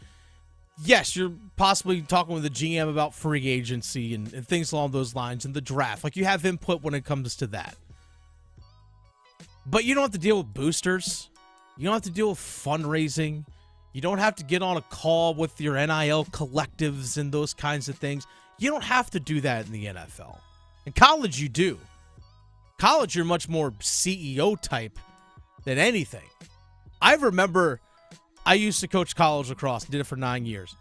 yes, you're possibly talking with the GM about free agency and things along those lines and the draft. Like, you have input when it comes to that. But you don't have to deal with boosters. You don't have to deal with fundraising. You don't have to get on a call with your NIL collectives and those kinds of things. You don't have to do that in the NFL. In college, you do. College, you're much more CEO type than anything. I remember I used to coach college lacrosse, did it for 9 years.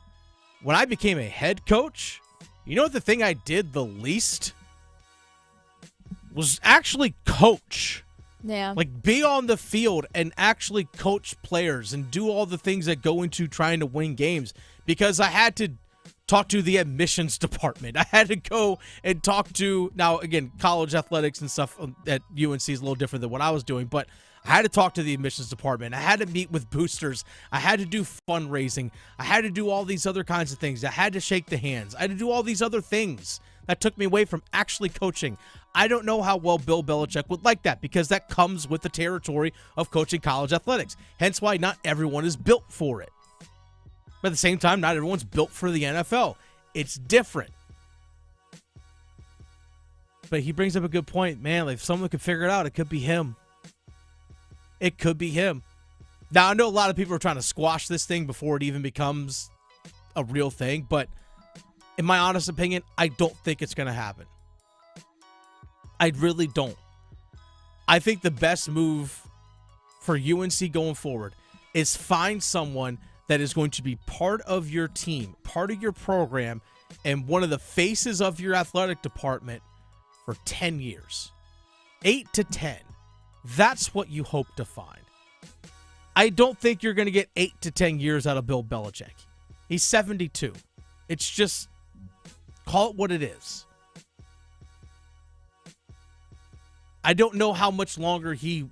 When I became a head coach, you know what the thing I did the least was actually coach. Yeah. Like, be on the field and actually coach players and do all the things that go into trying to win games. Because I had to talk to the admissions department. I had to go and talk to, now, again, college athletics and stuff at UNC is a little different than what I was doing, but I had to talk to the admissions department. I had to meet with boosters. I had to do fundraising. I had to do all these other kinds of things. I had to shake the hands. I had to do all these other things that took me away from actually coaching. I don't know how well Bill Belichick would like that because that comes with the territory of coaching college athletics. Hence why not everyone is built for it. But at the same time, not everyone's built for the NFL. It's different. But he brings up a good point. Man, if someone could figure it out, it could be him. It could be him. Now, I know a lot of people are trying to squash this thing before it even becomes a real thing, but in my honest opinion, I don't think it's going to happen. I really don't. I think the best move for UNC going forward is find someone that is going to be part of your team, part of your program, and one of the faces of your athletic department for 10 years. 8 to 10. That's what you hope to find. I don't think you're going to get 8 to 10 years out of Bill Belichick. He's 72. It's just, call it what it is. I don't know how much longer he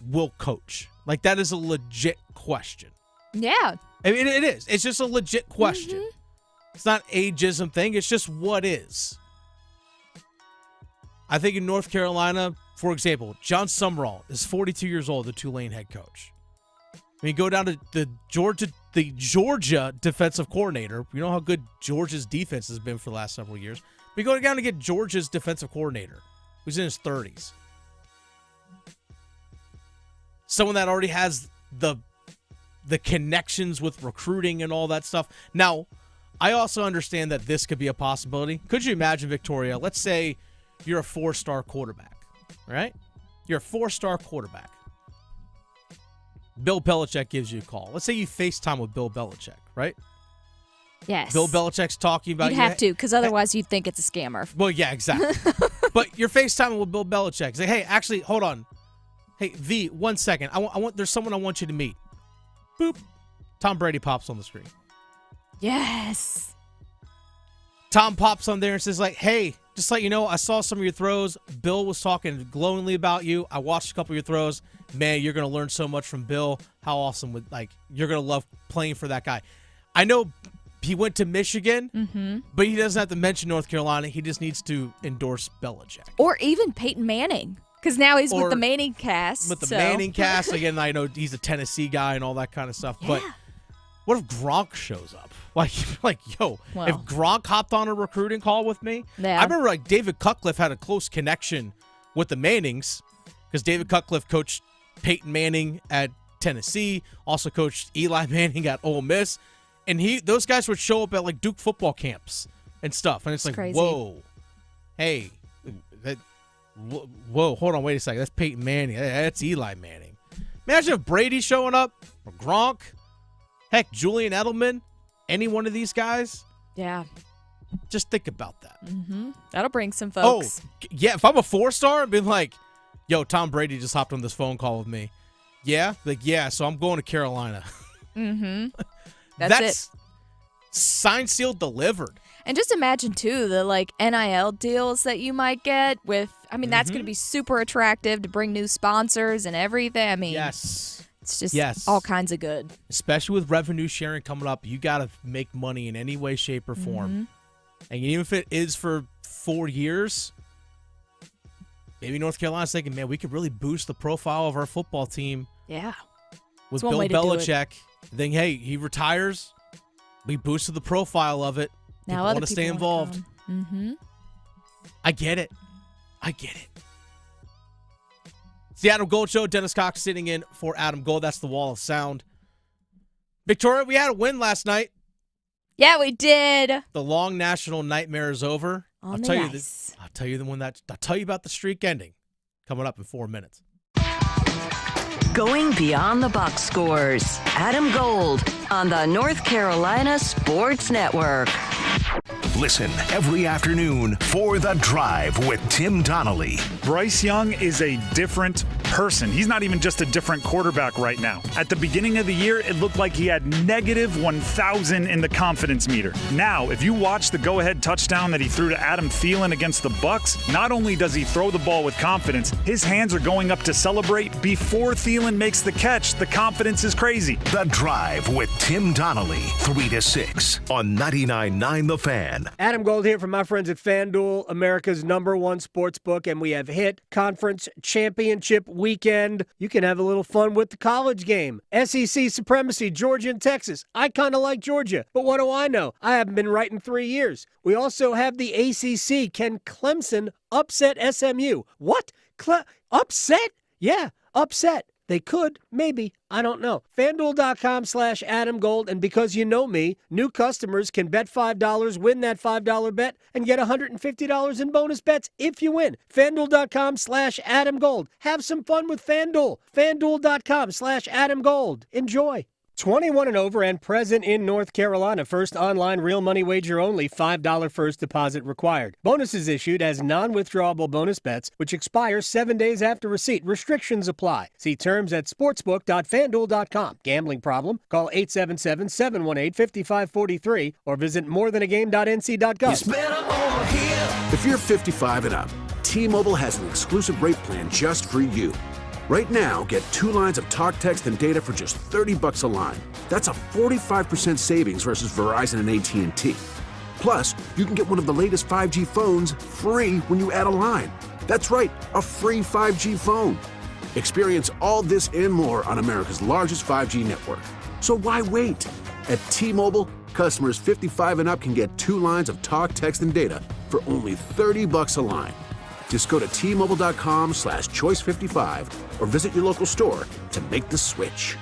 will coach. Like, that is a legit question. Yeah. I mean, it is. It's just a legit question. Mm-hmm. It's not ageism thing. It's just what is. I think in North Carolina, for example, John Summerall is 42 years old, the Tulane head coach. I mean, go down to the Georgia defensive coordinator. You know how good Georgia's defense has been for the last several years. We go down to get Georgia's defensive coordinator, who's in his 30s. Someone that already has the connections with recruiting and all that stuff. Now, I also understand that this could be a possibility. Could you imagine, Victoria, let's say you're a 4-star quarterback, right? You're a 4-star quarterback. Bill Belichick gives you a call. Let's say you FaceTime with Bill Belichick, right? Yes. Bill Belichick's talking about you. You'd have to, because otherwise you'd think it's a scammer. Well, yeah, exactly. But you're FaceTiming with Bill Belichick. Say, hey, actually, hold on. Hey, V, 1 second. I want. There's someone I want you to meet. Boop. Tom Brady pops on the screen. Yes. Tom pops on there and says, like, hey, just let you know, I saw some of your throws. Bill was talking glowingly about you. I watched a couple of your throws. Man, you're going to learn so much from Bill. How awesome. You're going to love playing for that guy. I know he went to Michigan, but he doesn't have to mention North Carolina. He just needs to endorse Belichick. Or even Peyton Manning. Because now he's with the Manning cast. With the Manning cast. Again, I know he's a Tennessee guy and all that kind of stuff. Yeah. But what if Gronk shows up? If Gronk hopped on a recruiting call with me. Yeah. I remember David Cutcliffe had a close connection with the Mannings because David Cutcliffe coached Peyton Manning at Tennessee, also coached Eli Manning at Ole Miss. And those guys would show up at Duke football camps and stuff. And it's crazy. Whoa. Hey, whoa, hold on, wait a second. That's Peyton Manning. That's Eli Manning. Imagine if Brady showing up, or Gronk, heck, Julian Edelman, any one of these guys. Yeah. Just think about that. Mm-hmm. That'll bring some folks. Oh, yeah, if I'm a 4-star, I'd be like, yo, Tom Brady just hopped on this phone call with me. Yeah? Yeah, so I'm going to Carolina. Mm-hmm. That's it. Signed, sealed, delivered. And just imagine, too, the NIL deals that you might get with, that's going to be super attractive to bring new sponsors and everything. Yes. It's just all kinds of good. Especially with revenue sharing coming up, you got to make money in any way, shape, or form. Mm-hmm. And even if it is for 4 years, maybe North Carolina's thinking, man, we could really boost the profile of our football team. Yeah. With Bill Belichick. Then, hey, he retires. We boosted the profile of it. Now people want to stay involved. Mm-hmm. I get it. It's the Adam Gold Show. Dennis Cox sitting in for Adam Gold. That's the Wall of Sound. Victoria, we had a win last night. Yeah, we did. The long national nightmare is over. I'll tell you about the streak ending. Coming up in 4 minutes. Going beyond the box scores. Adam Gold on the North Carolina Sports Network. Listen every afternoon for The Drive with Tim Donnelly. Bryce Young is a different person. He's not even just a different quarterback right now. At the beginning of the year, it looked like he had negative 1,000 in the confidence meter. Now, if you watch the go-ahead touchdown that he threw to Adam Thielen against the Bucs, not only does he throw the ball with confidence, his hands are going up to celebrate before Thielen makes the catch. The confidence is crazy. The Drive with Tim Donnelly, 3 to 6 on 99.9 The Fan. Adam Gold here from my friends at FanDuel, America's #1 sports book, and we have hit conference championship weekend. You can have a little fun with the college game. SEC supremacy, Georgia and Texas. I kind of like Georgia, but what do I know? I haven't been right in 3 years. We also have the ACC. Can Clemson upset SMU? What? Upset? Yeah, upset. They could, maybe, I don't know. FanDuel.com/Adam Gold, and because you know me, new customers can bet $5, win that $5 bet, and get $150 in bonus bets if you win. FanDuel.com/Adam Gold. Have some fun with FanDuel. FanDuel.com/Adam Gold. Enjoy. 21 and over and present in North Carolina. First online real money wager only. $5 first deposit required. Bonuses issued as non-withdrawable bonus bets, which expire 7 days after receipt. Restrictions apply. See terms at sportsbook.fanduel.com. Gambling problem? Call 877-718-5543 or visit morethanagame.nc.gov. It's better over here. If you're 55 and up, T-Mobile has an exclusive rate plan just for you. Right now, get 2 lines of talk, text, and data for just $30 a line. That's a 45% savings versus Verizon and AT&T. Plus, you can get one of the latest 5G phones free when you add a line. That's right, a free 5G phone. Experience all this and more on America's largest 5G network. So why wait? At T-Mobile, customers 55 and up can get 2 lines of talk, text, and data for only $30 a line. Just go to T-Mobile.com/choice55 or visit your local store to make the switch.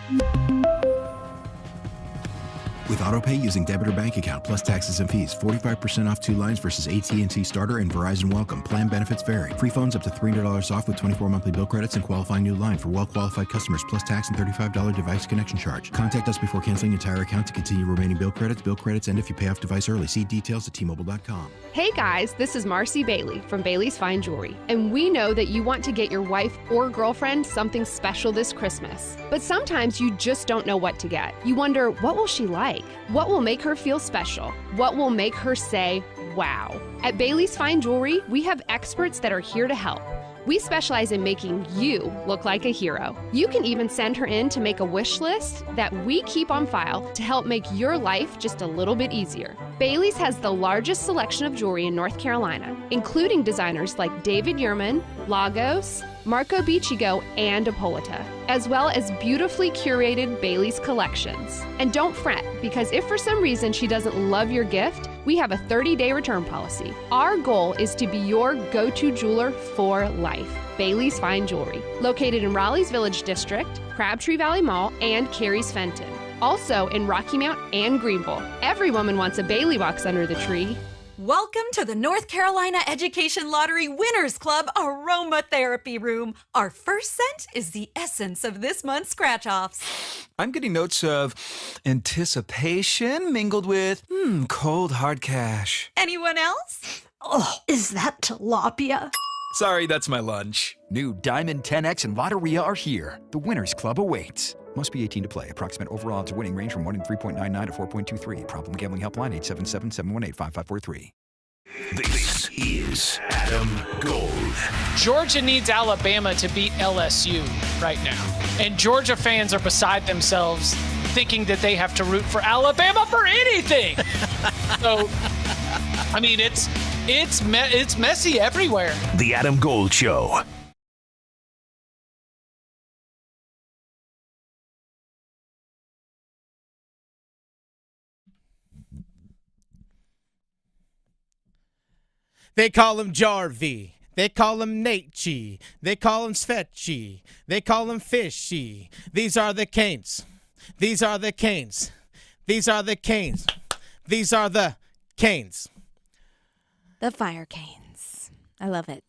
With AutoPay using debit or bank account plus taxes and fees, 45% off 2 lines versus AT&T Starter and Verizon Welcome. Plan benefits vary. Free phones up to $300 off with 24 monthly bill credits and qualifying new line for well-qualified customers plus tax and $35 device connection charge. Contact us before canceling entire account to continue remaining bill credits. Bill credits end if you pay off device early. See details at T-Mobile.com. Hey guys, this is Marcy Bailey from Bailey's Fine Jewelry, and we know that you want to get your wife or girlfriend something special this Christmas. But sometimes you just don't know what to get. You wonder, what will she like? What will make her feel special? What will make her say, wow? At Bailey's Fine Jewelry, we have experts that are here to help. We specialize in making you look like a hero. You can even send her in to make a wish list that we keep on file to help make your life just a little bit easier. Bailey's has the largest selection of jewelry in North Carolina, including designers like David Yurman, Lagos, Marco Biccigo, and Apolita, as well as beautifully curated Bailey's collections. And don't fret, because if for some reason she doesn't love your gift, we have a 30-day return policy. Our goal is to be your go-to jeweler for life. Bailey's Fine Jewelry, located in Raleigh's Village District, Crabtree Valley Mall, and Cary's Fenton. Also in Rocky Mount and Greenville. Every woman wants a Bailey box under the tree. Welcome to the North Carolina Education Lottery Winners Club Aromatherapy Room. Our first scent is the essence of this month's scratch-offs. I'm getting notes of anticipation mingled with, cold hard cash. Anyone else? Oh, is that tilapia? Sorry, that's my lunch. New Diamond 10X and Lotteria are here. The Winners Club awaits. Must be 18 to play. Approximate overall odds of winning range from 1 in 3.99 to 4.23. Problem gambling helpline 877-718-5543. This is Adam Gold. Georgia needs Alabama to beat LSU right now. And Georgia fans are beside themselves thinking that they have to root for Alabama for anything. So, I mean, it's messy everywhere. The Adam Gold Show. They call him Jarvie. They call him Natchi. They call him Svetchi. They call him Fishy. These are the Canes. These are the Canes. These are the Canes. These are the Canes. The Fire Canes. I love it.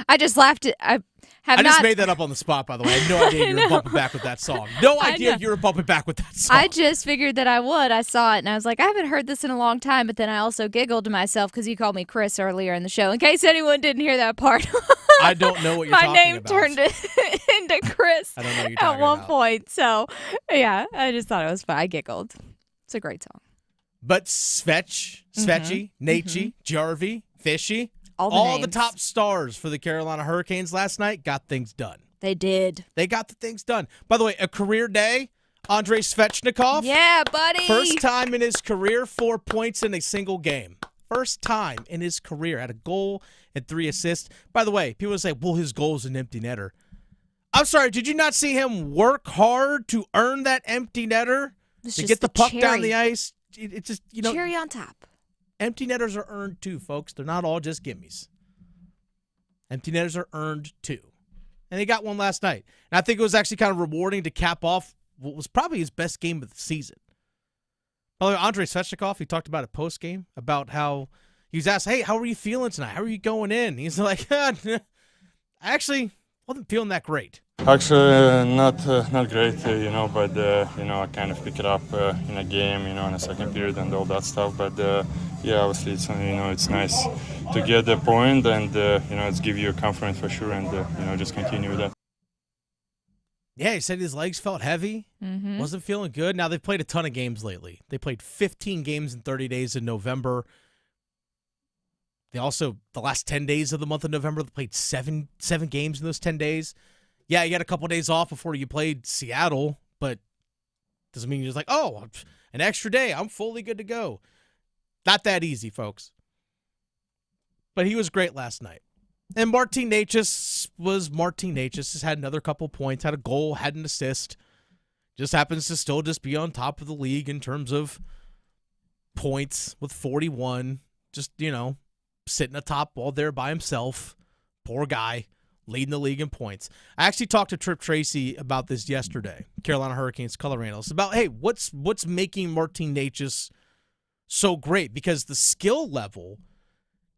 I just laughed at I just made that up on the spot, by the way. I had no idea you were bumping back with that song. No idea you were bumping back with that song. I just figured that I would. I saw it, and I was like, I haven't heard this in a long time, but then I also giggled to myself because you called me Chris earlier in the show, in case anyone didn't hear that part. I don't know what you're talking about. My name turned into Chris I don't know what you're talking at one about. point. So, yeah, I just thought it was fun. I giggled. It's a great song. But Svechie, Natchi, Jarvie, Fishy, All the the top stars for the Carolina Hurricanes last night got things done. They did. They got the things done. By the way, a career day, Andrei Svechnikov. Yeah, buddy. First time in his career, 4 points in a single game. First time in his career. Had a goal and 3 assists. By the way, people say, well, his goal's an empty netter. I'm sorry, did you not see him work hard to earn that empty netter? To get the puck down the ice? It's just, cherry on top. Empty netters are earned too, folks. They're not all just gimmies. Empty netters are earned too. And he got one last night. And I think it was actually kind of rewarding to cap off what was probably his best game of the season. By the way, Andrei Svechnikov, he talked about it post-game, about how he was asked, hey, how are you feeling tonight? How are you going in? He's like, I actually wasn't feeling that great. Actually, not great, but, I kind of pick it up in a game, in a second period and all that stuff. But, obviously, it's nice to get the point and, it's give you confidence for sure and, just continue with that. Yeah, he said his legs felt heavy, wasn't feeling good. Now, they've played a ton of games lately. They played 15 games in 30 days in November. They also, the last 10 days of the month of November, they played seven games in those 10 days. Yeah, you had a couple of days off before you played Seattle, but doesn't mean you're just like, oh, an extra day, I'm fully good to go. Not that easy, folks. But he was great last night. And Martin Necas was Martin Necas. Has had another couple points, had a goal, had an assist. Just happens to still just be on top of the league in terms of points with 41. Just, sitting atop all there by himself. Poor guy. Leading the league in points. I actually talked to Trip Tracy about this yesterday, Carolina Hurricanes color analyst, about, hey, what's making Martin Necas so great? Because the skill level,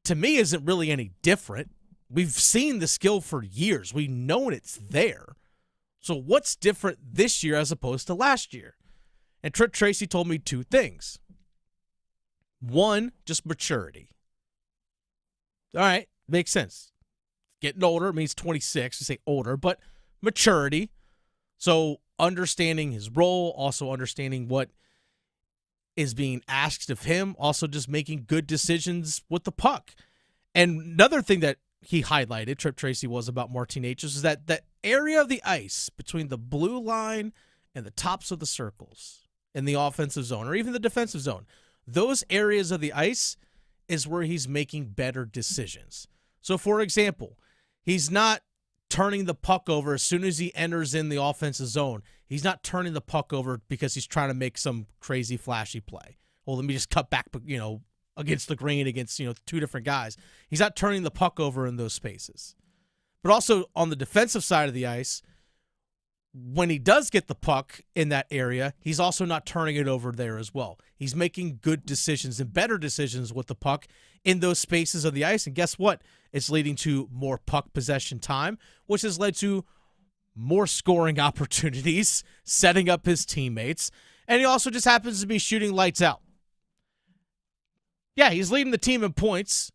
to me, isn't really any different. We've seen the skill for years. We've known it's there. So what's different this year as opposed to last year? And Trip Tracy told me 2 things. One, just maturity. All right, makes sense. Getting older means 26, to say older, but maturity. So understanding his role, also understanding what is being asked of him, also just making good decisions with the puck. And another thing that he highlighted, Trip Tracy, was about Martin Necas, is that area of the ice between the blue line and the tops of the circles in the offensive zone, or even the defensive zone, those areas of the ice is where he's making better decisions. So, for example, he's not turning the puck over as soon as he enters in the offensive zone. He's not turning the puck over because he's trying to make some crazy flashy play. Well, let me just cut back, against the grain against, 2 different guys. He's not turning the puck over in those spaces. But also on the defensive side of the ice, when he does get the puck in that area, he's also not turning it over there as well. He's making good decisions and better decisions with the puck in those spaces of the ice. And guess what? It's leading to more puck possession time, which has led to more scoring opportunities, setting up his teammates. And he also just happens to be shooting lights out. Yeah, he's leading the team in points.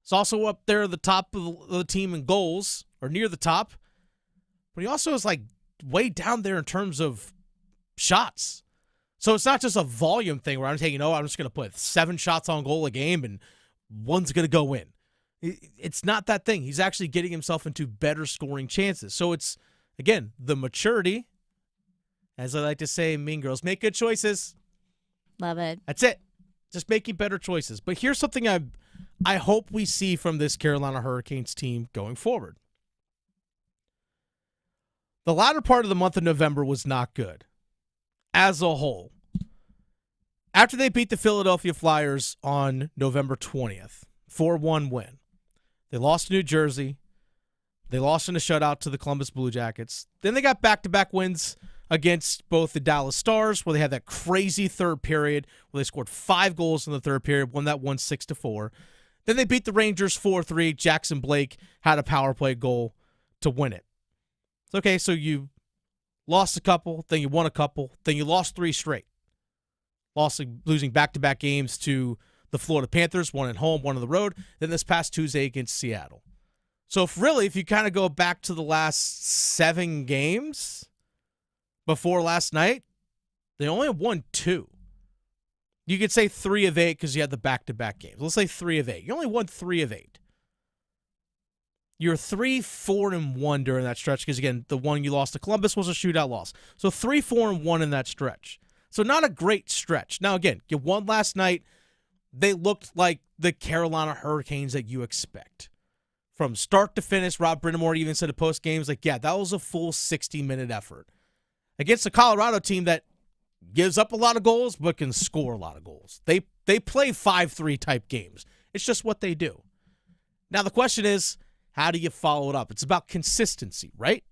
He's also up there at the top of the team in goals, or near the top. But he also is way down there in terms of shots. So it's not just a volume thing where I'm taking, I'm just going to put 7 shots on goal a game and one's going to go in. It's not that thing. He's actually getting himself into better scoring chances. So it's, again, the maturity. As I like to say, Mean Girls, make good choices. Love it. That's it. Just making better choices. But here's something I hope we see from this Carolina Hurricanes team going forward. The latter part of the month of November was not good as a whole. After they beat the Philadelphia Flyers on November 20th, 4-1 win, they lost to New Jersey. They lost in a shutout to the Columbus Blue Jackets. Then they got back-to-back wins against both the Dallas Stars, where they had that crazy third period where they scored 5 goals in the third period, won that one 6-4. Then they beat the Rangers 4-3. Jackson Blake had a power play goal to win it. It's okay, so you lost a couple, then you won a couple, then you lost 3 straight. Losing back-to-back games to the Florida Panthers, 1 at home, 1 on the road, then this past Tuesday against Seattle. So if you kind of go back to the last 7 games before last night, they only have won 2. You could say 3 of 8 because you had the back-to-back games. Let's say 3 of 8. You only won 3 of 8. You're 3-4-1 during that stretch because, again, the one you lost to Columbus was a shootout loss. So 3-4-1 in that stretch. So not a great stretch. Now, again, you won last night. They looked like the Carolina Hurricanes that you expect. From start to finish, Rob Brindamore even said at post games, like, yeah, that was a full 60-minute effort. Against a Colorado team that gives up a lot of goals but can score a lot of goals. They play 5-3 type games. It's just what they do. Now, the question is, how do you follow it up? It's about consistency, right?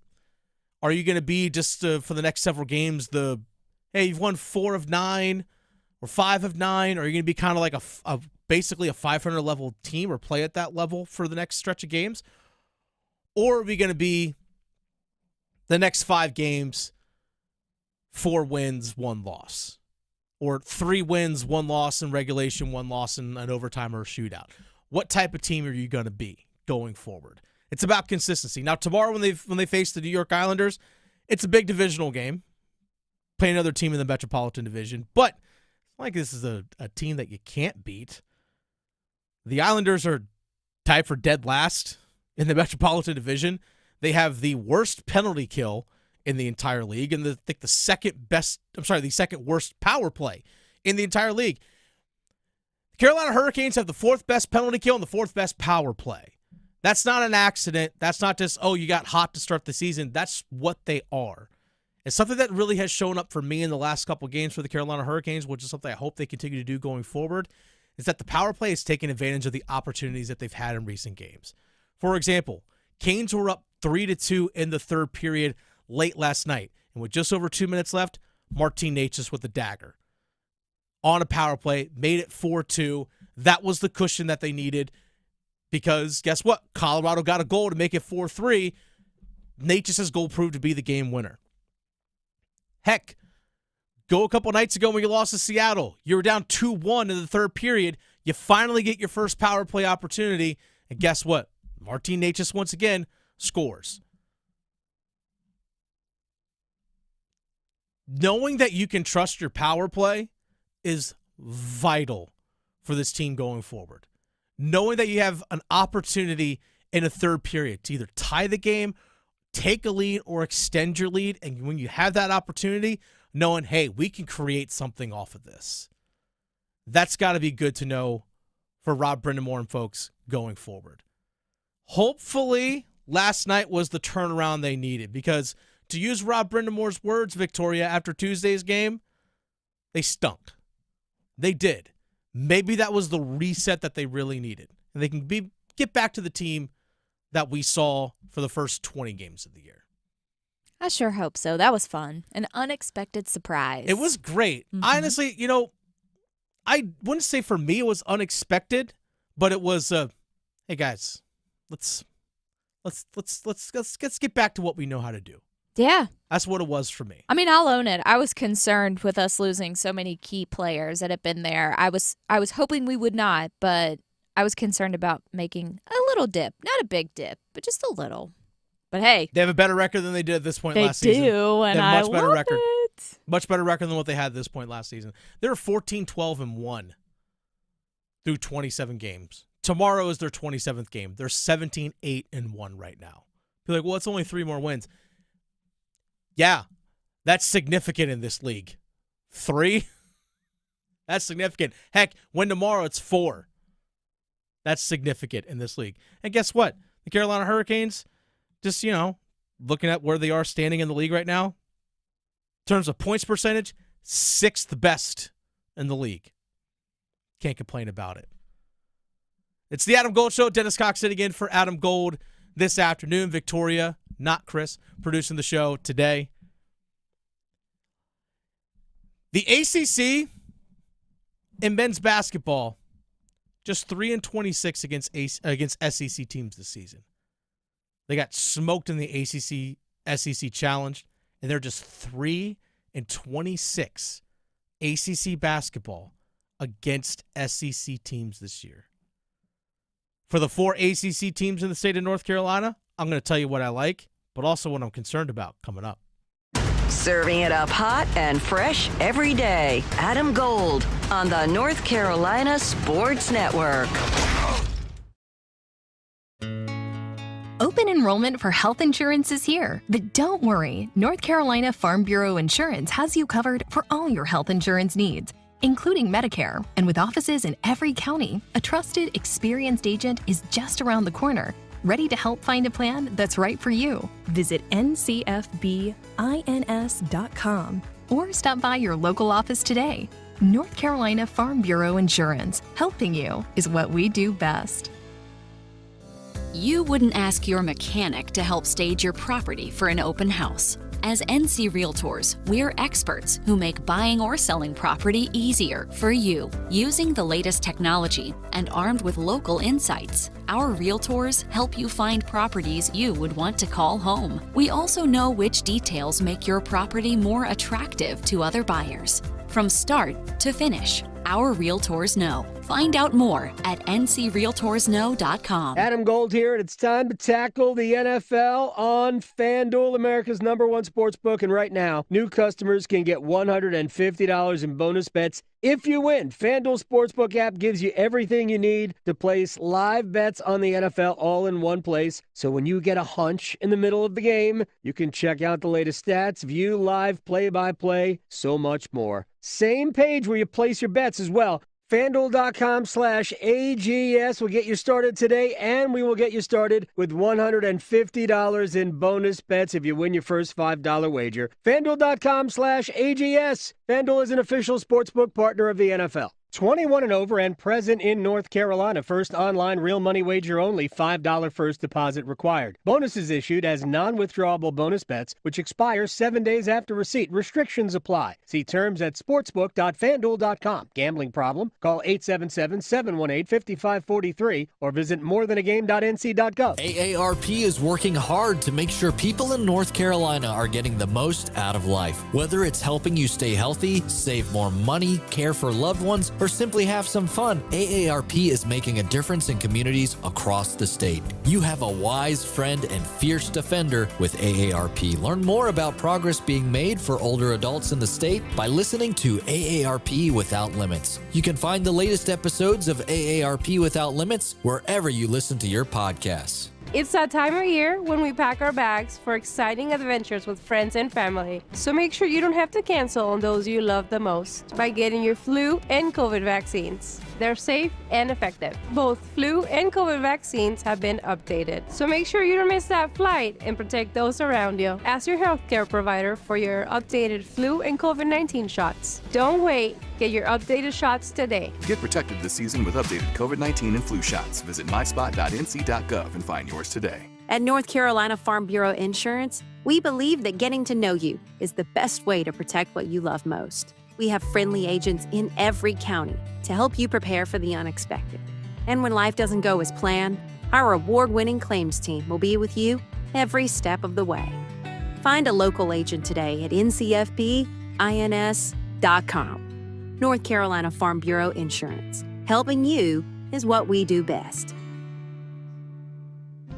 Are you going to be just for the next several games hey, you've won 4 of 9 or 5 of 9? Or are you going to be kind of like basically a 500 level team or play at that level for the next stretch of games? Or are we going to be the next 5 games, 4 wins, 1 loss? Or 3 wins, 1 loss in regulation, 1 loss in an overtime or a shootout? What type of team are you going to be going forward? It's about consistency. Now, tomorrow when they face the New York Islanders, it's a big divisional game. Play another team in the Metropolitan Division, but like this is a team that you can't beat. The Islanders are tied for dead last in the Metropolitan Division. They have the worst penalty kill in the entire league, and the second worst power play in the entire league. The Carolina Hurricanes have the 4th best penalty kill and the 4th best power play. That's not an accident. That's not just, you got hot to start the season. That's what they are. And something that really has shown up for me in the last couple of games for the Carolina Hurricanes, which is something I hope they continue to do going forward, is that the power play is taking advantage of the opportunities that they've had in recent games. For example, Canes were up 3-2 in the 3rd period late last night. And with just over 2 minutes left, Martin Necas with the dagger. On a power play, made it 4-2. That was the cushion that they needed because guess what? Colorado got a goal to make it 4-3. Necas' goal proved to be the game winner. Heck, go a couple nights ago when you lost to Seattle. You were down 2-1 in the 3rd period. You finally get your first power play opportunity. And guess what? Martin Necas once again scores. Knowing that you can trust your power play is vital for this team going forward. Knowing that you have an opportunity in a 3rd period to either tie the game, take a lead, or extend your lead. And when you have that opportunity, knowing, hey, we can create something off of this. That's got to be good to know for Rob Brindamore and folks going forward. Hopefully, last night was the turnaround they needed because, to use Rob Brindamore's words, Victoria, after Tuesday's game, they stunk. They did. Maybe that was the reset that they really needed. And they can get back to the team that we saw for the first 20 games of the year. I sure hope so. That was fun. An unexpected surprise. It was great. Honestly, I wouldn't say for me it was unexpected, but it was hey guys, let's get back to what we know how to do. Yeah. That's what it was for me. I mean, I'll own it. I was concerned with us losing so many key players that had been there. I was hoping we would not, but I was concerned about making a little dip. Not a big dip, but just a little. But hey. They have a better record than they did at this point last season. They do, and I love it. Much better record than what they had at this point last season. They're 14-12-1 through 27 games. Tomorrow is their 27th game. They're 17-8-1 right now. You're like, well, it's only 3 more wins. Yeah, that's significant in this league. 3? That's significant. Heck, win tomorrow, it's 4. That's significant in this league. And guess what? The Carolina Hurricanes, just, looking at where they are standing in the league right now, in terms of points percentage, 6th best in the league. Can't complain about it. It's the Adam Gold Show. Dennis Cox sitting in for Adam Gold this afternoon. Victoria, not Chris, producing the show today. The ACC in men's basketball, just 3-26 against SEC teams this season. They got smoked in the ACC SEC challenged, and they're just 3-26 ACC basketball against SEC teams this year. For the 4 ACC teams in the state of North Carolina, I'm going to tell you what I like, but also what I'm concerned about coming up. Serving it up hot and fresh every day. Adam Gold on the North Carolina Sports Network. Open enrollment for health insurance is here. But don't worry, North Carolina Farm Bureau Insurance has you covered for all your health insurance needs, including Medicare. And with offices in every county, a trusted, experienced agent is just around the corner, ready to help find a plan that's right for you. Visit ncfbins.com or stop by your local office today. North Carolina Farm Bureau Insurance. Helping you is what we do best. You wouldn't ask your mechanic to help stage your property for an open house. As NC Realtors, we're experts who make buying or selling property easier for you. Using the latest technology and armed with local insights, our Realtors help you find properties you would want to call home. We also know which details make your property more attractive to other buyers. From start to finish, our Realtors know. Find out more at ncrealtorsknow.com. Adam Gold here, and it's time to tackle the NFL on FanDuel, America's #1 sportsbook. And right now, new customers can get $150 in bonus bets if you win. FanDuel Sportsbook app gives you everything you need to place live bets on the NFL all in one place. So when you get a hunch in the middle of the game, you can check out the latest stats, view live play-by-play, so much more. Same page where you place your bets as well. FanDuel.com/AGS will get you started today, and we will get you started with $150 in bonus bets if you win your first $5 wager. FanDuel.com/AGS. FanDuel is an official sportsbook partner of the NFL. 21 and over and present in North Carolina. First online real money wager only. $5 first deposit required. Bonuses issued as non-withdrawable bonus bets, which expire 7 days after receipt. Restrictions apply. See terms at sportsbook.fanduel.com. Gambling problem? Call 877-718-5543 or visit morethanagame.nc.gov. AARP is working hard to make sure people in North Carolina are getting the most out of life. Whether it's helping you stay healthy, save more money, care for loved ones, or simply have some fun, AARP is making a difference in communities across the state. You have a wise friend and fierce defender with AARP. Learn more about progress being made for older adults in the state by listening to AARP Without Limits. You can find the latest episodes of AARP Without Limits wherever you listen to your podcasts. It's that time of year when we pack our bags for exciting adventures with friends and family. So make sure you don't have to cancel on those you love the most by getting your flu and COVID vaccines. They're safe and effective. Both flu and COVID vaccines have been updated. So make sure you don't miss that flight and protect those around you. Ask your healthcare provider for your updated flu and COVID-19 shots. Don't wait. Get your updated shots today. Get protected this season with updated COVID-19 and flu shots. Visit myspot.nc.gov and find yours today. At North Carolina Farm Bureau Insurance, we believe that getting to know you is the best way to protect what you love most. We have friendly agents in every county to help you prepare for the unexpected. And when life doesn't go as planned, our award-winning claims team will be with you every step of the way. Find a local agent today at ncfbins.com. North Carolina Farm Bureau Insurance. Helping you is what we do best.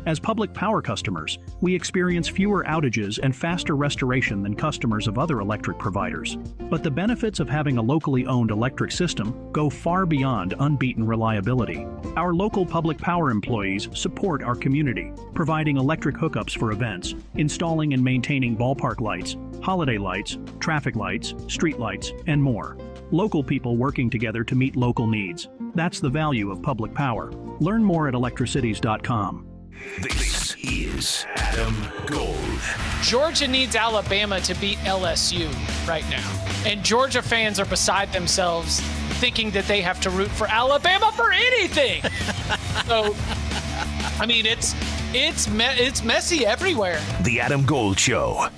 As public power customers, we experience fewer outages and faster restoration than customers of other electric providers. But the benefits of having a locally owned electric system go far beyond unbeaten reliability. Our local public power employees support our community, providing electric hookups for events, installing and maintaining ballpark lights, holiday lights, traffic lights, street lights, and more. Local people working together to meet local needs. That's the value of public power. Learn more at electricities.com. This is Adam Gold. Georgia needs Alabama to beat LSU right now. And Georgia fans are beside themselves thinking that they have to root for Alabama for anything. So, I mean, it's messy everywhere. The Adam Gold Show.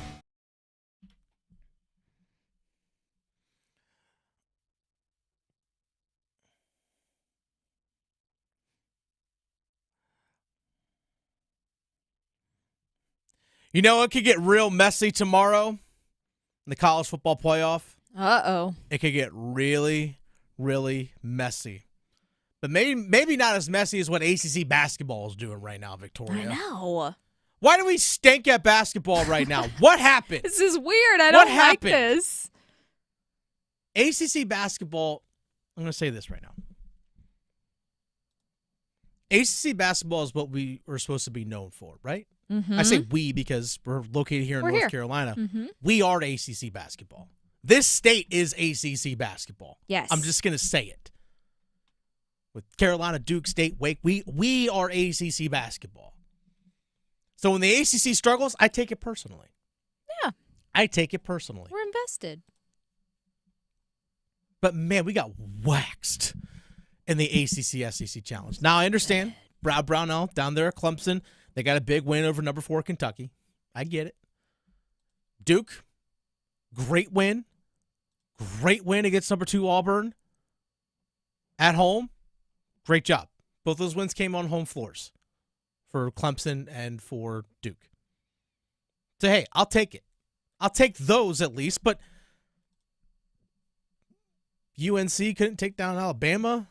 You know, it could get real messy tomorrow in the college football playoff. Uh-oh. It could get really, really messy. But maybe not as messy as what ACC basketball is doing right now, Victoria. I know. Why do we stink at basketball right now? What happened? This is weird. I don't like this. ACC basketball, I'm going to say this right now. ACC basketball is what we are supposed to be known for, right? Mm-hmm. I say we because we're located here in North Carolina. Mm-hmm. We are ACC basketball. This state is ACC basketball. Yes. I'm just going to say it. With Carolina, Duke, State, Wake, we are ACC basketball. So when the ACC struggles, I take it personally. Yeah. I take it personally. We're invested. But, man, we got waxed in the ACC-SEC Challenge. Now, I understand. Brownell down there at Clemson, they got a big win over number 4 Kentucky. I get it. Duke, great win. Great win against number 2 Auburn. At home, great job. Both those wins came on home floors for Clemson and for Duke. So, hey, I'll take it. I'll take those at least, but UNC couldn't take down Alabama.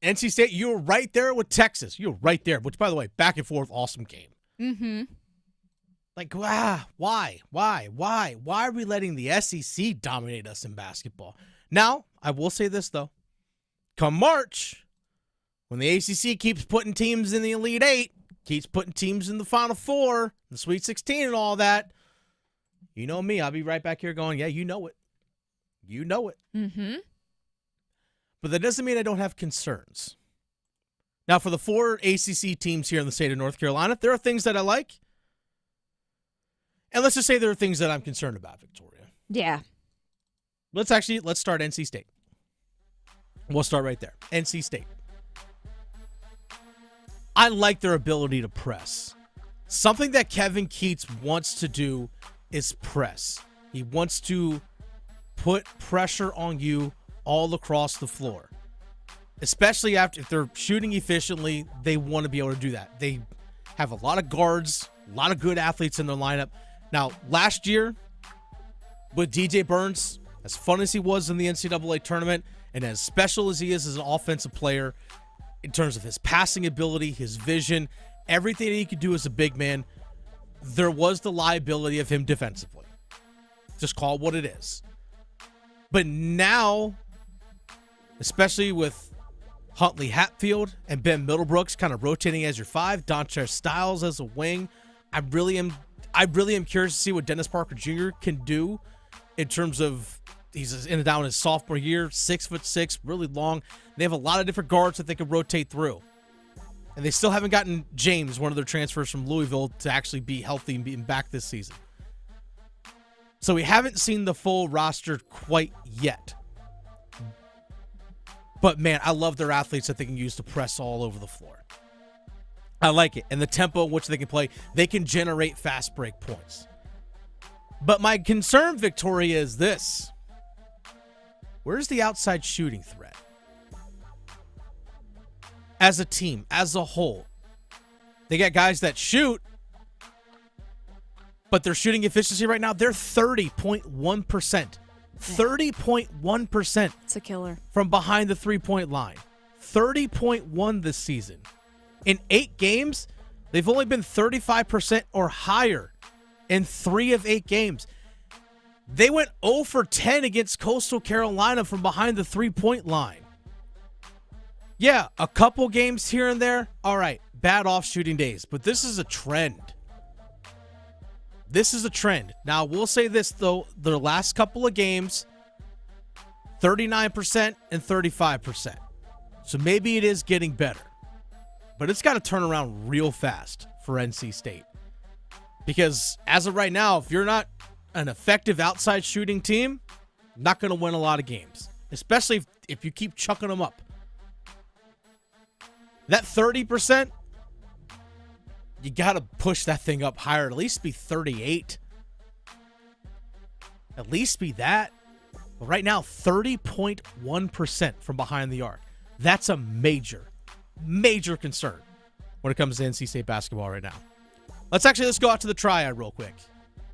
NC State, you were right there with Texas. You were right there, which, by the way, back and forth, awesome game. Mm-hmm. Like, why? Why are we letting the SEC dominate us in basketball? Now, I will say this, though. Come March, when the ACC keeps putting teams in the Elite Eight, keeps putting teams in the Final Four, the Sweet 16 and all that, you know me, I'll be right back here going, yeah, you know it. You know it. Mm-hmm. But that doesn't mean I don't have concerns. Now, for the 4 ACC teams here in the state of North Carolina, there are things that I like. And let's just say there are things that I'm concerned about, Victoria. Yeah. Let's start NC State. We'll start right there. NC State. I like their ability to press. Something that Kevin Keats wants to do is press. He wants to put pressure on you all across the floor. Especially if they're shooting efficiently, they want to be able to do that. They have a lot of guards, a lot of good athletes in their lineup. Now, last year, with DJ Burns, as fun as he was in the NCAA tournament, and as special as he is as an offensive player, in terms of his passing ability, his vision, everything that he could do as a big man, there was the liability of him defensively. Just call it what it is. But now, especially with Huntley Hatfield and Ben Middlebrooks kind of rotating as your 5, Dontrez Styles as a wing, I really am curious to see what Dennis Parker Jr. can do in terms of he's in and down his sophomore year, 6'6", really long. They have a lot of different guards that they can rotate through. And they still haven't gotten James, one of their transfers from Louisville, to actually be healthy and be back this season. So we haven't seen the full roster quite yet. But, man, I love their athletes that they can use to press all over the floor. I like it. And the tempo in which they can play, they can generate fast break points. But my concern, Victoria, is this. Where's the outside shooting threat? As a team, as a whole, they got guys that shoot, but their shooting efficiency right now, they're 30.1%. 30.1%. It's a killer. From behind the three-point line. 30.1 this season. In 8 games, they've only been 35% or higher in 3 of 8 games. They went 0 for 10 against Coastal Carolina from behind the three-point line. Yeah, a couple games here and there. All right, bad off-shooting days. But this is a trend. This is a trend. Now, we'll say this, though. Their last couple of games, 39% and 35%. So maybe it is getting better. But it's got to turn around real fast for NC State. Because as of right now, if you're not an effective outside shooting team, not going to win a lot of games. Especially if you keep chucking them up. That 30%, you got to push that thing up higher. At least be 38. At least be that. But right now, 30.1% from behind the arc. That's a major, major concern when it comes to NC State basketball right now. Let's go out to the Triad real quick.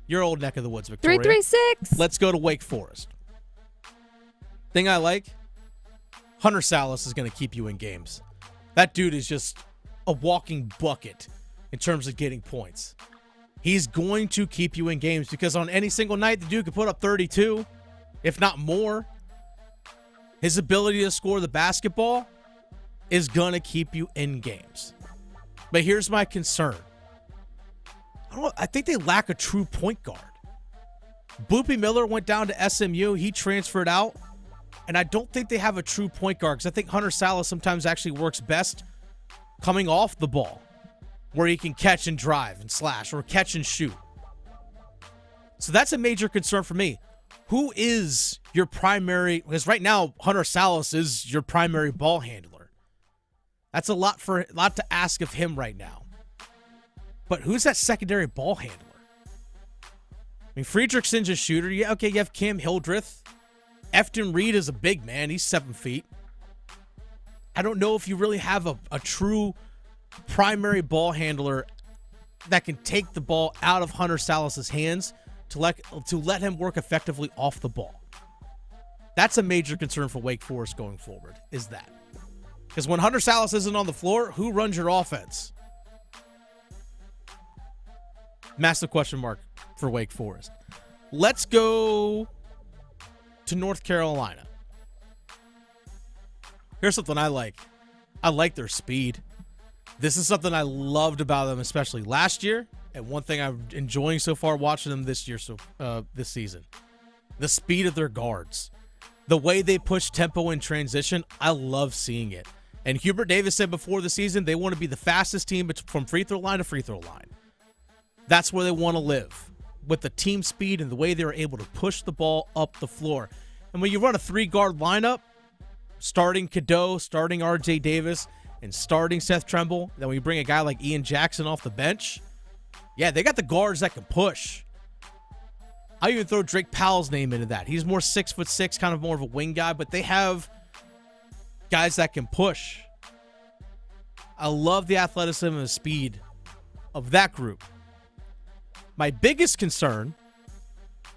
Your old neck of the woods, Victoria. 336. Let's go to Wake Forest. Thing I like, Hunter Salas is going to keep you in games. That dude is just a walking bucket in terms of getting points. He's going to keep you in games because on any single night, the dude could put up 32, if not more. His ability to score the basketball is going to keep you in games. But here's my concern. I think they lack a true point guard. Boopy Miller went down to SMU. He transferred out. And I don't think they have a true point guard because I think Hunter Salas sometimes actually works best coming off the ball where he can catch and drive and slash or catch and shoot. So that's a major concern for me. Who is your primary? Because right now, Hunter Salas is your primary ball handler. That's a lot to ask of him right now. But who's that secondary ball handler? I mean, Friedrichsen's a shooter. Yeah, okay, you have Cam Hildreth. Efton Reed is a big man. He's 7 feet. I don't know if you really have a true primary ball handler that can take the ball out of Hunter Salas' hands to let him work effectively off the ball. That's a major concern for Wake Forest going forward, is that. Because when Hunter Salas isn't on the floor, who runs your offense? Massive question mark for Wake Forest. Let's go to North Carolina. Here's something I like. I like their speed. This is something I loved about them, especially last year, and one thing I'm enjoying so far watching them this year, this season. The speed of their guards. The way they push tempo in transition, I love seeing it. And Hubert Davis said before the season they want to be the fastest team from free throw line to free throw line. That's where they want to live, with the team speed and the way they were able to push the ball up the floor. And when you run a 3-guard lineup, starting Cadeau, starting RJ Davis, and starting Seth Trimble, then when you bring a guy like Ian Jackson off the bench, yeah, they got the guards that can push. I even throw Drake Powell's name into that. He's more 6'6", kind of more of a wing guy, but they have guys that can push. I love the athleticism and the speed of that group. My biggest concern,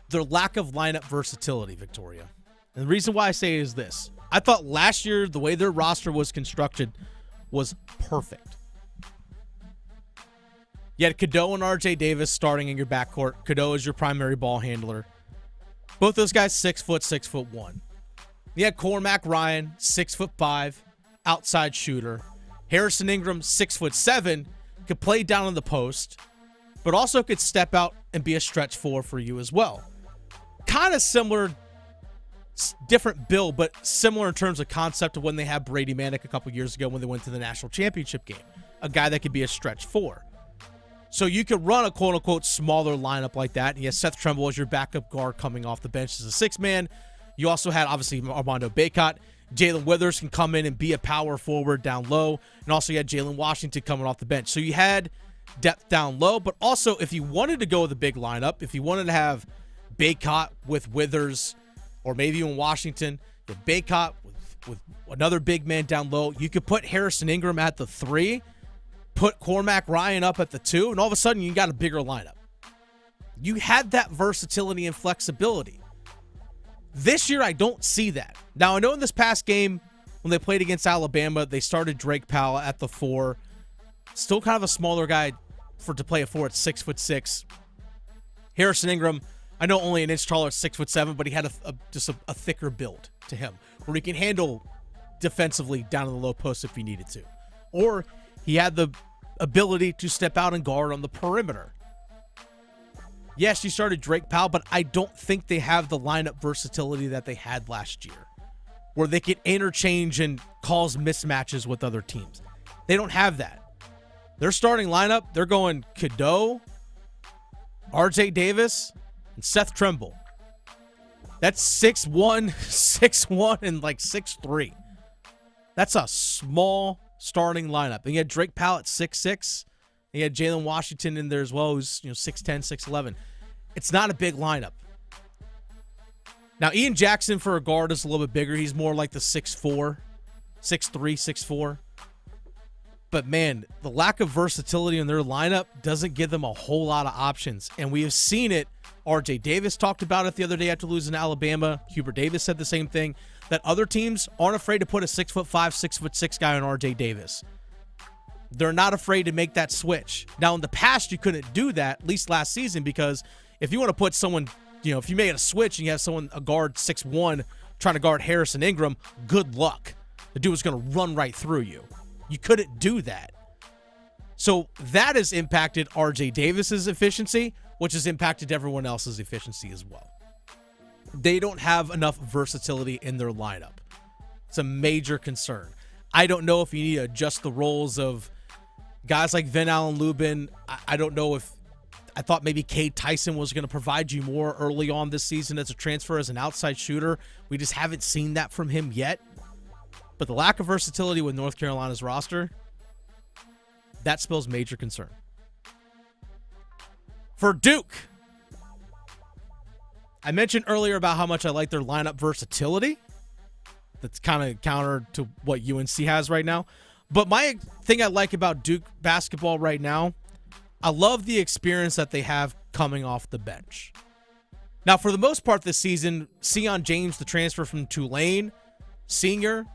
their lack of lineup versatility, Victoria. And the reason why I say is this. I thought last year the way their roster was constructed was perfect. You had Cadeau and RJ Davis starting in your backcourt. Cadeau is your primary ball handler. Both those guys 6 foot, 6'1". You had Cormac Ryan, 6'5", outside shooter. Harrison Ingram, 6'7", could play down on the post, but also could step out and be a stretch four for you as well. Kind of similar, different build, but similar in terms of concept of when they had Brady Manick a couple years ago when they went to the national championship game. A guy that could be a stretch four. So you could run a quote-unquote smaller lineup like that. And you have Seth Trimble as your backup guard coming off the bench as a 6-man. You also had, obviously, Armando Bacot. Jalen Withers can come in and be a power forward down low. And also you had Jalen Washington coming off the bench. So you had depth down low. But also, if you wanted to go with a big lineup, if you wanted to have Bacot with Withers, or maybe even Washington, the Bacot with another big man down low, you could put Harrison Ingram at the 3, put Cormac Ryan up at the 2, and all of a sudden you got a bigger lineup. You had that versatility and flexibility. This year, I don't see that. Now, I know in this past game, when they played against Alabama, they started Drake Powell at the 4. Still kind of a smaller guy to play a 4 at 6'6". Harrison Ingram, I know only an inch taller at 6'7", but he had just a thicker build to him, where he can handle defensively down in the low post if he needed to. Or he had the ability to step out and guard on the perimeter. Yes, you started Drake Powell, but I don't think they have the lineup versatility that they had last year, where they could interchange and cause mismatches with other teams. They don't have that. Their starting lineup, they're going Cadeau, RJ Davis, and Seth Trimble. That's 6'1", 6'1", and like 6'3". That's a small starting lineup. And you had Drake Powell at 6'6". You had Jalen Washington in there as well, who's 6'10", 6'11". It's not a big lineup. Now, Ian Jackson for a guard is a little bit bigger. He's more like the 6'4", 6'3", 6'4". But, man, the lack of versatility in their lineup doesn't give them a whole lot of options. And we have seen it. R.J. Davis talked about it the other day after losing to Alabama. Hubert Davis said the same thing, that other teams aren't afraid to put a 6'5", 6'6" guy on R.J. Davis. They're not afraid to make that switch. Now, in the past, you couldn't do that, at least last season, because if you want to put someone, if you made a switch and you have someone, a guard 6'1", trying to guard Harrison Ingram, good luck. The dude was going to run right through you. You couldn't do that. So that has impacted R.J. Davis's efficiency, which has impacted everyone else's efficiency as well. They don't have enough versatility in their lineup. It's a major concern. I don't know if you need to adjust the roles of guys like Vin Allen Lubin. I don't know if I thought maybe Cade Tyson was going to provide you more early on this season as a transfer, as an outside shooter. We just haven't seen that from him yet. But the lack of versatility with North Carolina's roster, that spells major concern. For Duke, I mentioned earlier about how much I like their lineup versatility. That's kind of counter to what UNC has right now. But my thing I like about Duke basketball right now, I love the experience that they have coming off the bench. Now, for the most part this season, Sion James, the transfer from Tulane, senior,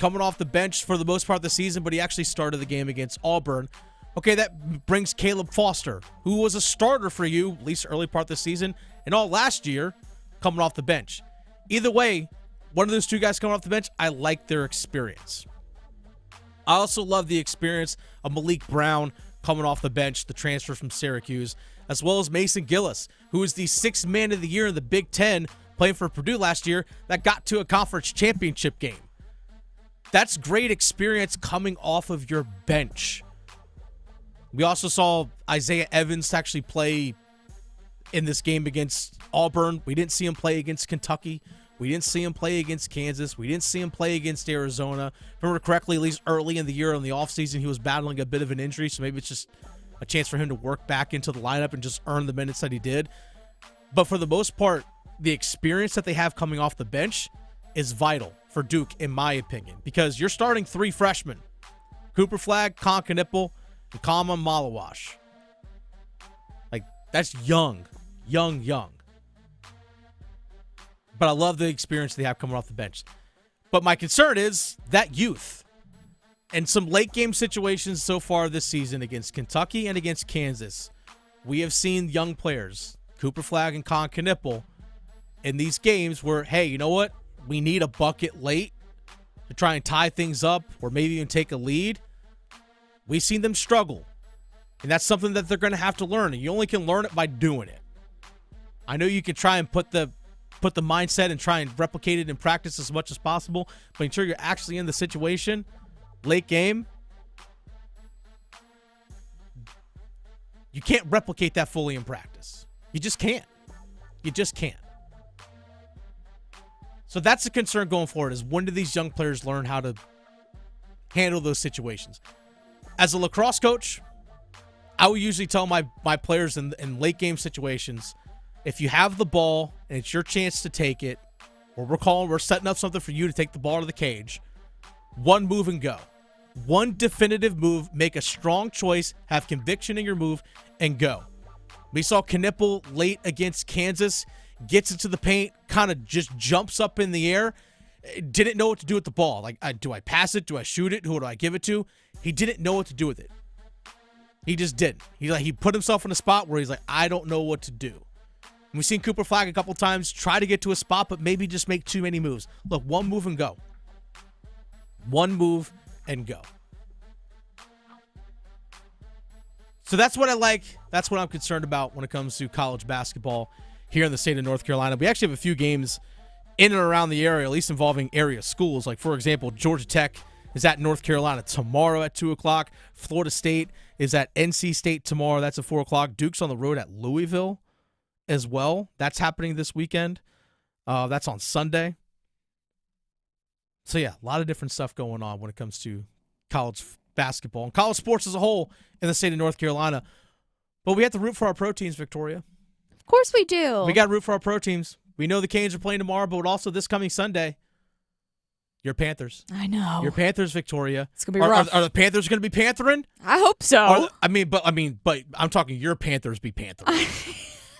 coming off the bench for the most part of the season, but he actually started the game against Auburn. Okay, that brings Caleb Foster, who was a starter for you, at least early part of the season, and all last year, coming off the bench. Either way, one of those two guys coming off the bench, I like their experience. I also love the experience of Malik Brown coming off the bench, the transfer from Syracuse, as well as Mason Gillis, who was the 6th man of the year in the Big Ten, playing for Purdue last year, that got to a conference championship game. That's great experience coming off of your bench. We also saw Isaiah Evans actually play in this game against Auburn. We didn't see him play against Kentucky. We didn't see him play against Kansas. We didn't see him play against Arizona. If I remember correctly, at least early in the year in the offseason, he was battling a bit of an injury, so maybe it's just a chance for him to work back into the lineup and just earn the minutes that he did. But for the most part, the experience that they have coming off the bench is vital for Duke, in my opinion, because you're starting 3 freshmen, Cooper Flagg, Con Knipple, and Kama Malawash. Like, that's young. But I love the experience they have coming off the bench. But my concern is that youth. And some late game situations so far this season against Kentucky and against Kansas, we have seen young players, Cooper Flagg and Con Knipple, in these games where, hey, you know what? We need a bucket late to try and tie things up or maybe even take a lead. We've seen them struggle. And that's something that they're going to have to learn. And you only can learn it by doing it. I know you can try and put the mindset and try and replicate it in practice as much as possible, but until you're actually in the situation, late game, you can't replicate that fully in practice. You just can't. So that's the concern going forward, is when do these young players learn how to handle those situations? As a lacrosse coach, I would usually tell my players in late game situations, if you have the ball and it's your chance to take it, or we're setting up something for you to take the ball to the cage, one move and go. One definitive move, make a strong choice, have conviction in your move, and go. We saw Knipple late against Kansas, gets into the paint, kind of just jumps up in the air, didn't know what to do with the ball. Like, do I pass it? Do I shoot it? Who do I give it to? He didn't know what to do with it. He just didn't. He put himself in a spot where he's like, I don't know what to do. And we've seen Cooper Flagg a couple times try to get to a spot, but maybe just make too many moves. Look, one move and go. One move and go. So that's what I like. That's what I'm concerned about when it comes to college basketball here in the state of North Carolina. We actually have a few games in and around the area, at least involving area schools. Like, for example, Georgia Tech is at North Carolina tomorrow at 2 o'clock. Florida State is at NC State tomorrow. That's at 4 o'clock. Duke's on the road at Louisville as well. That's happening this weekend. That's on Sunday. So, yeah, a lot of different stuff going on when it comes to college basketball and college sports as a whole in the state of North Carolina. But we have to root for our pro teams, Victoria. Of course we do. We got to root for our pro teams. We know the Canes are playing tomorrow, but also this coming Sunday, Your Panthers. I know. Your Panthers, Victoria. It's gonna be rough. Are the Panthers going to be Panthering? I hope so. But I'm talking your Panthers be Panthering.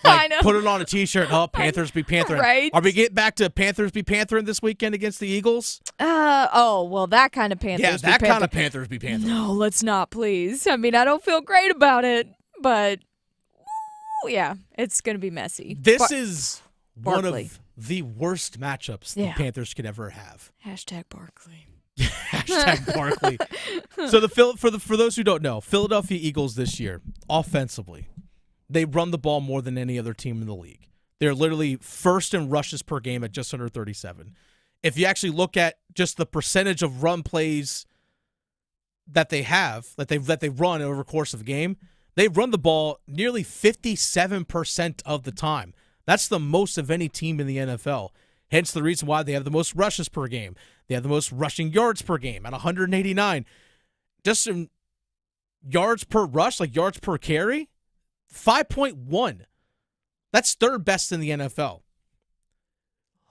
I know. Put it on a T-shirt. Oh, Panthers be Panthering. Right. Are we getting back to Panthers be Panthering this weekend against the Eagles? That kind of Panthers. Yeah, that kind of Panthers be Panthering. No, let's not, please. I mean, I don't feel great about it, but yeah, it's gonna be messy. This is Barkley. one of the worst matchups the Panthers could ever have. Hashtag Barkley. Hashtag Barkley. So for those who don't know, Philadelphia Eagles this year, offensively, they run the ball more than any other team in the league. They're literally first in rushes per game at just under 37. If you actually look at just the percentage of run plays that they have, that they run over the course of a game, they run the ball nearly 57% of the time. That's the most of any team in the NFL. Hence the reason why they have the most rushes per game. They have the most rushing yards per game at 189. Just in yards per rush, like yards per carry, 5.1. That's third best in the NFL.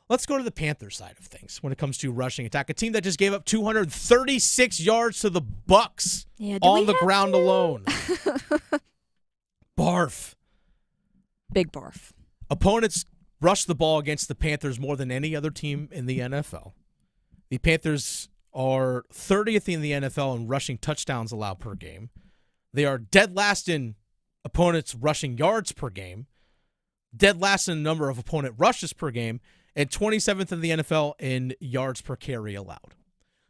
Let's go to the Panthers side of things when it comes to rushing attack. A team that just gave up 236 yards to the Bucks on the ground alone. Barf. Big barf. Opponents rush the ball against the Panthers more than any other team in the NFL. The Panthers are 30th in the NFL in rushing touchdowns allowed per game. They are dead last in opponents rushing yards per game, dead last in number of opponent rushes per game, and 27th in the NFL in yards per carry allowed.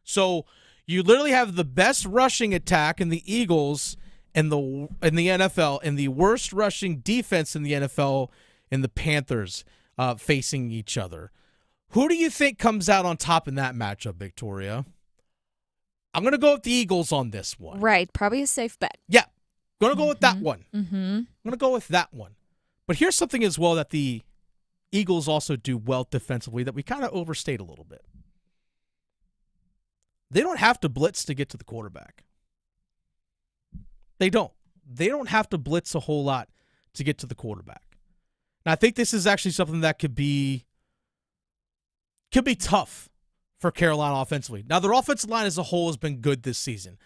So you literally have the best rushing attack in the Eagles in the NFL and the worst rushing defense in the NFL in the Panthers facing each other. Who do you think comes out on top in that matchup, Victoria? I'm going to go with the Eagles on this one. Right. Probably a safe bet. Yeah. Going to go with that one. Mm-hmm. I'm going to go with that one. But here's something as well that the Eagles also do well defensively that we kind of overstate a little bit. They don't have to blitz to get to the quarterback. They don't. They don't have to blitz a whole lot to get to the quarterback. And I think this is actually something that could be tough for Carolina offensively. Now, their offensive line as a whole has been good this season.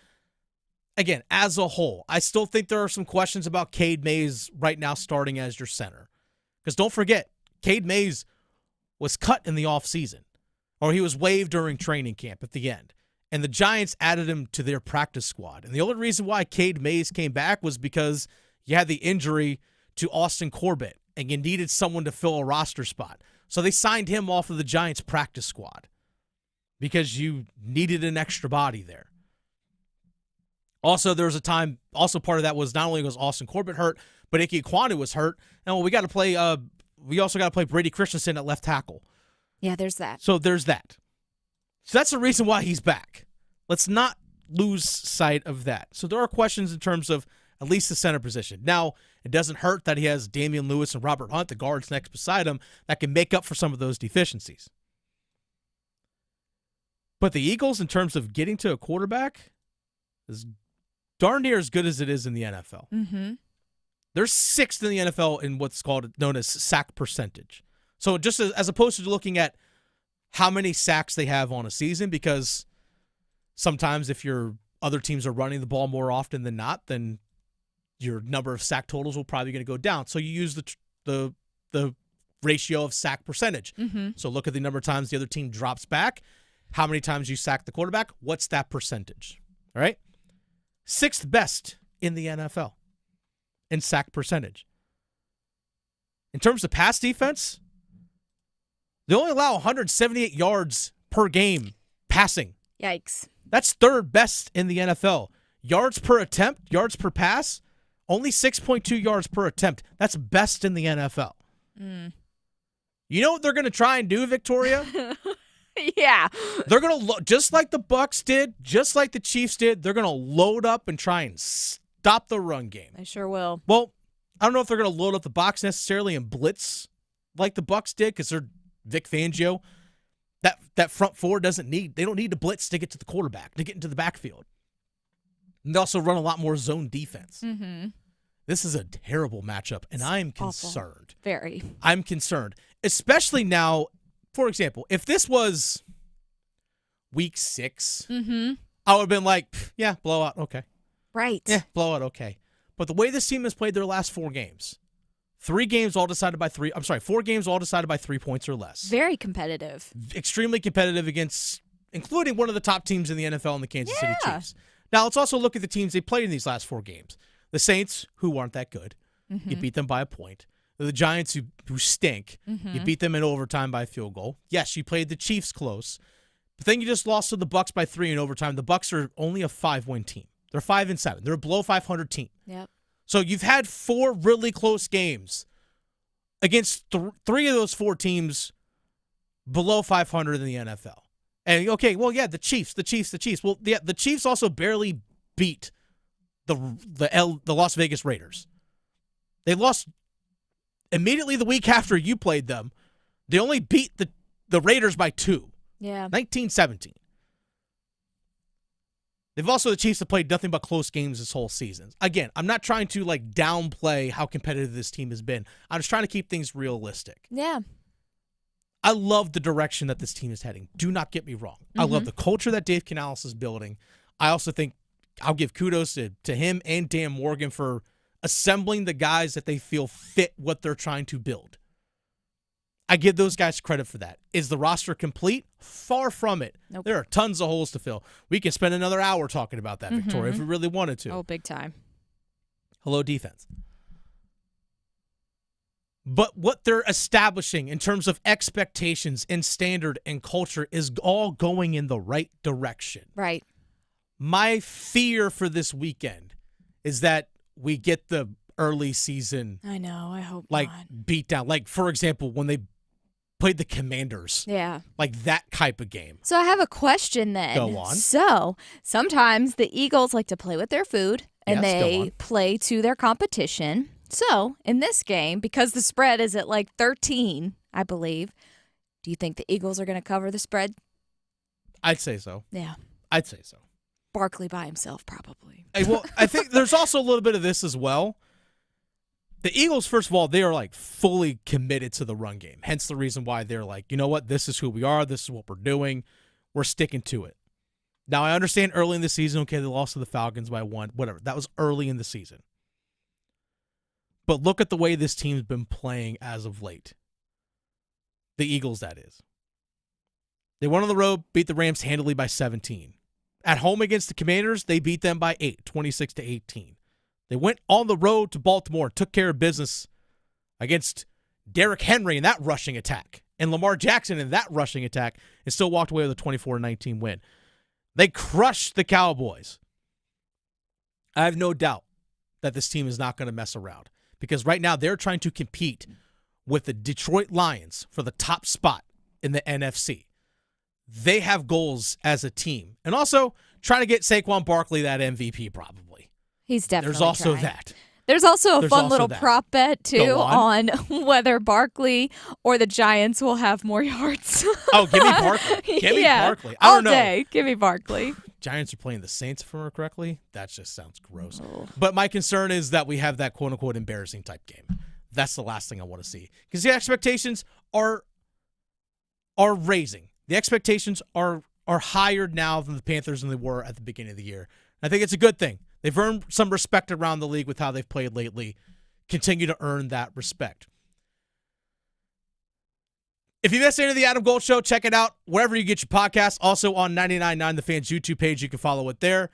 Again, as a whole, I still think there are some questions about Cade Mays right now starting as your center. Because don't forget, Cade Mays was cut in the offseason, or he was waived during training camp at the end. And the Giants added him to their practice squad. And the only reason why Cade Mays came back was because you had the injury to Austin Corbett, and you needed someone to fill a roster spot. So they signed him off of the Giants practice squad because you needed an extra body there. Also, there was a time, also part of that was not only was Austin Corbett hurt, but Ike Ekwonu was hurt. And we also got to play Brady Christensen at left tackle. Yeah, there's that. So there's that. So that's the reason why he's back. Let's not lose sight of that. So there are questions in terms of at least the center position. Now, it doesn't hurt that he has Damian Lewis and Robert Hunt, the guards next beside him, that can make up for some of those deficiencies. But the Eagles, in terms of getting to a quarterback, is darn near as good as it is in the NFL. Mm-hmm. They're sixth in the NFL in what's known as sack percentage. So just as opposed to looking at how many sacks they have on a season, because sometimes if your other teams are running the ball more often than not, then your number of sack totals will probably going to go down. So you use the ratio of sack percentage. Mm-hmm. So look at the number of times the other team drops back, how many times you sack the quarterback, what's that percentage? All right? Sixth best in the NFL in sack percentage. In terms of pass defense, they only allow 178 yards per game passing. Yikes. That's third best in the NFL. Yards per attempt, yards per pass, only 6.2 yards per attempt. That's best in the NFL. Mm. You know what they're going to try and do, Victoria? Yeah. They're going to, just like the Bucs did, just like the Chiefs did, they're going to load up and try and stop the run game. I sure will. Well, I don't know if they're going to load up the box necessarily and blitz like the Bucs did, because they're Vic Fangio. That front four they don't need to blitz to get to the quarterback, to get into the backfield. And they also run a lot more zone defense. Mm-hmm. This is a terrible matchup, and I'm concerned. Awful. Very. I'm concerned. Especially now, for example, if this was week 6, Mm-hmm. I would have been like, yeah, blowout, okay. Right. Yeah, blowout, okay. But the way this team has played their last 4 games, 4 games all decided by 3 points or less. Very competitive. Extremely competitive against, including one of the top teams in the NFL in the Kansas City Chiefs. Now, let's also look at the teams they played in these last 4 games. The Saints, who aren't that good. Mm-hmm. You beat them by a point. The Giants, who stink. Mm-hmm. You beat them in overtime by a field goal. Yes, you played the Chiefs close. But then you just lost to the Bucs by 3 in overtime. The Bucs are only a 5-win team. They're 5-7. They're a below 500 team. Yep. So you've had 4 really close games against 3 of those 4 teams below 500 in the NFL. And okay, well, yeah, the Chiefs. Well, the Chiefs also barely beat the Las Vegas Raiders. They lost immediately the week after you played them. They only beat the Raiders by 2. Yeah. 19-17. They've also, the Chiefs have played nothing but close games this whole season. Again, I'm not trying to downplay how competitive this team has been. I'm just trying to keep things realistic. Yeah. I love the direction that this team is heading. Do not get me wrong. I love the culture that Dave Canales is building. I also think I'll give kudos to him and Dan Morgan for assembling the guys that they feel fit what they're trying to build. I give those guys credit for that. Is the roster complete? Far from it. Nope. There are tons of holes to fill. We can spend another hour talking about that, Victoria, if we really wanted to. Oh, big time. Hello, defense. But what they're establishing in terms of expectations and standard and culture is all going in the right direction. Right. My fear for this weekend is that we get the early season I know. I hope not. beat down. Like, for example, when they played the Commanders. Yeah. Like that type of game. So I have a question then. Go on. So sometimes the Eagles like to play with their food and Yes, go they on. play to their competition. So in this game, because the spread is at 13, I believe, do you think the Eagles are going to cover the spread? I'd say so. Yeah. I'd say so. Barkley by himself, probably. Well, I think there's also a little bit of this as well. The Eagles, first of all, they are fully committed to the run game. Hence the reason why they're you know what? This is who we are. This is what we're doing. We're sticking to it. Now, I understand early in the season, okay, they lost to the Falcons by 1, whatever. That was early in the season. But look at the way this team's been playing as of late. The Eagles, that is. They went on the road, beat the Rams handily by 17. At home against the Commanders, they beat them by 8, 26-18. They went on the road to Baltimore, took care of business against Derrick Henry in that rushing attack and Lamar Jackson in that rushing attack and still walked away with a 24-19 win. They crushed the Cowboys. I have no doubt that this team is not going to mess around because right now they're trying to compete with the Detroit Lions for the top spot in the NFC. They have goals as a team. And also trying to get Saquon Barkley that MVP probably. He's definitely There's also trying. that. There's also a There's fun also little that. prop bet, too, Go on. whether Barkley or the Giants will have more yards. Oh, give me Barkley. Give me Barkley. I all don't know. day. Give me Barkley. Giants are playing the Saints, if I remember correctly. That just sounds gross. Oh. But my concern is that we have that quote-unquote embarrassing type game. That's the last thing I want to see. Because the expectations are raising. The expectations are higher now than the Panthers than they were at the beginning of the year. I think it's a good thing. They've earned some respect around the league with how they've played lately. Continue to earn that respect. If you missed any of the Adam Gold Show, check it out wherever you get your podcasts. Also on 99.9 The Fans YouTube page. You can follow it there.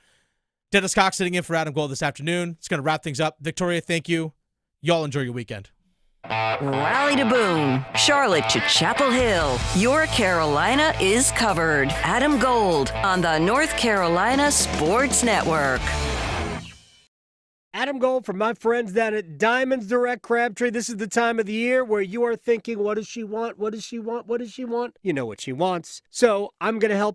Dennis Cox sitting in for Adam Gold this afternoon. It's going to wrap things up. Victoria, thank you. Y'all enjoy your weekend. Raleigh to Boone, Charlotte to Chapel Hill. Your Carolina is covered. Adam Gold on the North Carolina Sports Network. Adam Gold from my friends down at Diamonds Direct Crabtree. This is the time of the year where you are thinking, what does she want? What does she want? What does she want? You know what she wants. So I'm going to help